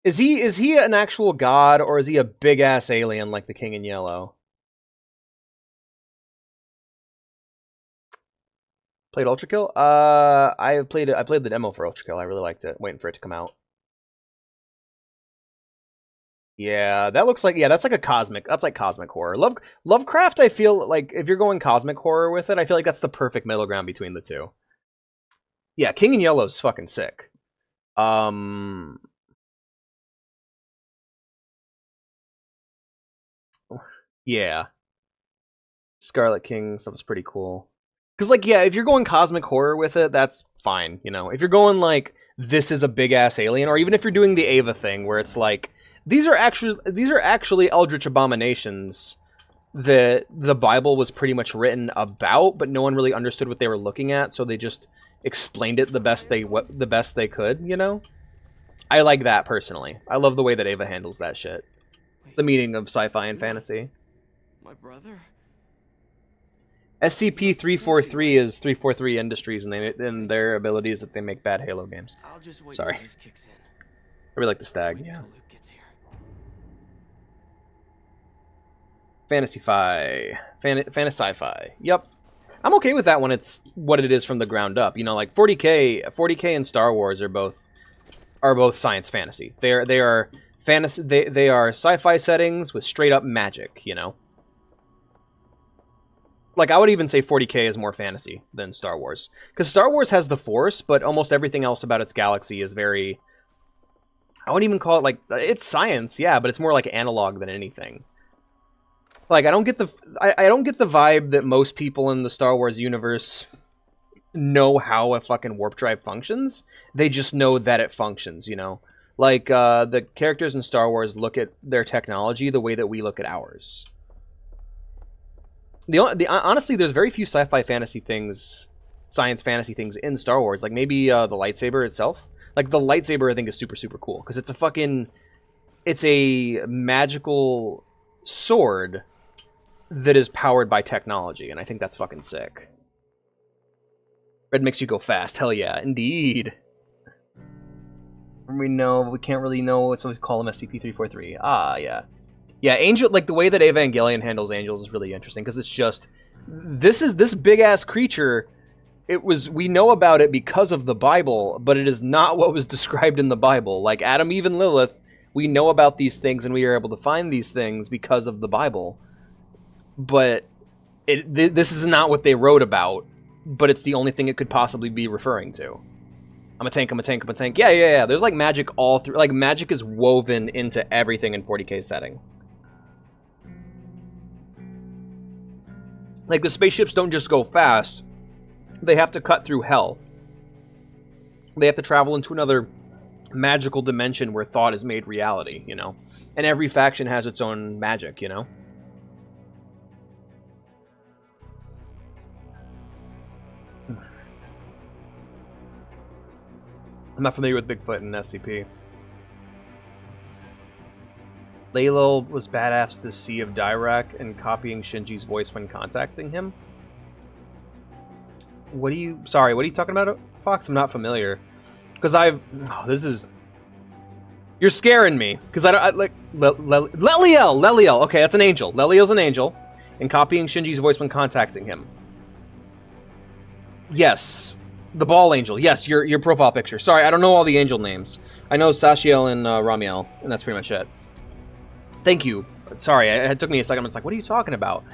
Is he an actual god, or is he a big ass alien like the King in Yellow? Played Ultra Kill? I played the demo for Ultra Kill. I really liked it. Waiting for it to come out. Yeah, that looks like that's like cosmic horror. Lovecraft, I feel like if you're going cosmic horror with it, I feel like that's the perfect middle ground between the two. Yeah, King in Yellow's fucking sick. Yeah. Scarlet King stuff's pretty cool. Because, like, yeah, if you're going cosmic horror with it, that's fine, you know? If you're going, like, this is a big-ass alien, or even if you're doing the Ava thing, where it's like, these are actually eldritch abominations that the Bible was pretty much written about, but no one really understood what they were looking at, so they just explained it the best they could, you know? I like that, personally. I love the way that Ava handles that shit. The meaning of sci-fi and fantasy. My brother? SCP-343 is 343 Industries, and their ability is that they make bad Halo games. I'll just wait Sorry. till this kicks in. I really like the stag. Wait Yeah. till Luke gets here. Fantasy-fi. Yep. I'm okay with that when it's what it is from the ground up. You know, like 40K and Star Wars are both science fantasy. They are fantasy. They are sci-fi settings with straight up magic. You know, like I would even say 40K is more fantasy than Star Wars, because Star Wars has the Force, but almost everything else about its galaxy is very. I wouldn't even call it like it's science, yeah, but it's more like analog than anything. Like I don't get the vibe that most people in the Star Wars universe know how a fucking warp drive functions. They just know that it functions, you know? Like the characters in Star Wars look at their technology the way that we look at ours. Honestly, there's very few sci-fi fantasy things, science fantasy things in Star Wars. Like maybe the lightsaber itself. Like the lightsaber I think is super, super cool because it's a magical sword that is powered by technology, and I think that's fucking sick. Red makes you go fast. Hell yeah, indeed. We can't really know, so we call him SCP-343. Ah, yeah. Yeah, Angel, like the way that Evangelion handles angels is really interesting, because it's just, this big-ass creature, we know about it because of the Bible, but it is not what was described in the Bible. Like Adam, Eve, and Lilith, we know about these things, and we are able to find these things because of the Bible. But this is not what they wrote about, but it's the only thing it could possibly be referring to. I'm a tank. Yeah. There's like magic all through. Like magic is woven into everything in 40K setting. Like the spaceships don't just go fast. They have to cut through hell. They have to travel into another magical dimension where thought is made reality, you know? And every faction has its own magic, you know? I'm not familiar with Bigfoot and SCP. Laylo was badass with the Sea of Dirac and copying Shinji's voice when contacting him. What are you talking about, Fox? I'm not familiar. Because you're scaring me. Because Leliel! Okay, that's an angel. Leliel's an angel. And copying Shinji's voice when contacting him. Yes. The ball angel. Yes, your profile picture. Sorry, I don't know all the angel names. I know Sachiel and Ramiel, and that's pretty much it. Thank you. Sorry, it took me a second. It's like, what are you talking about?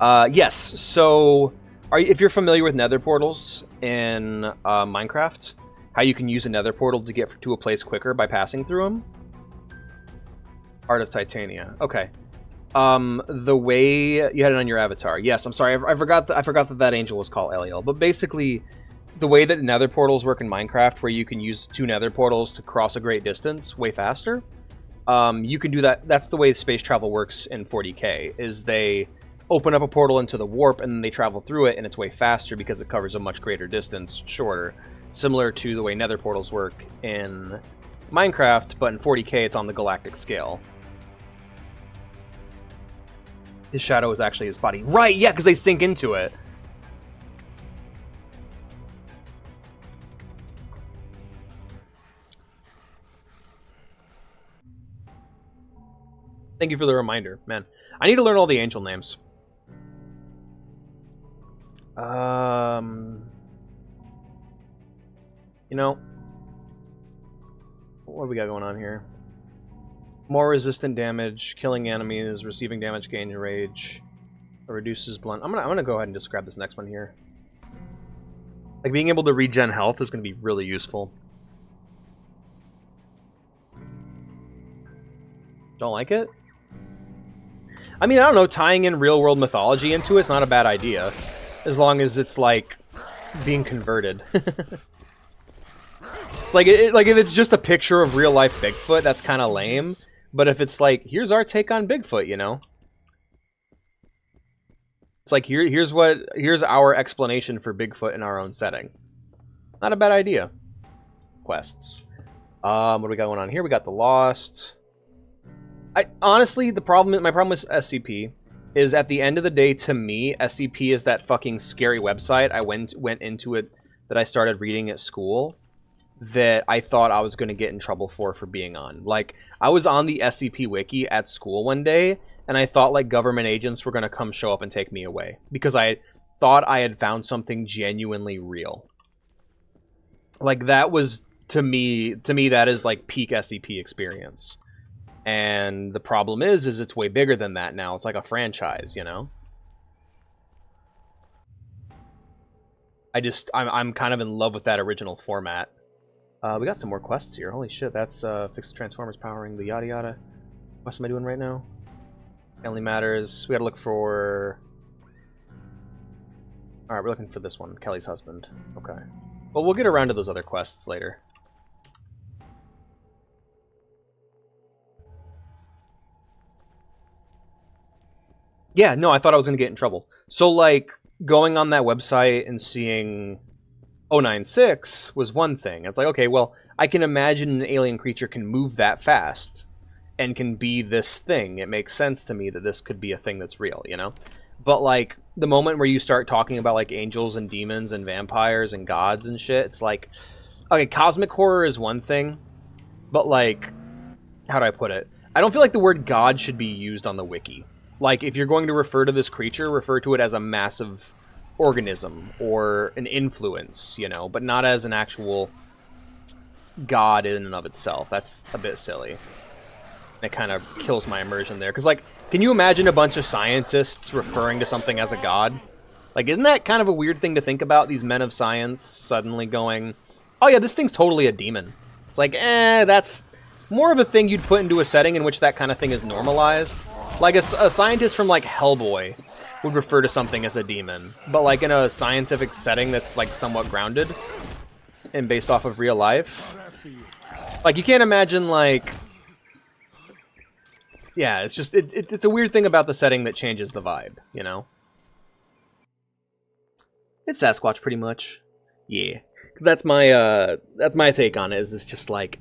Yes, so if you're familiar with nether portals in Minecraft, how you can use a nether portal to get to a place quicker by passing through them? Heart of Titania. Okay. The way you had it on your avatar. Yes, I'm sorry. I forgot that angel was called Eliel. But basically, the way that nether portals work in Minecraft, where you can use 2 nether portals to cross a great distance way faster, you can do that. That's the way space travel works in 40K, is they open up a portal into the warp, and then they travel through it, and it's way faster because it covers a much greater distance shorter. Similar to the way nether portals work in Minecraft, but in 40K, it's on the galactic scale. His shadow is actually his body. Right, yeah, because they sink into it. Thank you for the reminder, man. I need to learn all the angel names. You know, what do we got going on here? More resistant damage, killing enemies, receiving damage, gain rage, reduces blunt. I'm gonna go ahead and just grab this next one here. Like being able to regen health is gonna be really useful. Don't like it? I mean, I don't know, tying in real world mythology into it's not a bad idea. As long as it's like being converted. It's like if it's just a picture of real life Bigfoot, that's kind of lame. But if it's like, here's our take on Bigfoot, you know? It's like, here's our explanation for Bigfoot in our own setting. Not a bad idea. Quests. What do we got going on here? We got the Lost. Honestly, my problem with SCP is at the end of the day, to me, SCP is that fucking scary website I went into it that I started reading at school that I thought I was going to get in trouble for being on. Like, I was on the SCP wiki at school one day, and I thought like government agents were going to come show up and take me away because I thought I had found something genuinely real. Like, that was, to me that is like peak SCP experience. And the problem is it's way bigger than that now. It's like a franchise, you know? I'm kind of in love with that original format. We got some more quests here. Holy shit, that's fix the Transformers powering the yada yada. What am I doing right now? Family Matters. We gotta look for... Alright, we're looking for this one. Kelly's husband. Okay. Well, we'll get around to those other quests later. Yeah, no, I thought I was gonna get in trouble. So, like, going on that website and seeing 096 was one thing. It's like, okay, well, I can imagine an alien creature can move that fast and can be this thing. It makes sense to me that this could be a thing that's real, you know? But, like, the moment where you start talking about, like, angels and demons and vampires and gods and shit, it's like, okay, cosmic horror is one thing, but, like, how do I put it? I don't feel like the word god should be used on the wiki. Like, if you're going to refer to this creature, refer to it as a massive organism or an influence, you know, but not as an actual god in and of itself. That's a bit silly. It kind of kills my immersion there. Because, like, can you imagine a bunch of scientists referring to something as a god? Like, isn't that kind of a weird thing to think about? These men of science suddenly going, oh yeah, this thing's totally a demon. It's like, that's more of a thing you'd put into a setting in which that kind of thing is normalized. Like, a scientist from, like, Hellboy would refer to something as a demon. But, like, in a scientific setting that's, like, somewhat grounded and based off of real life. Like, you can't imagine, like... Yeah, it's just, it's a weird thing about the setting that changes the vibe, you know? It's Sasquatch, pretty much. Yeah. That's my take on it, is it's just, like...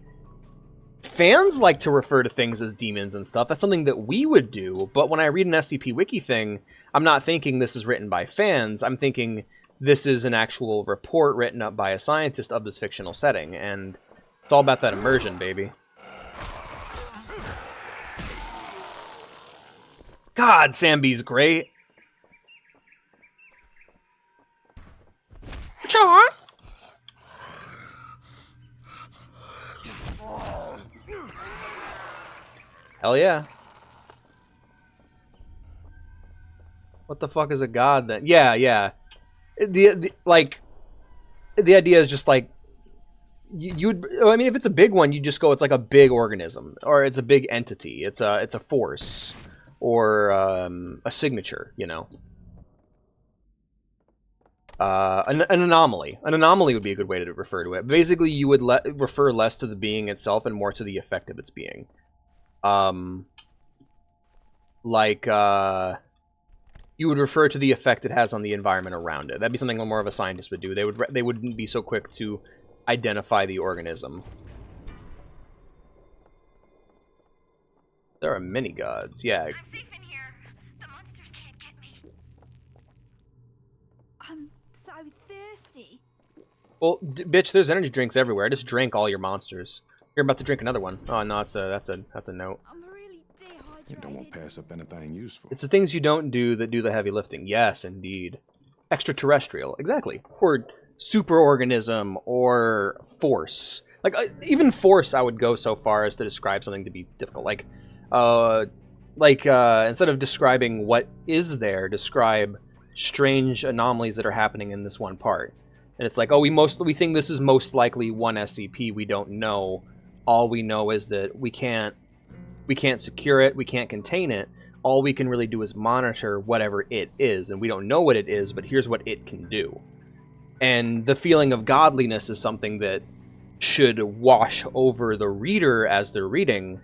Fans like to refer to things as demons and stuff. That's something that we would do, but when I read an SCP Wiki thing, I'm not thinking this is written by fans. I'm thinking this is an actual report written up by a scientist of this fictional setting, and it's all about that immersion, baby. God, Sambi's great. Sure. Hell yeah. What the fuck is a god then? Yeah, yeah. The idea is just like I mean, if it's a big one, you just go, it's like a big organism, or it's a big entity. It's a force, or a signature, you know. An anomaly. An anomaly would be a good way to refer to it. Basically, you would refer less to the being itself and more to the effect of its being. You would refer to the effect it has on the environment around it. That'd be something more of a scientist would do. They wouldn't be so quick to identify the organism. There are many gods, yeah. I'm safe in here. The monsters can't get me. I'm so thirsty. Well, bitch, there's energy drinks everywhere. I just drank all your monsters. You're about to drink another one. Oh no, that's a note. I'm really dehydrated. You don't want to pass up anything useful. It's the things you don't do that do the heavy lifting. Yes, indeed. Extraterrestrial, exactly. Or superorganism, or force. Like, even force, I would go so far as to describe something to be difficult. Instead of describing what is there, describe strange anomalies that are happening in this one part. And it's like, oh, we think this is most likely one SCP. We don't know. All we know is that we can't secure it, we can't contain it. All we can really do is monitor whatever it is, and we don't know what it is, but here's what it can do. And the feeling of godliness is something that should wash over the reader as they're reading,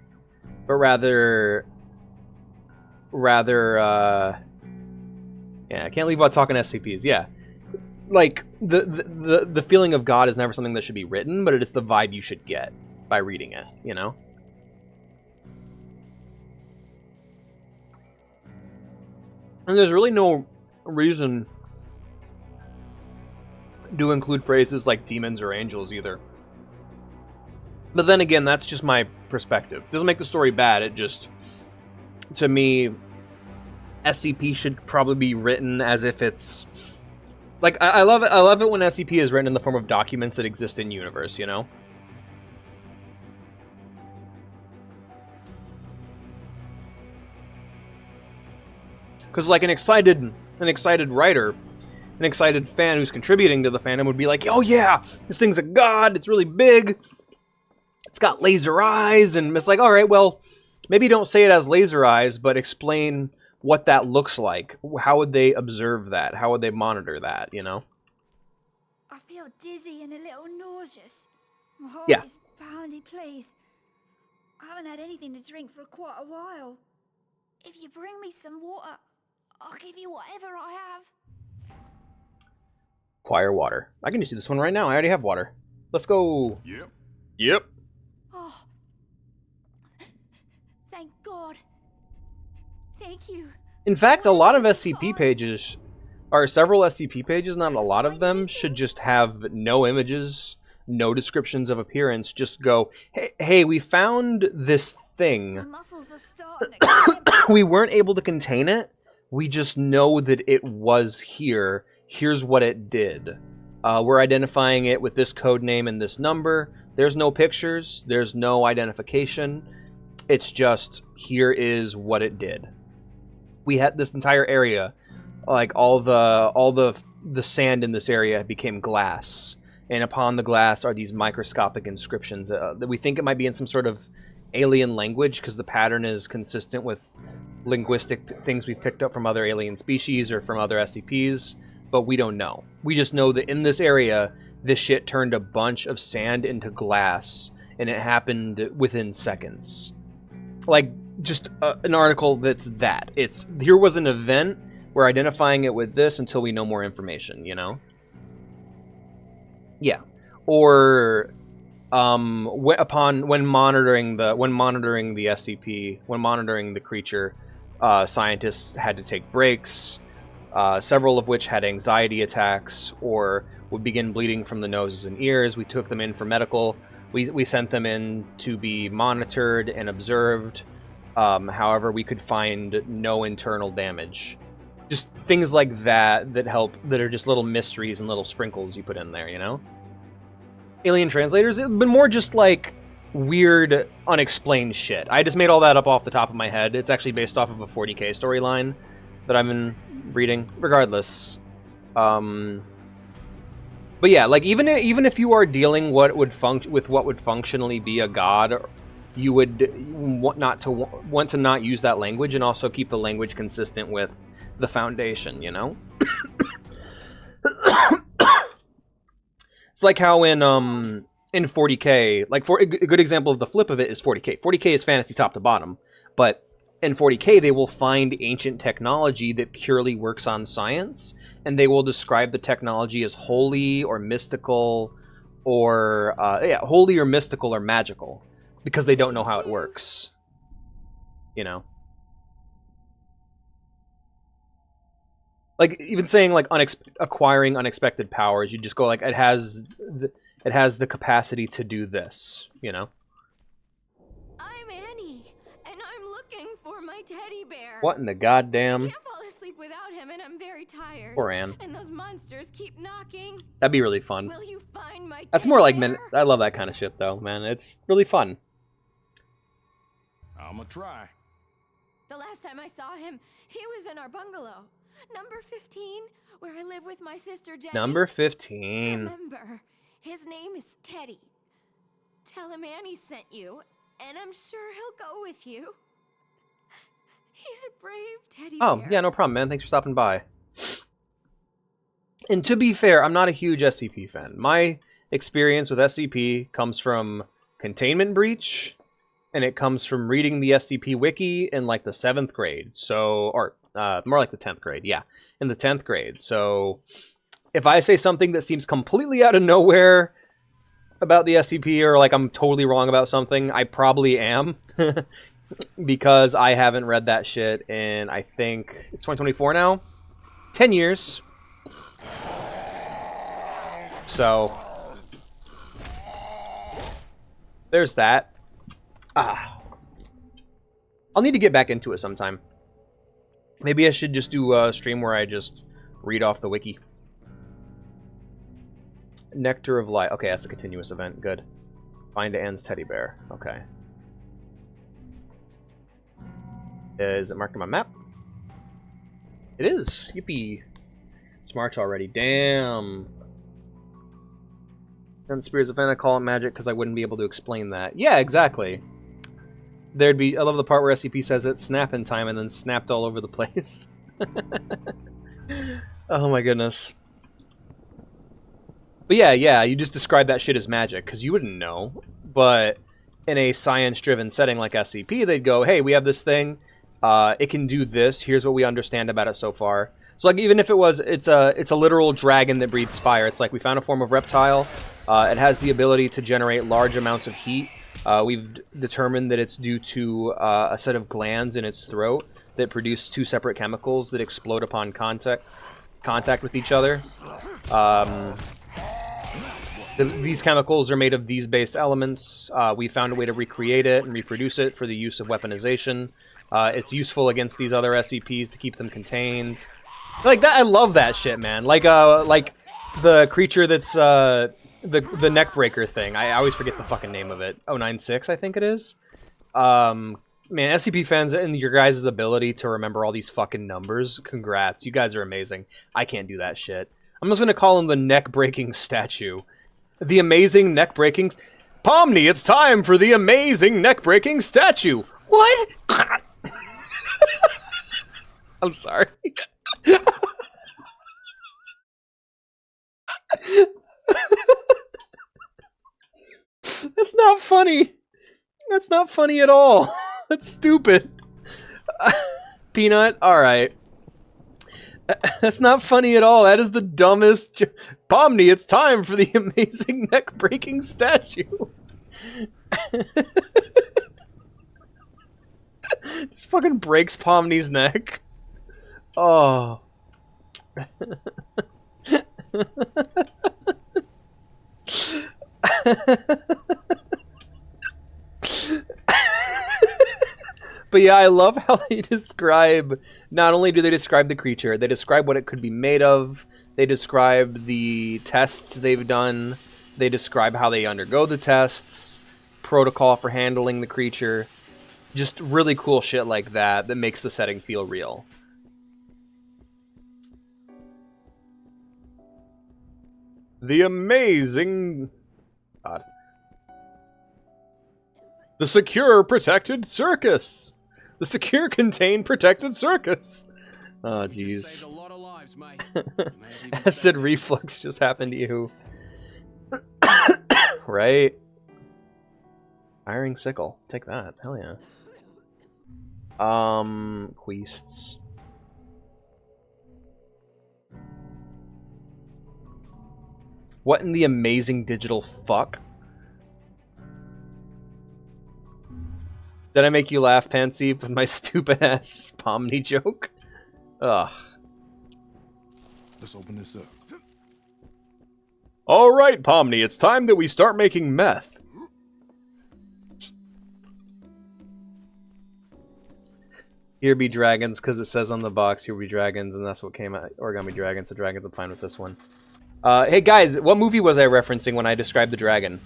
but rather, yeah, I can't leave without talking SCPs, yeah. Like, the feeling of God is never something that should be written, but it's the vibe you should get by reading it, you know? And there's really no reason to include phrases like demons or angels either. But then again, that's just my perspective. It doesn't make the story bad, it just, to me, SCP should probably be written as if it's... Like, I love it when SCP is written in the form of documents that exist in universe, you know? Because like an excited writer, an excited fan who's contributing to the fandom would be like, oh yeah, this thing's a god, it's really big, it's got laser eyes, and it's like, alright, well, maybe don't say it as laser eyes, but explain what that looks like. How would they observe that? How would they monitor that, you know? I feel dizzy and a little nauseous. My heart Yeah. is pounding, please. I haven't had anything to drink for quite a while. If you bring me some water, I'll give you whatever I have. Acquire water. I can just do this one right now. I already have water. Let's go. Yep. Yep. Oh, thank God. Thank you. In fact, a lot of SCP pages, or several SCP pages, not a lot of them, should just have no images, no descriptions of appearance, just go, hey, we found this thing. My muscles are starting to We weren't able to contain it. We just know that it was here. Here's what it did. We're identifying it with this code name and this number. There's no pictures. There's no identification. It's just, here is what it did. We had this entire area, like all the sand in this area became glass, and upon the glass are these microscopic inscriptions that we think it might be in some sort of alien language, because the pattern is consistent with linguistic things we've picked up from other alien species or from other SCPs, but we don't know. We just know that in this area, this shit turned a bunch of sand into glass, and it happened within seconds. Like, just an article that's that. It's, here was an event, we're identifying it with this until we know more information, you know? Yeah. Or, when monitoring the SCP, when monitoring the creature, scientists had to take breaks, several of which had anxiety attacks or would begin bleeding from the noses and ears. We took them in for medical. We sent them in to be monitored and observed. However, we could find no internal damage. Just things like that help, that are just little mysteries and little sprinkles you put in there, you know? Alien translators, but more just like weird, unexplained shit. I just made all that up off the top of my head. It's actually based off of a 40k storyline that I've been reading. Regardless. But yeah, like even if you are dealing with what would functionally be a god, you would want to not use that language, and also keep the language consistent with the Foundation, you know? It's like how in 40k, like a good example of the flip of it is 40k. 40k is fantasy top to bottom, but in 40k they will find ancient technology that purely works on science, and they will describe the technology as holy or mystical, or holy or mystical or magical, because they don't know how it works, you know? Like, even saying, like, acquiring unexpected powers, you just go, like, it has the capacity to do this, you know? I'm Annie, and I'm looking for my teddy bear. What in the goddamn... I can't fall asleep without him, and I'm very tired. Poor Anne. And those monsters keep knocking. That'd be really fun. Will you find my That's more like... I love that kind of shit, though, man. It's really fun. I'ma try. The last time I saw him, he was in our bungalow. Number 15, where I live with my sister Jenny. Number 15. Remember, his name is Teddy. Tell him Annie sent you, and I'm sure he'll go with you. He's a brave teddy bear. Oh, yeah, no problem, man. Thanks for stopping by. And to be fair, I'm not a huge SCP fan. My experience with SCP comes from Containment Breach, and it comes from reading the SCP Wiki in, like, the 7th grade. So, or... more like the 10th grade, yeah. In the 10th grade. So, if I say something that seems completely out of nowhere about the SCP, or like I'm totally wrong about something, I probably am. because I haven't read that shit in, I think, it's 2024 now? 10 years. So, there's that. I'll need to get back into it sometime. Maybe I should just do a stream where I just read off the wiki. Nectar of Light. Okay, that's a continuous event. Good. Find Anne's teddy bear. Okay. Is it marked on my map? It is. Yippee. It's March already. Damn. And Spears of Fen, I call it magic because I wouldn't be able to explain that. Yeah, exactly. There'd be... I love the part where SCP says it's snap in time and then snapped all over the place. Oh my goodness. But yeah, you just described that shit as magic because you wouldn't know. But in a science-driven setting like SCP, they'd go, hey, we have this thing. It can do this. Here's what we understand about it so far. So like even if it was, it's a literal dragon that breathes fire. It's like we found a form of reptile. It has the ability to generate large amounts of heat. We've determined that it's due to a set of glands in its throat that produce two separate chemicals that explode upon contact with each other. These chemicals are made of these based elements. We found a way to recreate it and reproduce it for the use of weaponization. It's useful against these other SCPs to keep them contained. Like that, I love that shit, man. Like the creature that's the neckbreaker thing. I always forget the fucking name of it. 096, I think it is. Man, SCP fans and your guys' ability to remember all these fucking numbers. Congrats, you guys are amazing. I can't do that shit. I'm just gonna call him the neck-breaking statue. The amazing neck-breaking... Pomni, it's time for the amazing neck-breaking statue! What? I'm sorry. That's not funny. That's not funny at all. That's stupid. Peanut, alright. That's not funny at all. That is the dumbest... Pomni, it's time for the amazing neck-breaking statue. Just fucking breaks Pomni's neck. Oh. But yeah, I love how they describe, not only do they describe the creature, they describe what it could be made of, they describe the tests they've done, they describe how they undergo the tests, protocol for handling the creature, just really cool shit like that that makes the setting feel real. The amazing... God. The secure protected circus! The secure contained protected circus! Oh, jeez. Acid reflux just happened to you. Right? Firing sickle. Take that. Hell yeah. Queests. What in the amazing digital fuck? Did I make you laugh, Pansy, with my stupid-ass Pomni joke? Ugh. Let's open this up. Alright, Pomni, it's time that we start making meth. Here be dragons, because it says on the box, here be dragons, and that's what came out. Origami dragons, so dragons, I'm fine with this one. Hey guys, what movie was I referencing when I described the dragon?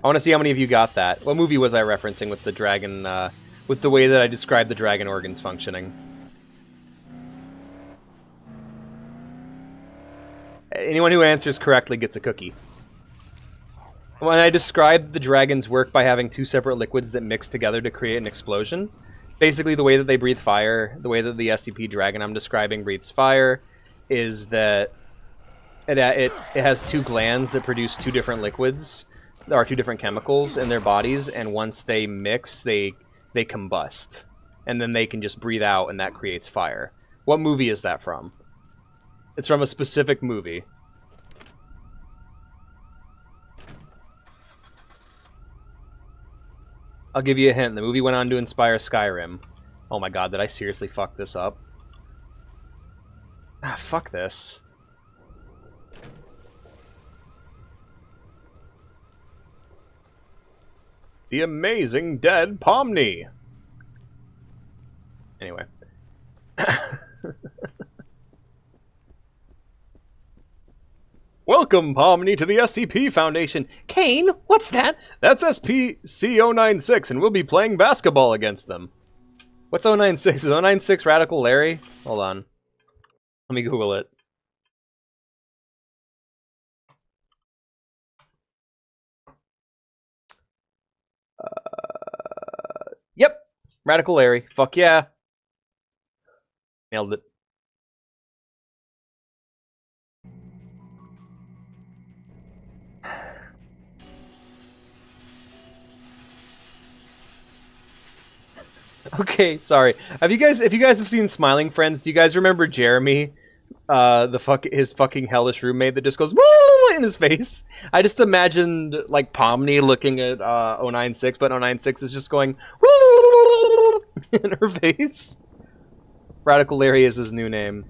I want to see how many of you got that. What movie was I referencing with the dragon, with the way that I described the dragon organs functioning? Anyone who answers correctly gets a cookie. When I described the dragon's work by having two separate liquids that mix together to create an explosion, basically the way that they breathe fire, the way that the SCP dragon I'm describing breathes fire, is that it has two glands that produce two different liquids. There are two different chemicals in their bodies, and once they mix, they combust. And then they can just breathe out, and that creates fire. What movie is that from? It's from a specific movie. I'll give you a hint. The movie went on to inspire Skyrim. Oh my god, did I seriously fuck this up? Ah, fuck this. The Amazing Dead Pomni. Anyway. Welcome, Pomni, to the SCP Foundation. Kane, what's that? That's SCP-096, and we'll be playing basketball against them. What's 096? Is 096 Radical Larry? Hold on. Let me Google it. Yep. Radical Larry. Fuck yeah. Nailed it. Okay, sorry. If you guys have seen Smiling Friends, do you guys remember Jeremy? His fucking hellish roommate that just goes woo in his face. I just imagined like Pomni looking at 096, but 096 is just going woo in her face. Radical Larry is his new name.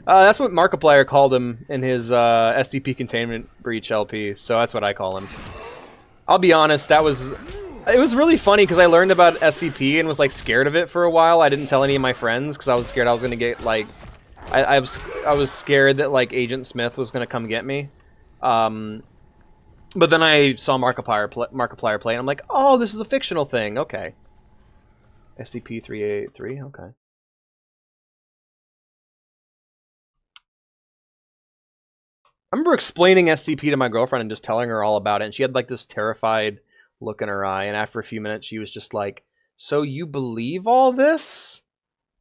That's what Markiplier called him in his SCP Containment Breach LP, so that's what I call him. I'll be honest, it was really funny because I learned about SCP and was like scared of it for a while. I didn't tell any of my friends because I was scared I was gonna get like I was scared that like Agent Smith was gonna come get me. But then I saw Markiplier play and I'm like, oh, this is a fictional thing. Okay. SCP-3883. Okay. I remember explaining SCP to my girlfriend and just telling her all about it, and she had like this terrified look in her eye, and after a few minutes she was just like, so you believe all this?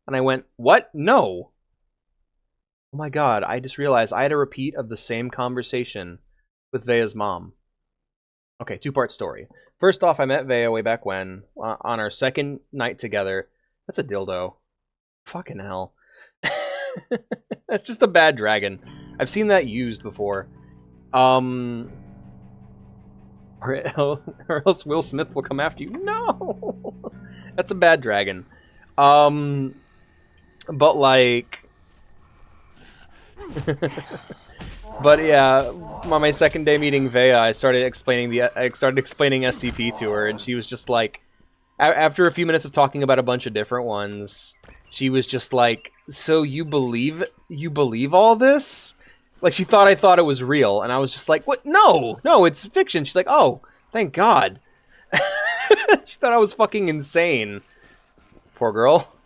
And I went, what? No. Oh my god, I just realized I had a repeat of the same conversation with Vea's mom. Okay, two-part story. First off, I met Vea way back when, on our second night together. That's a dildo. Fucking hell. That's just a bad dragon. I've seen that used before. Or else Will Smith will come after you. No! That's a bad dragon. But like... But yeah, on my second day meeting Vea, I started explaining SCP to her, and she was just like... After a few minutes of talking about a bunch of different ones, she was just like, so you believe all this? Like, she thought I thought it was real, and I was just like, what? No, it's fiction. She's like, oh, thank God. She thought I was fucking insane. Poor girl.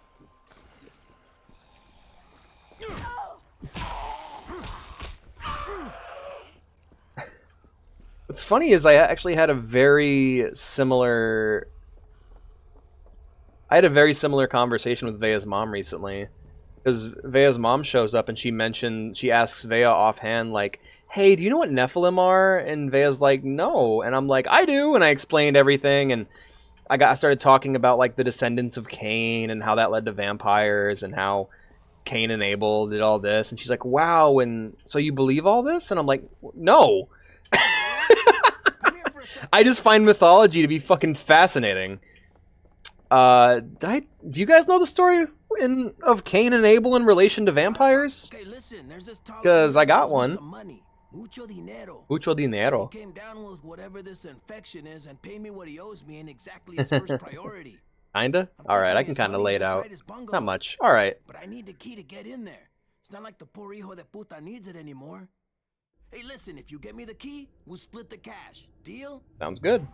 What's funny is I actually had a very similar... conversation with Vea's mom recently. Because Vea's mom shows up and she asks Vea offhand, like, hey, do you know what Nephilim are? And Vea's like, no. And I'm like, I do. And I explained everything. And I started talking about, like, the descendants of Cain and how that led to vampires and how Cain and Abel did all this. And she's like, wow. And so you believe all this? And I'm like, no. I just find mythology to be fucking fascinating. Do you guys know the story of Cain and Abel in relation to vampires? Because I got one. Mucho dinero. He came down with whatever this infection is and paid me what he owes me in exactly his first priority. Kinda? Alright, I can kinda lay it out. Not much. Alright. But I need the key to get in there. It's not like the poor hijo de puta needs it anymore. Hey, listen, if you get me the key, we'll split the cash. Deal? Sounds good.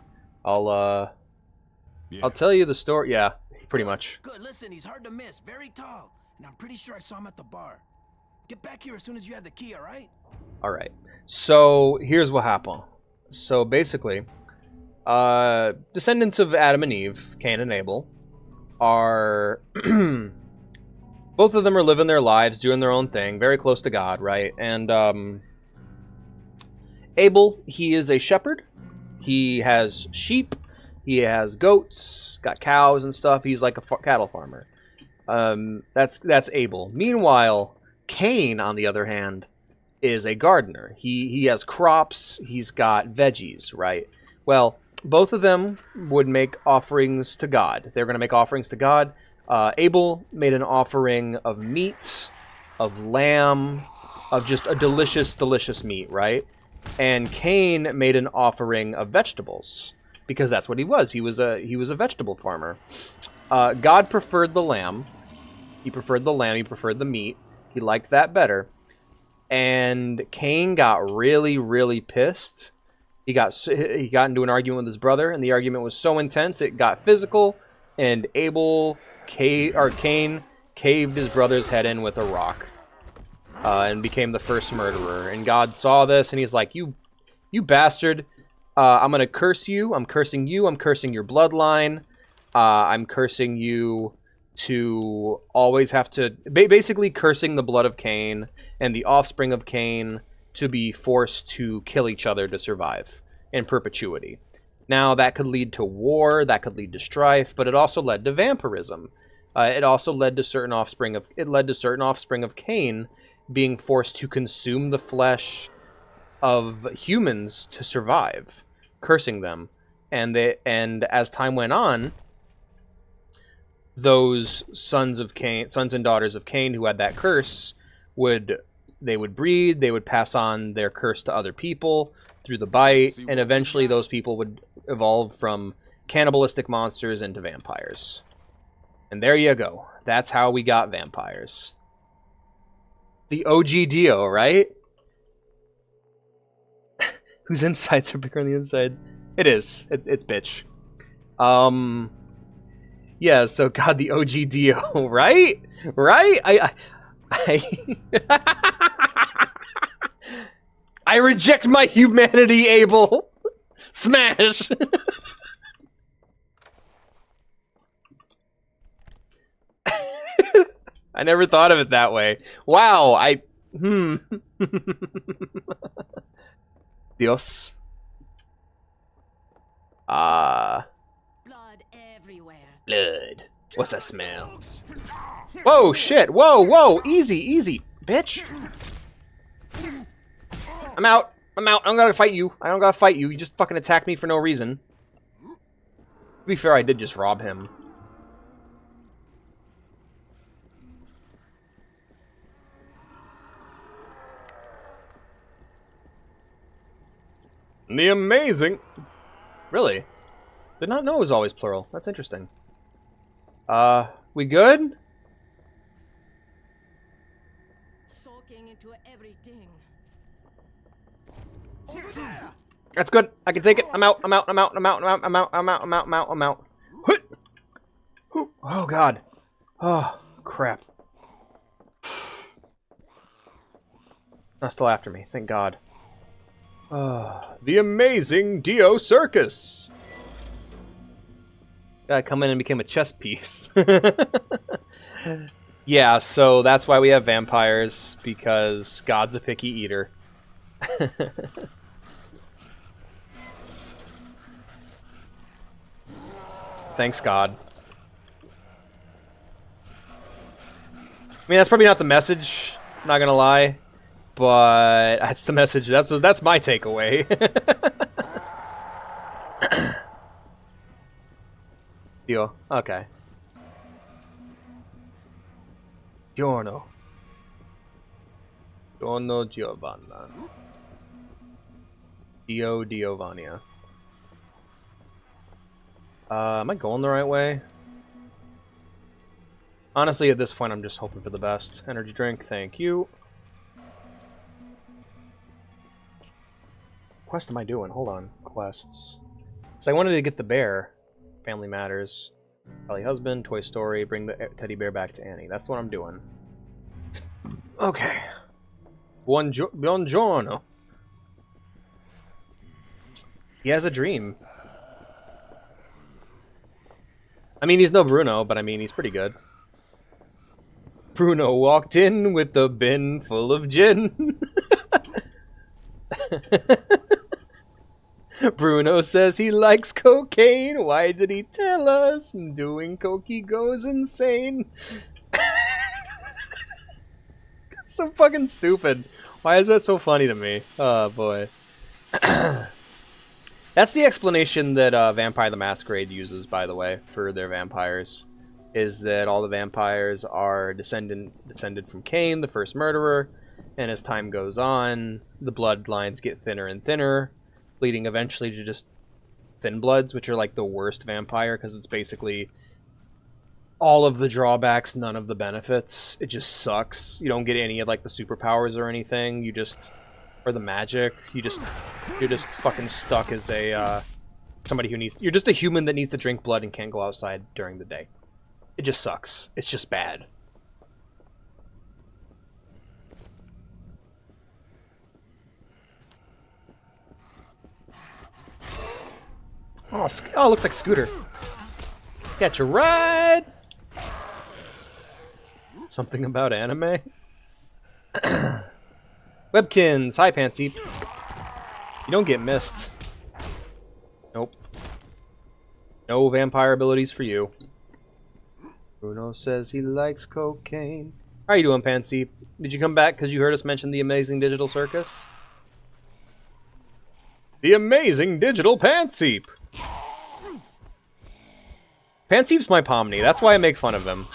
I'll tell you the story. Yeah, pretty much. Good, listen, he's hard to miss, very tall. And I'm pretty sure I saw him at the bar. Get back here as soon as you have the key, alright? Alright. So, here's what happened. So, basically, descendants of Adam and Eve, Cain and Abel, are... both of them are living their lives, doing their own thing, very close to God, right? And, Abel, he is a shepherd. He has sheep. He has goats, got cows and stuff. He's like a cattle farmer. That's Abel. Meanwhile, Cain, on the other hand, is a gardener. He has crops. He's got veggies, right? Well, both of them would make offerings to God. They were going to make offerings to God. Abel made an offering of meat, of lamb, of just a delicious, delicious meat, right? And Cain made an offering of vegetables, because that's what he was. He was a vegetable farmer. God preferred the lamb. He preferred the lamb. He preferred the meat. He liked that better. And Cain got really, really pissed. He got into an argument with his brother, and the argument was so intense it got physical. And Cain caved his brother's head in with a rock, and became the first murderer. And God saw this, and he's like, "You bastard! I'm gonna curse you. I'm cursing you. I'm cursing your bloodline. I'm cursing you to always have to basically cursing the blood of Cain and the offspring of Cain to be forced to kill each other to survive in perpetuity." Now that could lead to war, that could lead to strife, but it also led to vampirism. It also led to certain offspring of Cain being forced to consume the flesh of humans to survive, cursing them. And as time went on, those sons and daughters of Cain who had that curse would breed, they would pass on their curse to other people through the bite, and eventually those people would evolve from cannibalistic monsters into vampires. And there you go. That's how we got vampires. The OG Dio, right? Whose insides are bigger than the insides? It is. It's bitch. Yeah, so God, the OG Dio, right? Right? I reject my humanity, Abel. Smash. I never thought of it that way. Wow, Dios. Blood everywhere. Blood. What's that smell? Whoa, shit. Whoa. Easy, bitch. I'm out. I don't gotta fight you. You just fucking attacked me for no reason. To be fair, I did just rob him. The amazing. Really? Did not know it was always plural. That's interesting. We good? Soaking into everything. That's good. I can take it. I'm out. Oh god. Oh crap. Not still after me. Thank God. The amazing Dio Circus. Guy come in and became a chess piece. Yeah, so that's why we have vampires, because God's a picky eater. Thanks, God. I mean, that's probably not the message, not gonna lie, but that's the message. That's my takeaway. Dio, okay. Giorno Giovanna. Giovannia. Am I going the right way? Honestly, at this point, I'm just hoping for the best. Energy drink, thank you. Quest am I doing? Hold on. Quests. So I wanted to get the bear. Family Matters. Ellie Husband, Toy Story, bring the teddy bear back to Annie. That's what I'm doing. Okay. Buongiorno. He has a dream. I mean, he's no Bruno, but I mean, he's pretty good. Bruno walked in with the bin full of gin. Bruno says he likes cocaine. Why did he tell us? Doing coke he goes insane. That's so fucking stupid. Why is that so funny to me? Oh boy. That's the explanation that Vampire the Masquerade uses, by the way, for their vampires. Is that all the vampires are descended from Cain, the first murderer, and as time goes on, the bloodlines get thinner and thinner, leading eventually to just Thin Bloods, which are like the worst vampire, because it's basically all of the drawbacks, none of the benefits. It just sucks. You don't get any of like the superpowers or anything. You just, or the magic. You're just fucking stuck as a somebody who needs. You're just a human that needs to drink blood and can't go outside during the day. It just sucks. It's just bad. Oh, it looks like Scooter. Catch a ride. Something about anime. Webkins, hi Pansy. You don't get missed. Nope. No vampire abilities for you. Bruno says he likes cocaine. How are you doing, Pansy? Did you come back because you heard us mention the Amazing Digital Circus? The Amazing Digital Panseep! Panseep's my Pomni, that's why I make fun of him.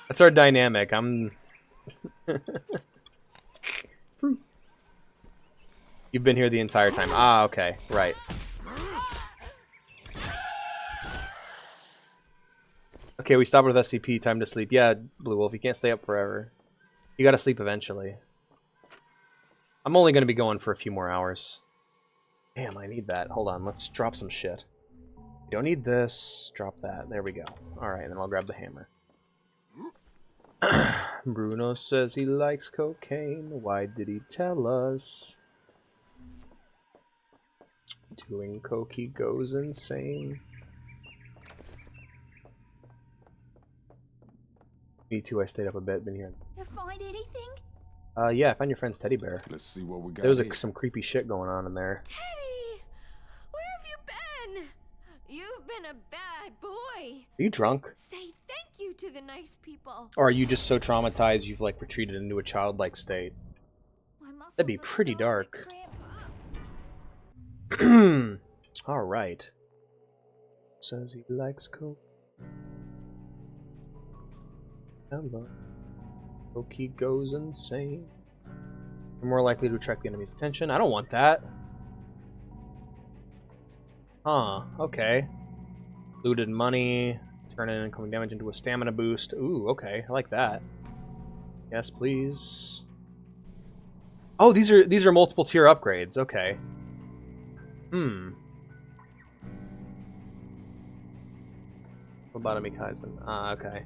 That's our dynamic, I'm... You've been here the entire time. Ah, okay, right. Okay, we stopped with SCP, time to sleep. Yeah, Blue Wolf, you can't stay up forever. You gotta sleep eventually. I'm only gonna be going for a few more hours. Damn, I need that. Hold on, let's drop some shit. You don't need this. Drop that. There we go. Alright, then I'll grab the hammer. Bruno says he likes cocaine. Why did he tell us? Doing coke, he goes insane. Me too, I stayed up a bit, been here. You find anything? Yeah, I found your friend's teddy bear. Let's see what we got. There was some creepy shit going on in there. Teddy! Where have you been? You've been a bad boy. Are you drunk? Say thank you to the nice people. Or are you just so traumatized you've like retreated into a childlike state? That'd be pretty dark. Alright. Says he likes coke. Hello. Loki goes insane. You're more likely to attract the enemy's attention. I don't want that. Huh, okay. Looted money. Turn incoming damage into a stamina boost. Ooh, okay. I like that. Yes, please. Oh, these are multiple tier upgrades. Okay. Lobotomy Kaizen. Ah, okay.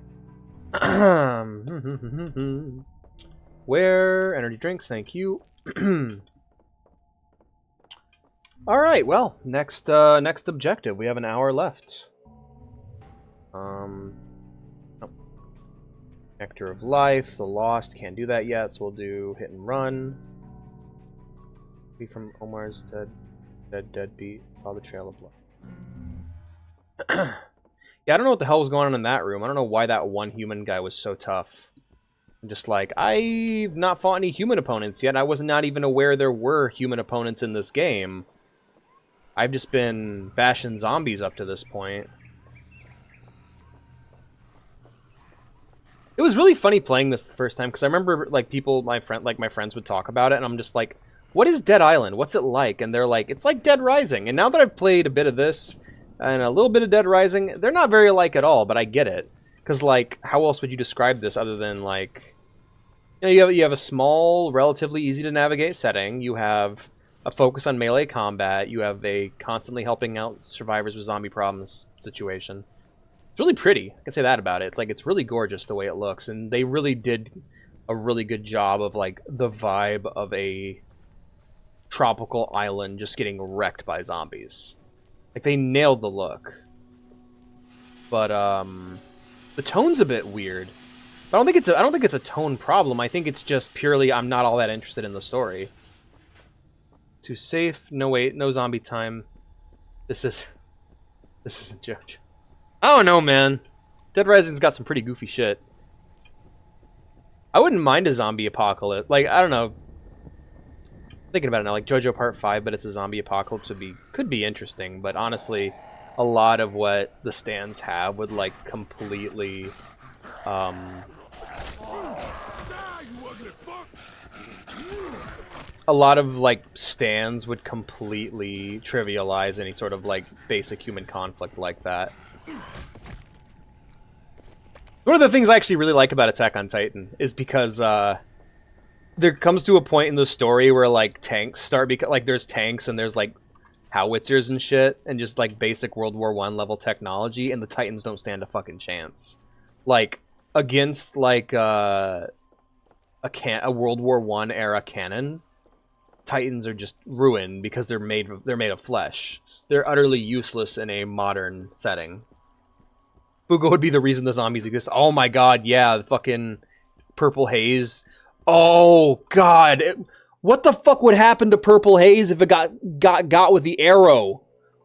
Where? Energy drinks, thank you. Alright, well, next objective. We have an hour left. Oh. Nectar of Life, the Lost, can't do that yet, so we'll do Hit and Run. Be from Omar's Dead Beat, Follow the Trail of Blood. Yeah, I don't know what the hell was going on in that room. I don't know why that one human guy was so tough. I'm just like, I've not fought any human opponents yet. I was not even aware there were human opponents in this game. I've just been bashing zombies up to this point. It was really funny playing this the first time, because I remember like my friends would talk about it, and I'm just like, what is Dead Island? What's it like? And they're like, it's like Dead Rising. And now that I've played a bit of this, and a little bit of Dead Rising, they're not very alike at all, but I get it. Because, like, how else would you describe this other than, like... You know, you have a small, relatively easy-to-navigate setting. You have a focus on melee combat. You have a constantly helping out survivors with zombie problems situation. It's really pretty. I can say that about it. It's, like, it's really gorgeous the way it looks. And they really did a really good job of, like, the vibe of a tropical island just getting wrecked by zombies. Like, they nailed the look. But, the tone's a bit weird. But I don't think it's a tone problem. I think it's just purely I'm not all that interested in the story. Too safe. No, wait. No zombie time. This isn't JoJo. I don't know, man. Dead Rising's got some pretty goofy shit. I wouldn't mind a zombie apocalypse. Like, I don't know. Thinking about it now, like JoJo Part 5, but it's a zombie apocalypse could be interesting, but honestly, a lot of what the stands have would like completely a lot of like stands would completely trivialize any sort of like basic human conflict like that. One of the things I actually really like about Attack on Titan is because there comes to a point in the story where like tanks start like there's tanks and there's like howitzers and shit and just like basic World War I level technology, and the Titans don't stand a fucking chance. Like against like a World War I era cannon, Titans are just ruined because they're made of flesh. They're utterly useless in a modern setting. Fugo would be the reason the zombies exist. Oh my god, yeah, the fucking Purple Haze. Oh god, what the fuck would happen to Purple Haze if it got with the arrow?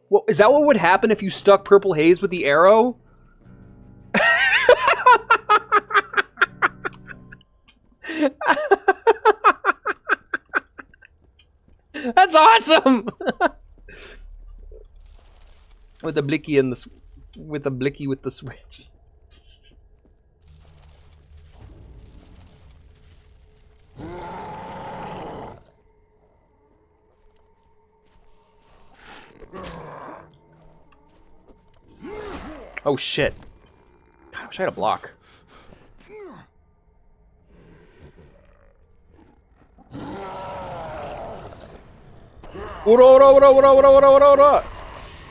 What, is that what would happen if you stuck Purple Haze with the arrow? That's awesome. With the blicky and with the switch. Oh shit. God, I wish I had a block. Oh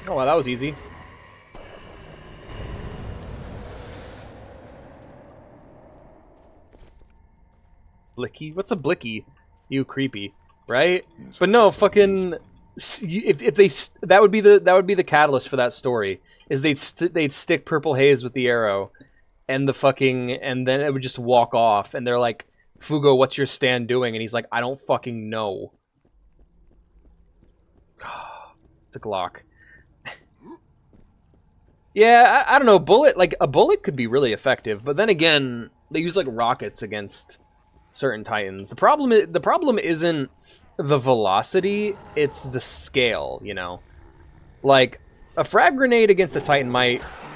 wow, that was easy. Blicky? What's a blicky? You creepy, right? But no, fucking. If they that would be the catalyst for that story is they'd stick Purple Haze with the arrow, and then it would just walk off, and they're like, Fugo, what's your stand doing? And he's like, I don't fucking know. It's a Glock. Yeah, I don't know. A bullet could be really effective, but then again, they use like rockets against certain Titans. The problem isn't the velocity, it's the scale, you know? Like, a frag grenade against a Titan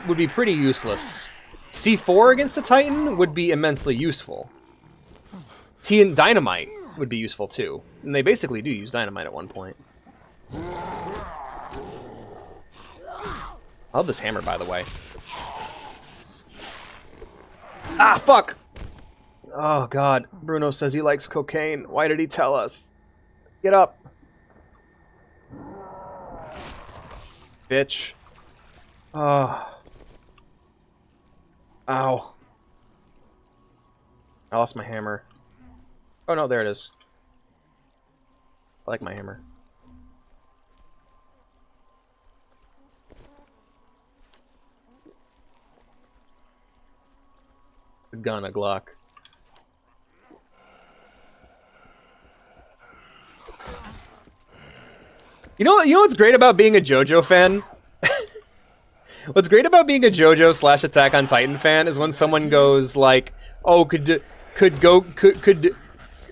would be pretty useless. C4 against a Titan would be immensely useful. Dynamite would be useful too. And they basically do use dynamite at one point. I love this hammer, by the way. Ah, fuck! Oh, God. Bruno says he likes cocaine. Why did he tell us? Get up. Bitch. Oh. Ow. I lost my hammer. Oh, no, there it is. I like my hammer. A gun, a Glock. You know what's great about being a JoJo fan? What's great about being a JoJo / Attack on Titan fan is when someone goes like, "Oh,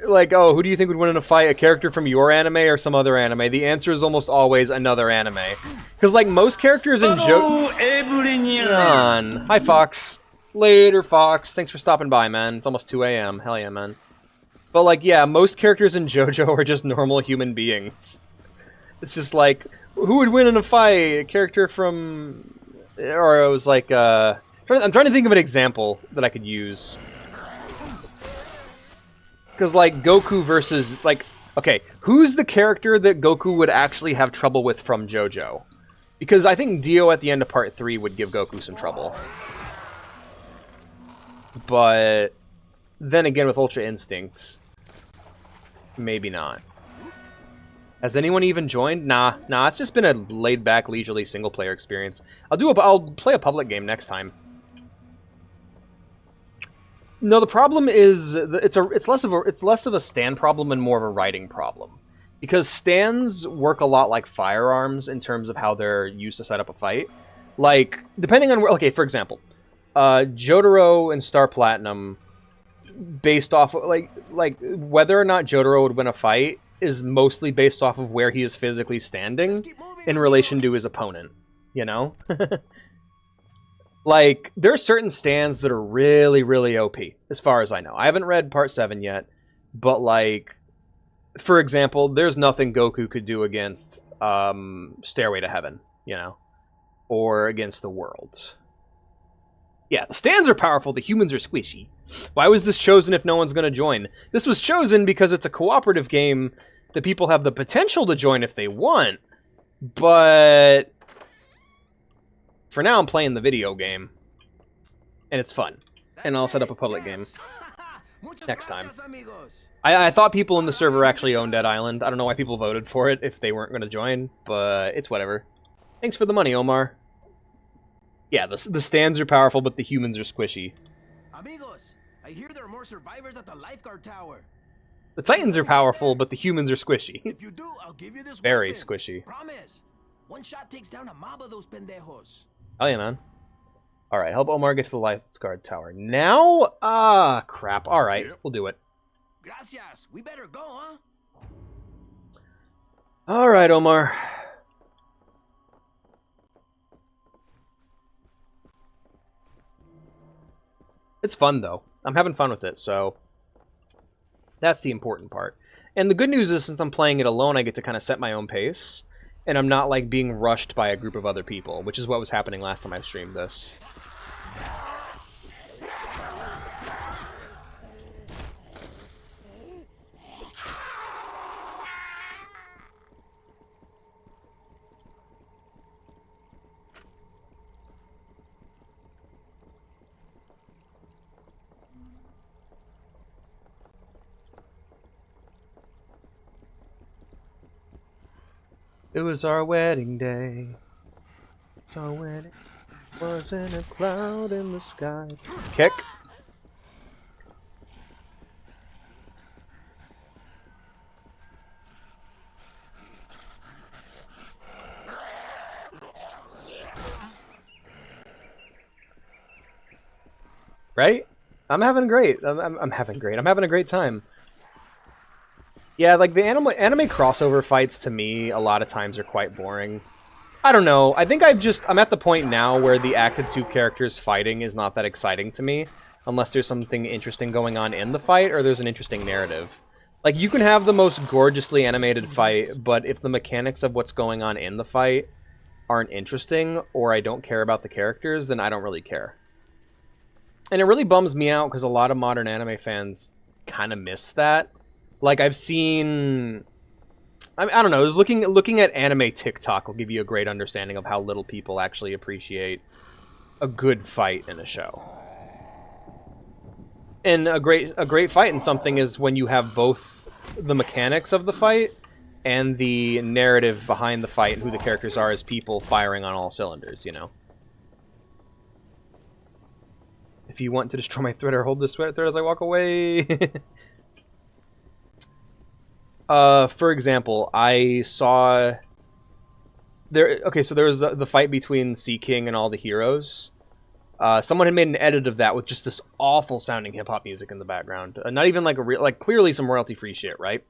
like, oh, who do you think would win in a fight? A character from your anime or some other anime?" The answer is almost always another anime, because like most characters in JoJo. Hi, Fox. Later, Fox. Thanks for stopping by, man. It's almost 2 a.m. Hell yeah, man. But like, yeah, most characters in JoJo are just normal human beings. It's just like, who would win in a fight? A character from... Or it was like, I'm trying to think of an example that I could use. Because, like, Goku versus, like... Okay, who's the character that Goku would actually have trouble with from JoJo? Because I think Dio at the end of Part 3 would give Goku some trouble. But... Then again, with Ultra Instinct... Maybe not. Has anyone even joined? Nah, it's just been a laid-back, leisurely single-player experience. I'll play a public game next time. No, the problem is it's less of a stand problem and more of a writing problem, because stands work a lot like firearms in terms of how they're used to set up a fight. Like, depending on where, okay, for example, Jotaro and Star Platinum, based off like whether or not Jotaro would win a fight is mostly based off of where he is physically standing in relation to his opponent, you know? Like, there are certain stands that are really, really OP, as far as I know. I haven't read Part 7 yet, but, like, for example, there's nothing Goku could do against Stairway to Heaven, you know? Or against the Worlds. Yeah, the stands are powerful, the humans are squishy. Why was this chosen if no one's going to join? This was chosen because it's a cooperative game that people have the potential to join if they want, but for now I'm playing the video game, and it's fun, and I'll set up a public game next time. I thought people in the server actually owned Dead Island. I don't know why people voted for it if they weren't going to join, but it's whatever. Thanks for the money, Omar. Yeah, the stands are powerful, but the humans are squishy. Amigos, I hear there are more survivors at the lifeguard tower. The Titans are powerful, but the humans are squishy. If you do, I'll give you this Very weapon. squishy. Promise. One shot takes down a mob of those pendejos. Oh yeah, man. Alright, help Omar get to the lifeguard tower. Now? Ah, crap. Alright, we'll do it. Gracias. We better go, huh? Alright, Omar. It's fun, though. I'm having fun with it, so that's the important part. And the good news is, since I'm playing it alone, I get to kind of set my own pace, and I'm not, like, being rushed by a group of other people, which is what was happening last time I streamed this. It was our wedding day. Our wedding wasn't a cloud in the sky. Kick. Right? I'm having great. I'm having great. I'm having a great time. Yeah, like, the anime crossover fights, to me, a lot of times are quite boring. I don't know. I think I'm at the point now where the active two characters fighting is not that exciting to me, unless there's something interesting going on in the fight, or there's an interesting narrative. Like, you can have the most gorgeously animated fight, but if the mechanics of what's going on in the fight aren't interesting, or I don't care about the characters, then I don't really care. And it really bums me out, because a lot of modern anime fans kind of miss that. Like, I've seen... I don't know, just looking at anime TikTok will give you a great understanding of how little people actually appreciate a good fight in a show. And a great fight in something is when you have both the mechanics of the fight and the narrative behind the fight and who the characters are as people firing on all cylinders, you know? If you want to destroy my thread, or hold this thread as I walk away... For example, I saw there. Okay, so there was the fight between Sea King and all the heroes. Someone had made an edit of that with just this awful sounding hip hop music in the background. Not even like clearly some royalty free shit, right?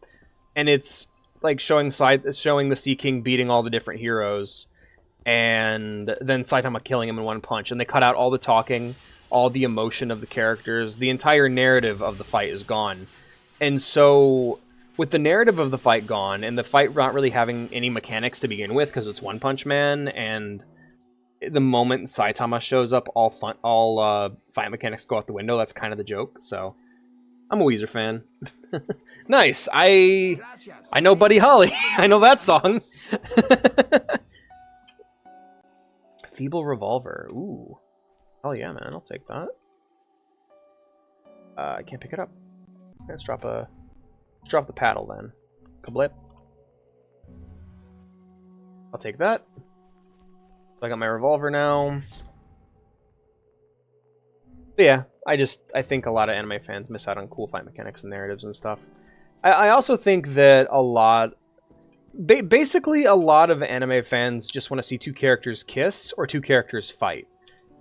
And it's like showing the Sea King beating all the different heroes, and then Saitama killing him in one punch. And they cut out all the talking, all the emotion of the characters. The entire narrative of the fight is gone, and so. With the narrative of the fight gone, and the fight not really having any mechanics to begin with, because it's One Punch Man, and the moment Saitama shows up, all fight mechanics go out the window. That's kind of the joke. So, I'm a Weezer fan. Nice. I know Buddy Holly. I know that song. Feeble Revolver. Ooh. Oh yeah, man. I'll take that. I can't pick it up. Let's drop the paddle then. Kablip. I'll take that. I got my revolver now. But yeah, I think a lot of anime fans miss out on cool fight mechanics and narratives and stuff. I also think that basically a lot of anime fans just want to see two characters kiss or two characters fight.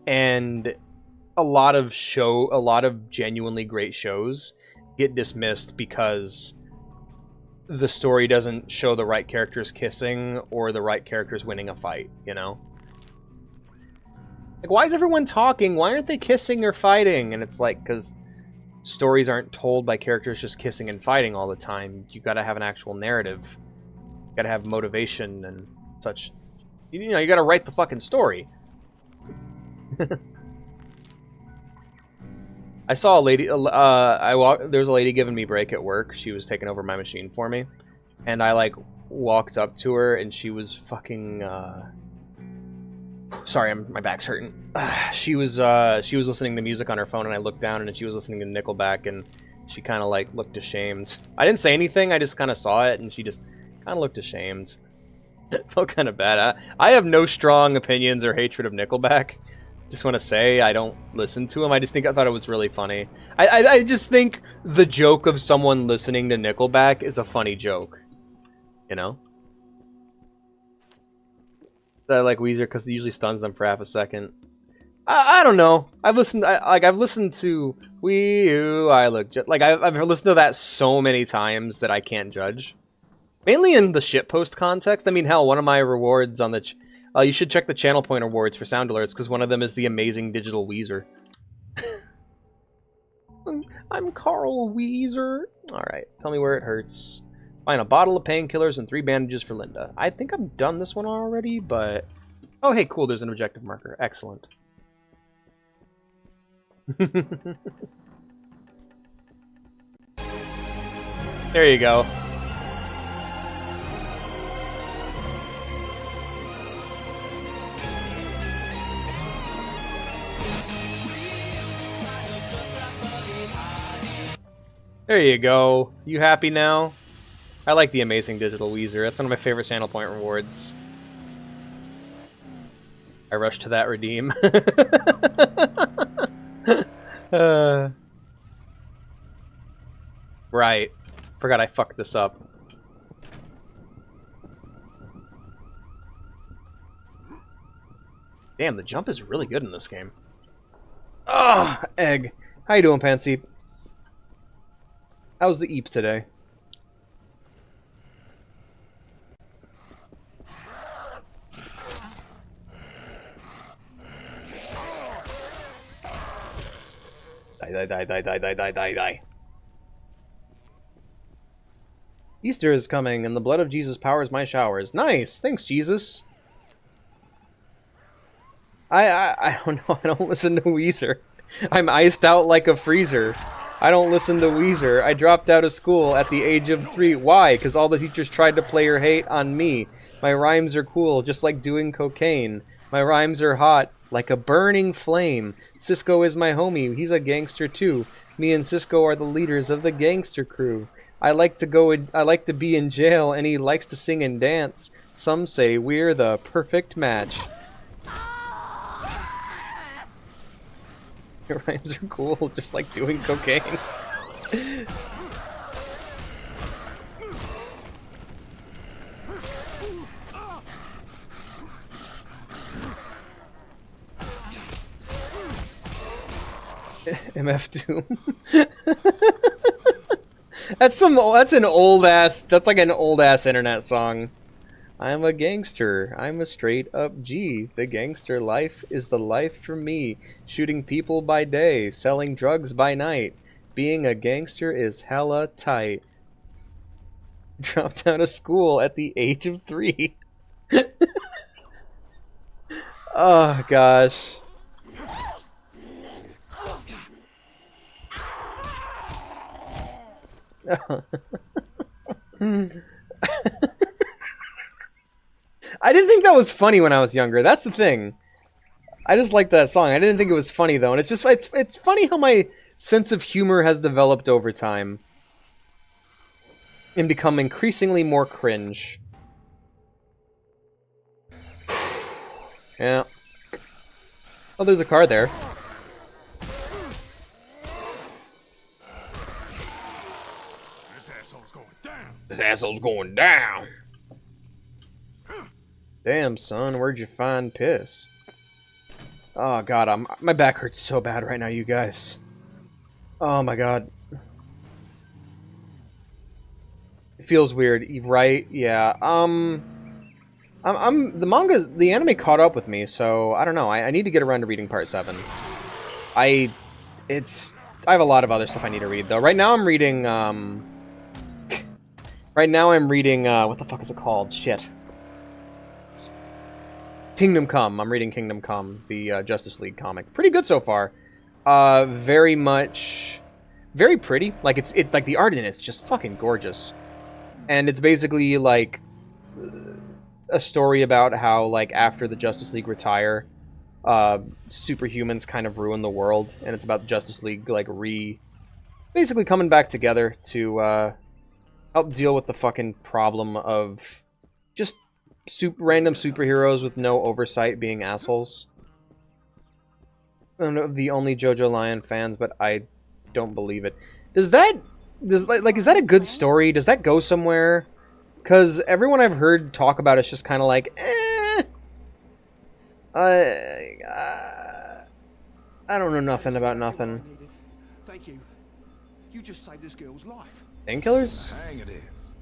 And a lot of genuinely great shows get dismissed because the story doesn't show the right characters kissing or the right characters winning a fight, you know? Like, why is everyone talking? Why aren't they kissing or fighting? And it's like, because stories aren't told by characters just kissing and fighting all the time. You gotta have an actual narrative. You gotta have motivation and such. You know, you gotta write the fucking story. I saw a lady, there was a lady giving me break at work. She was taking over my machine for me. And I, like, walked up to her and she was fucking, sorry, my back's hurting. She was listening to music on her phone and I looked down and she was listening to Nickelback and she kind of, like, looked ashamed. I didn't say anything, I just kind of saw it and she just kind of looked ashamed. It felt kind of bad. I have no strong opinions or hatred of Nickelback. Just want to say I don't listen to him. I thought it was really funny. I just think the joke of someone listening to Nickelback is a funny joke. You know? I like Weezer because it usually stuns them for half a second. I don't know. I've listened to Wee You, I Look like I've listened to that so many times that I can't judge. Mainly in the shitpost context. I mean, hell, one of my rewards on the you should check the Channel Point awards for sound alerts, because one of them is the amazing digital Weezer. I'm Carl Weezer. Alright, tell me where it hurts. Find a bottle of painkillers and 3 bandages for Linda. I think I've done this one already, but... Oh, hey, cool, there's an objective marker. Excellent. There you go. There you go. You happy now? I like the amazing digital Weezer. That's one of my favorite Channel Point rewards. I rush to that redeem. Right. Forgot I fucked this up. Damn, the jump is really good in this game. Ah, egg. How you doing, Pansy? How's the Eep today? Die. Easter is coming, and the blood of Jesus powers my showers. Nice! Thanks, Jesus. I don't know. I don't listen to Weezer. I'm iced out like a freezer. I don't listen to Weezer. I dropped out of school at the age of 3. Why? Because all the teachers tried to play or hate on me. My rhymes are cool, just like doing cocaine. My rhymes are hot, like a burning flame. Cisco is my homie. He's a gangster too. Me and Cisco are the leaders of the gangster crew. I like to be in jail, and he likes to sing and dance. Some say we're the perfect match. Your rhymes are cool, just like doing cocaine. MF Doom. That's an old ass. That's like an old ass internet song. I'm a gangster. I'm a straight up G. The gangster life is the life for me. Shooting people by day, selling drugs by night. Being a gangster is hella tight. Dropped out of school at the age of 3. Oh gosh. I didn't think that was funny when I was younger. That's the thing. I just like that song. I didn't think it was funny though, and it's funny how my sense of humor has developed over time and become increasingly more cringe. Yeah. Oh, there's a car there. This asshole's going down. This asshole's going down. Damn, son, where'd you find piss? Oh god, my back hurts so bad right now, you guys. Oh my god. It feels weird, right? Yeah. The anime caught up with me, so I don't know. I need to get around to reading part 7. I have a lot of other stuff I need to read though. Right now I'm reading what the fuck is it called? Shit. Kingdom Come. I'm reading Kingdom Come, the Justice League comic. Pretty good so far. Very pretty. Like it's like the art in it's just fucking gorgeous. And it's basically like a story about how like after the Justice League retire, superhumans kind of ruin the world, and it's about the Justice League like basically coming back together to help deal with the fucking problem of just random superheroes with no oversight being assholes. I'm the only JoJo Lion fans, but I don't believe it. Is that a good story? Does that go somewhere? Because everyone I've heard talk about it's just kind of like, I don't know nothing about nothing. Thank you. You just saved this girl's life. Painkillers? Hang it is.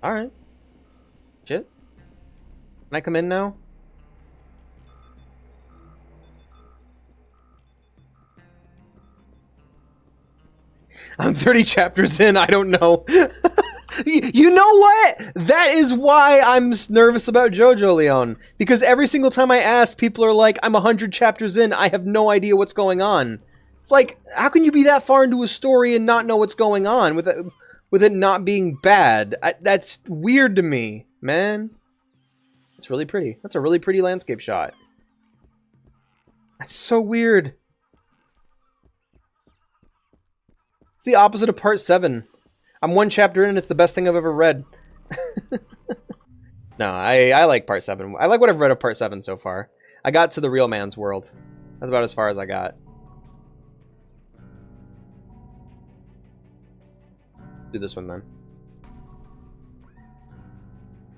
Alright. Shit. Can I come in now? I'm 30 chapters in, I don't know. You know what? That is why I'm nervous about JoJo, Leon. Because every single time I ask, people are like, I'm 100 chapters in, I have no idea what's going on. It's like, how can you be that far into a story and not know what's going on with it not being bad? That's weird to me, man. It's really pretty. That's a really pretty landscape shot. That's so weird. It's the opposite of part 7. I'm 1 chapter in and it's the best thing I've ever read. No, I like part 7. I like what I've read of part 7 so far. I got to the real man's world. That's about as far as I got. Do this one then.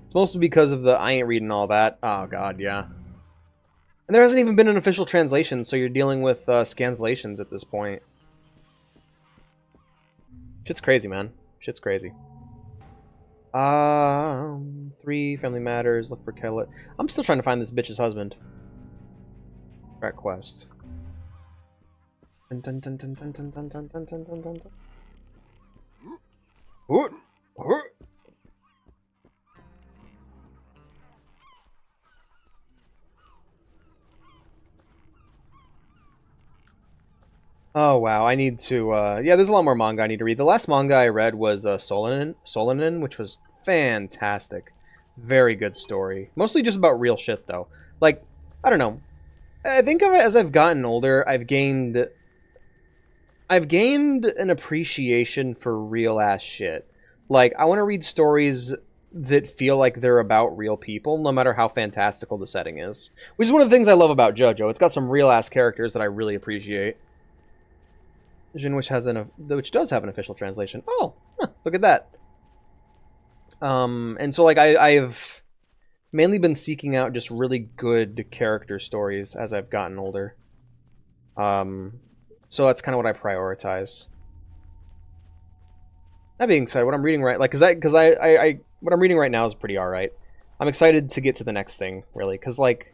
It's mostly because of the I ain't reading all that. Oh god, yeah. And there hasn't even been an official translation, so you're dealing with scanslations at this point. Shit's crazy, man. Shit's crazy. 3 family matters. Look for Kellet. I'm still trying to find this bitch's husband. Track quest. Dun, dun, dun, dun, dun, dun, dun, dun, dun, dun, dun, dun. Oh wow, I need to yeah, there's a lot more manga I need to read. The last manga I read was Solanin, which was fantastic. Very good story. Mostly just about real shit though. Like, I don't know. I think as I've gotten older, I've gained an appreciation for real ass shit. Like, I want to read stories that feel like they're about real people, no matter how fantastical the setting is. Which is one of the things I love about JoJo. It's got some real ass characters that I really appreciate. Which does have an official translation. Oh, look at that. And so like I've mainly been seeking out just really good character stories as I've gotten older. So that's kind of what I prioritize. That being said, what I'm reading what I'm reading right now is pretty alright. I'm excited to get to the next thing, really, because like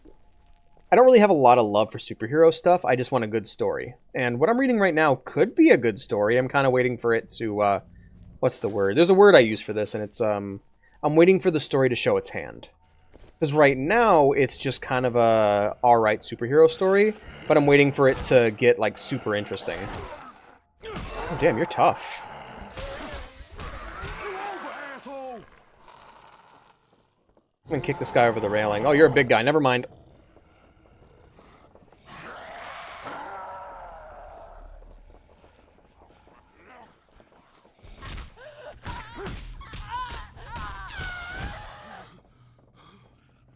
I don't really have a lot of love for superhero stuff. I just want a good story. And what I'm reading right now could be a good story. I'm kind of waiting for it to, what's the word? There's a word I use for this, and it's, I'm waiting for the story to show its hand. Because right now, it's just kind of a alright superhero story, but I'm waiting for it to get, like, super interesting. Oh, damn, you're tough. I'm gonna kick this guy over the railing. Oh, you're a big guy. Never mind.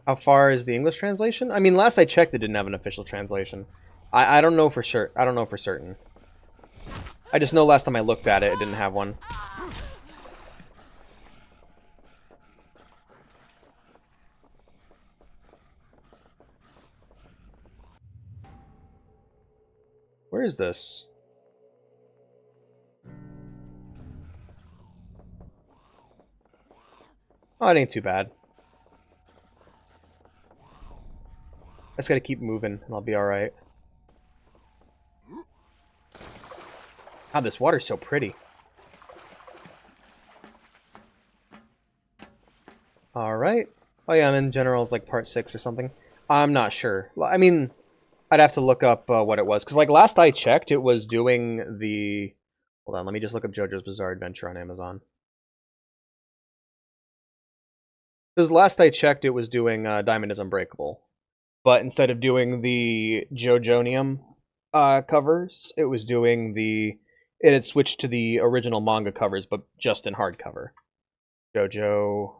How far is the English translation? I mean, last I checked, it didn't have an official translation. I don't know for sure. I don't know for certain. I just know last time I looked at it, it didn't have one. Where is this? Oh, it ain't too bad. I just gotta keep moving, and I'll be alright. God, this water's so pretty. Alright. Oh yeah, and in general, it's like part 6 or something. I'm not sure. I mean, I'd have to look up what it was. Because, like, last I checked, it was doing the... Hold on, let me just look up JoJo's Bizarre Adventure on Amazon. Because last I checked, it was doing Diamond is Unbreakable. But instead of doing the JoJonium covers, it was doing the... It had switched to the original manga covers, but just in hardcover. JoJo...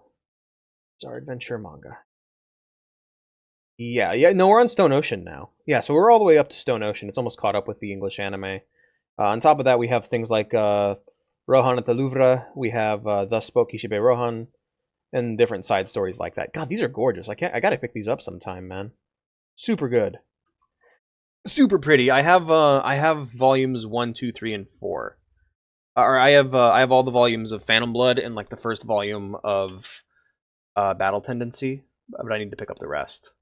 Bizarre Adventure manga. Yeah, no, we're on Stone Ocean now. Yeah, so we're all the way up to Stone Ocean. It's almost caught up with the English anime. On top of that, we have things like Rohan at the Louvre. We have Thus Spoke Kishibe Rohan, and different side stories like that. God, these are gorgeous. I gotta pick these up sometime, man. Super good. Super pretty. I have volumes 1, 2, 3, and 4. Or I have all the volumes of Phantom Blood and like the first volume of Battle Tendency, but I need to pick up the rest.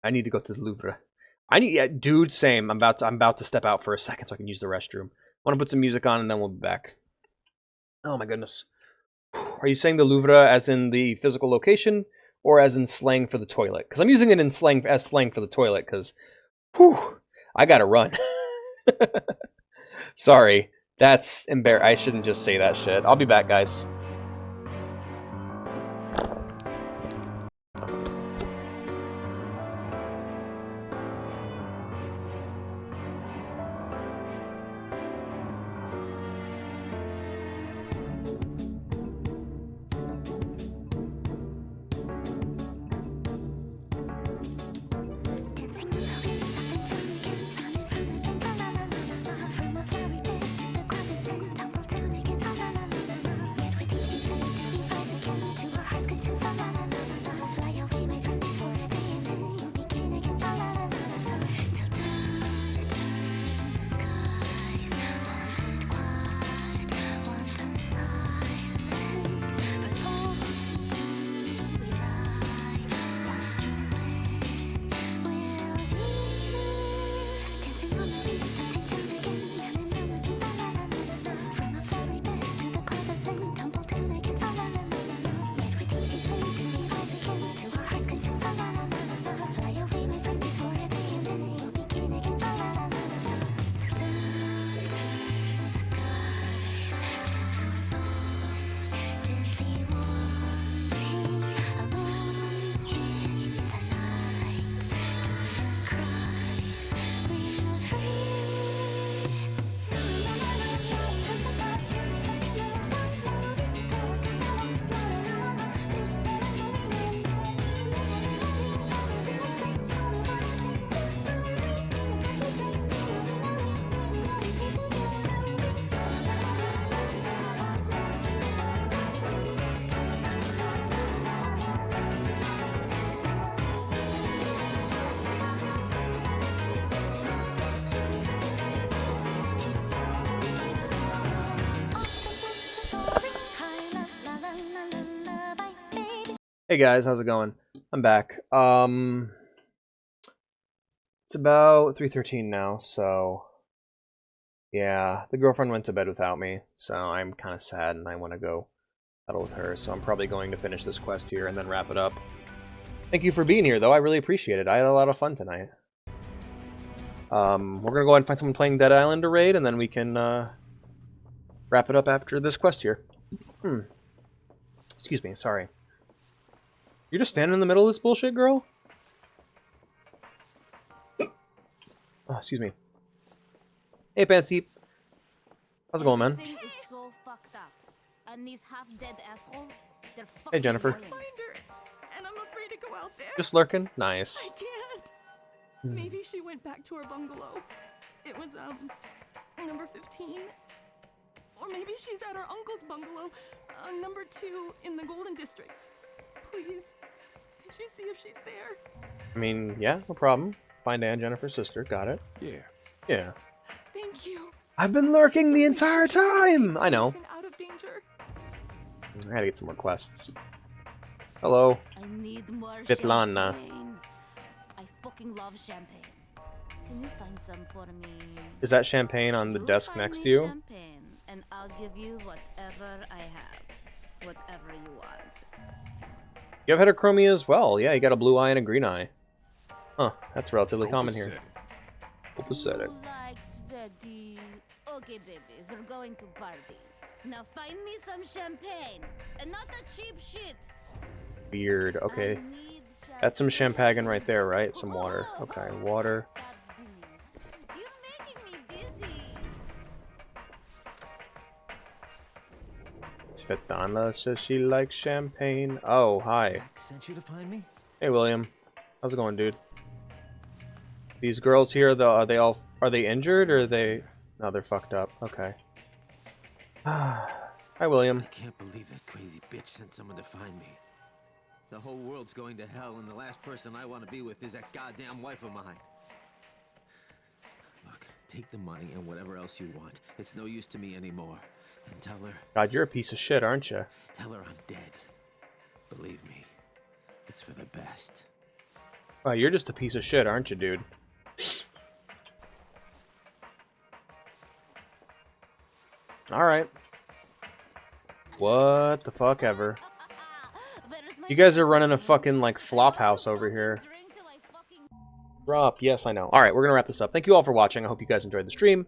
I need to go to the Louvre. Dude, same. I'm about to step out for a second so I can use the restroom. I want to put some music on and then we'll be back. Oh my goodness. Are you saying the Louvre as in the physical location or as in slang for the toilet? Because I'm using it in slang as slang for the toilet because, I gotta run. Sorry, that's embarrassing. I shouldn't just say that shit. I'll be back, guys. Hey guys, how's it going? I'm back. It's about 3:13 now, so yeah, the girlfriend went to bed without me, so I'm kind of sad and I want to go cuddle with her, so I'm probably going to finish this quest here and then wrap it up. Thank you for being here, though. I really appreciate it. I had a lot of fun tonight. We're gonna go ahead and find someone playing Dead Island to raid, and then we can wrap it up after this quest here. Excuse me, sorry. You're just standing in the middle of this bullshit, girl? Oh, excuse me. Hey, Pansy. How's it going, man? Everything is so fucked up. And these half-dead assholes, they're Hey, Jennifer. fucking annoying. And I'm afraid to go out there. Just lurking? Nice. I can't. Maybe she went back to her bungalow. It was, number 15. Or maybe she's at her uncle's bungalow, number 2 in the Golden District. Please, could you see if she's there? I mean, yeah, no problem. Find Anne, Jennifer's sister. Got it. Yeah. Yeah. Thank you. I've been lurking the entire time! I know. Out of danger. I gotta get some more quests. Hello. I need more Svetlana. champagne. I fucking love champagne. Can you find some for me? Is that champagne on the desk Find next me to you? champagne, and I'll give you whatever I have. Whatever you want. You have heterochromia as well. Yeah, you got a blue eye and a green eye. Huh, that's relatively common here. Copacetic. Who likes Sveti? Okay, baby, we're going to party. Now find me some champagne, and not that cheap shit. Weird. Okay. That's some champagne right there, right? Some water. Okay, water. Svetlana says she likes champagne. Oh, hi. Sent you to find me? Hey, William. How's it going, dude? These girls here, though, are they injured or are they? No, they're fucked up. Okay. Hi, William. I can't believe that crazy bitch sent someone to find me. The whole world's going to hell, and the last person I want to be with is that goddamn wife of mine. Look, take the money and whatever else you want. It's no use to me anymore. And tell her... God, you're a piece of shit, aren't you? Tell her I'm dead. Believe me, it's for the best. Wow, you're just a piece of shit, aren't you, dude? Alright. What the fuck ever. You guys are running a fucking, like, flop house over here. Drop. Yes, I know. Alright, we're gonna wrap this up. Thank you all for watching. I hope you guys enjoyed the stream.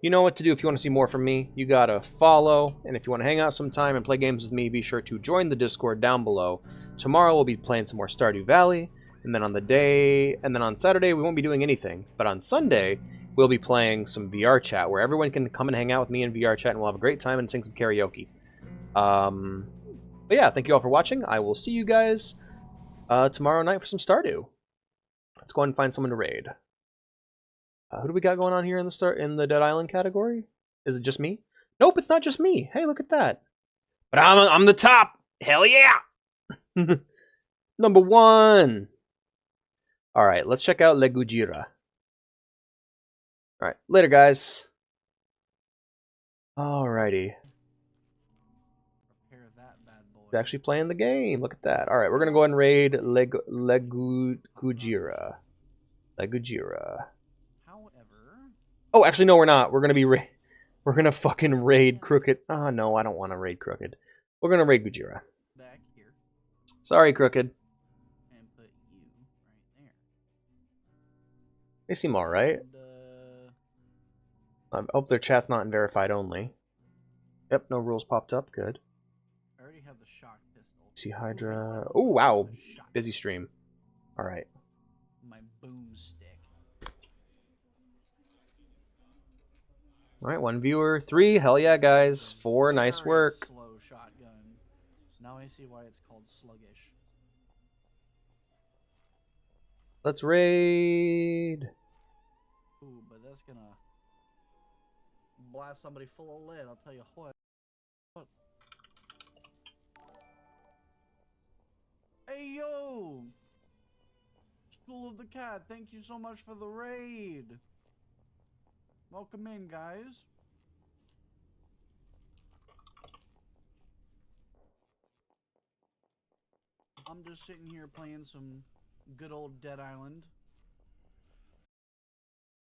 You know what to do if you want to see more from me. You gotta follow. And if you want to hang out sometime and play games with me, be sure to join the Discord down below. Tomorrow we'll be playing some more Stardew Valley. And then on Saturday we won't be doing anything. But on Sunday, we'll be playing some VR chat where everyone can come and hang out with me in VR chat and we'll have a great time and sing some karaoke. But yeah, thank you all for watching. I will see you guys tomorrow night for some Stardew. Let's go ahead and find someone to raid. Who do we got going on here in the Dead Island category? Is it just me? Nope, it's not just me. Hey, look at that. But I'm the top. Hell yeah. Number 1. All right, let's check out Legujira. All right, later, guys. Alrighty. He's actually playing the game. Look at that. All right, we're gonna go ahead and raid Legujira. Legujira. Oh, actually, no, we're not. We're gonna fucking raid Crooked. Oh no, I don't want to raid Crooked. We're gonna raid Gujira. Back here. Sorry, Crooked. And put you right there. They seem all right. I hope their chat's not in verified only. Yep, no rules popped up. Good. I already have the shock pistol. See Hydra. Oh wow, busy stream. All right. My boomstick. All right, 1 viewer, 3. Hell yeah, guys. 4. Nice work. Slow shotgun. Now I see why it's called sluggish. Let's raid. Ooh, but that's gonna blast somebody full of lead. I'll tell you what. Hey yo, School of the Cat. Thank you so much for the raid. Welcome in, guys. I'm just sitting here playing some good old Dead Island.